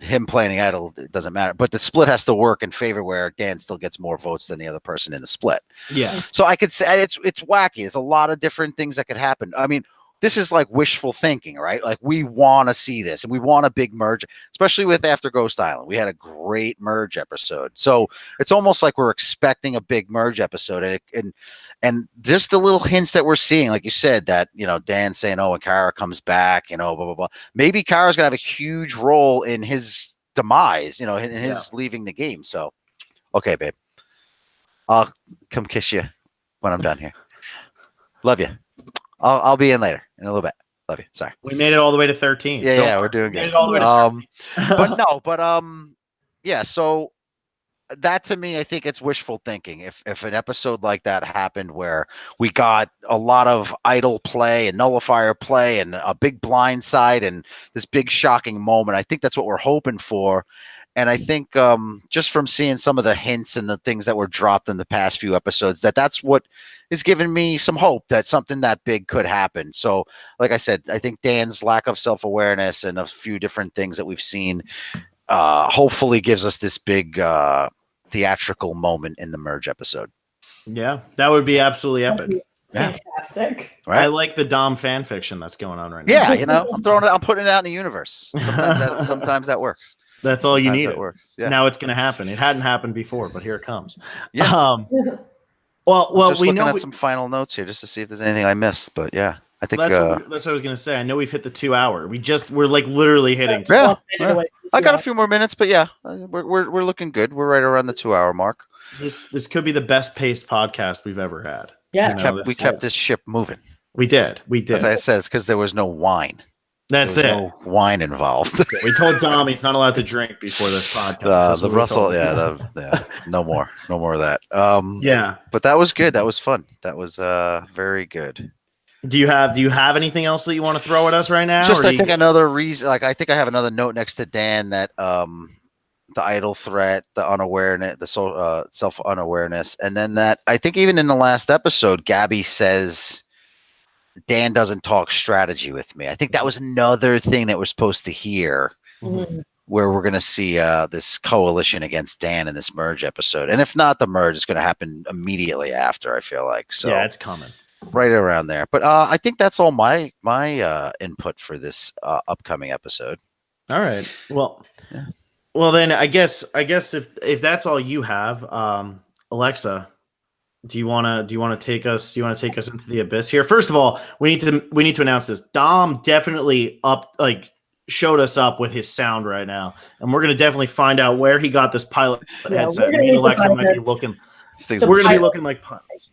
him playing the idol, it doesn't matter. But the split has to work in favor where Dan still gets more votes than the other person in the split. Yeah. So I could say it's wacky. There's a lot of different things that could happen. I mean, this is like wishful thinking, right? Like we want to see this and we want a big merge, especially with After Ghost Island. We had a great merge episode. So it's almost like we're expecting a big merge episode. And just the little hints that we're seeing, like you said, that, Dan saying, oh, when Kara comes back, blah, blah, blah. Maybe Kara's going to have a huge role in his demise, in his leaving the game. So, okay, babe. I'll come kiss you when I'm done here. Love you. I'll be in later in a little bit. Love you. Sorry. We made it all the way to 13. Yeah, we're doing good. Made it all the way to yeah. So that to me, I think it's wishful thinking. If an episode like that happened where we got a lot of idol play and nullifier play and a big blind side and this big shocking moment, I think that's what we're hoping for. And I think just from seeing some of the hints and the things that were dropped in the past few episodes, that's what is giving me some hope that something that big could happen. So, like I said, I think Dan's lack of self-awareness and a few different things that we've seen hopefully gives us this big theatrical moment in the merge episode. Yeah, that would be absolutely epic. Fantastic. Right? I like the Dom fan fiction that's going on right now. Yeah, I'm putting it out in the universe. Sometimes that works. That's all you need. That works. Yeah. Now it's going to happen. It hadn't happened before, but here it comes. Yeah. Well, just looking at some final notes here just to see if there's anything I missed. But yeah, I think that's what I was going to say. I know we've hit the 2 hour. We're like literally hitting. Yeah. I got a few more minutes, but yeah, we're looking good. We're right around the 2 hour mark. This could be the best paced podcast we've ever had. Yeah, we kept this ship moving. We did. As I said, it's because there was no wine. That's it. No wine involved. We told Dom he's not allowed to drink before this podcast. The Russell, no more of that. Yeah, but that was good. That was fun. That was very good. Do you have anything else that you want to throw at us right now? Just I think another reason. Like I think I have another note next to Dan that the idol threat, the unawareness, the self unawareness, and then that I think even in the last episode, Gabby says Dan doesn't talk strategy with me. I think that was another thing that we're supposed to hear, where we're going to see this coalition against Dan in this merge episode, and if not the merge, it's going to happen immediately after. I feel like so. Yeah, it's coming right around there. But I think that's all my input for this upcoming episode. All right. Well. Yeah. Well, then I guess if that's all you have, Alexa, do you want to take us into the abyss here? First of all, we need to announce this. Dom definitely showed us up with his sound right now, and we're gonna definitely find out where he got this pilot headset. Me and Alexa might be looking. We're gonna be looking like puns.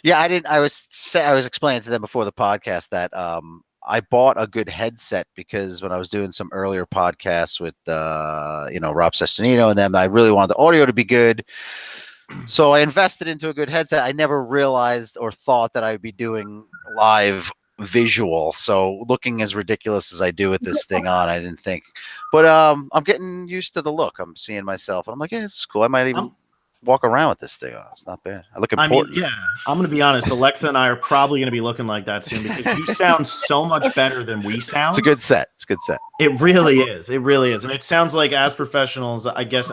Yeah, I was explaining to them before the podcast that I bought a good headset because when I was doing some earlier podcasts with Rob Sesternino and them, I really wanted the audio to be good. So I invested into a good headset. I never realized or thought that I would be doing live visual. So looking as ridiculous as I do with this thing on, I didn't think. But I'm getting used to the look. I'm seeing myself. And I'm like, yeah, it's cool. I might even walk around with this thing on. It's not bad. I look important. Yeah, I'm going to be honest. Alexa and I are probably going to be looking like that soon because you sound so much better than we sound. It's a good set. It really is. It really is. And it sounds like as professionals, I guess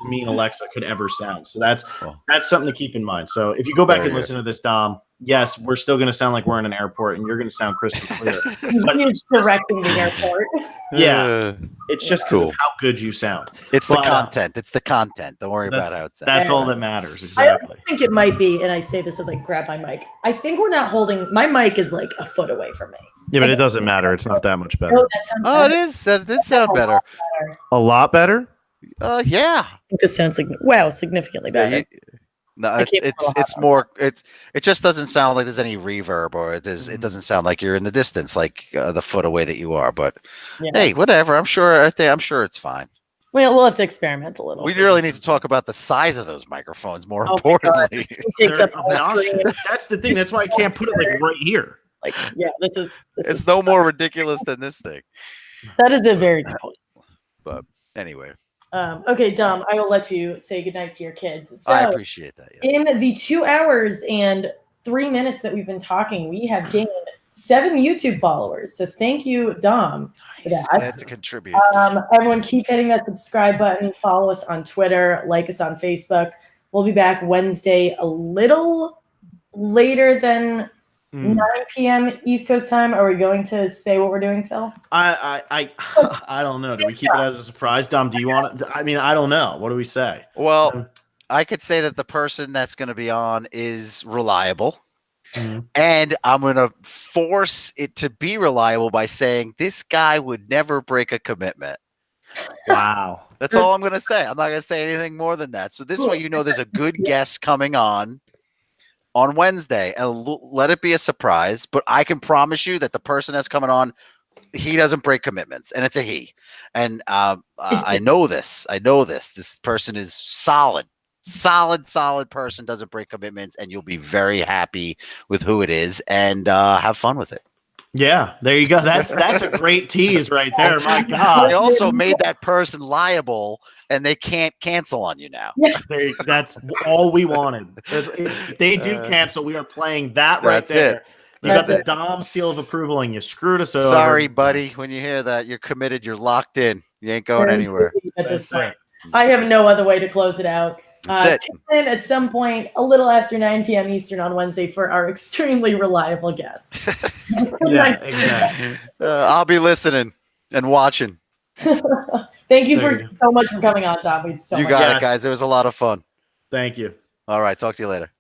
me and Alexa could ever sound. So that's something to keep in mind. So if you go back and listen to this, Dom, yes, we're still going to sound like we're in an airport and you're going to sound crystal clear. He's directing the airport. Yeah. It's just because of how good you sound. It's the content. It's the content. Don't worry about how it sounds. That's all that matters. Exactly. I think it might be, and I say this as I grab my mic. I think we're not holding, my mic is like a foot away from me. Yeah, but it doesn't matter. It's not that much better. Oh, that sounds better. It is. That did sound better. A lot better? Yeah. I think this sounds significantly better. It's more. It just doesn't sound like there's any reverb or it doesn't sound like you're in the distance, like the foot away that you are. But hey, whatever. I'm sure it's fine. We'll have to experiment a little. We really need to talk about the size of those microphones. More importantly, takes up the that's the thing. That's why I can't put it like right here. Like, yeah, this is no more ridiculous than this thing. That is a very good point. But anyway. Okay, Dom, I will let you say goodnight to your kids. So, I appreciate that. Yes. In the 2 hours and 3 minutes that we've been talking, we have gained 7 YouTube followers. So thank you, Dom, for that. Glad to contribute. Everyone keep hitting that subscribe button. Follow us on Twitter. Like us on Facebook. We'll be back Wednesday a little later than 9 p.m. East Coast time. Are we going to say what we're doing, Phil? I don't know. Do we keep it as a surprise? Dom, do you want to? I mean, I don't know. What do we say? Well, I could say that the person that's going to be on is reliable. And I'm going to force it to be reliable by saying this guy would never break a commitment. Wow. That's all I'm going to say. I'm not going to say anything more than that. So this way, there's a good guest coming on Wednesday, and let it be a surprise. But I can promise you that the person that's coming on, he doesn't break commitments, and it's a he. And I know this. This person is solid person, doesn't break commitments, and you'll be very happy with who it is, and have fun with it. Yeah, there you go. That's a great tease right there. My They God, also made that person liable, and they can't cancel on you now. that's all we wanted. If they do cancel, we are playing that right That's there. it. You got That's the Dom seal of approval, and you screwed us over. Sorry, buddy. When you hear that, you're committed. You're locked in. You ain't going anywhere. At this That's point, it. I have no other way to close it out. That's it. Tune in at some point, a little after 9 p.m. Eastern on Wednesday for our extremely reliable guest. Yeah, exactly. I'll be listening and watching. Thank you so much for coming on, Tom. We had so You much got Yeah. it, guys. It was a lot of fun. Thank you. All right. Talk to you later.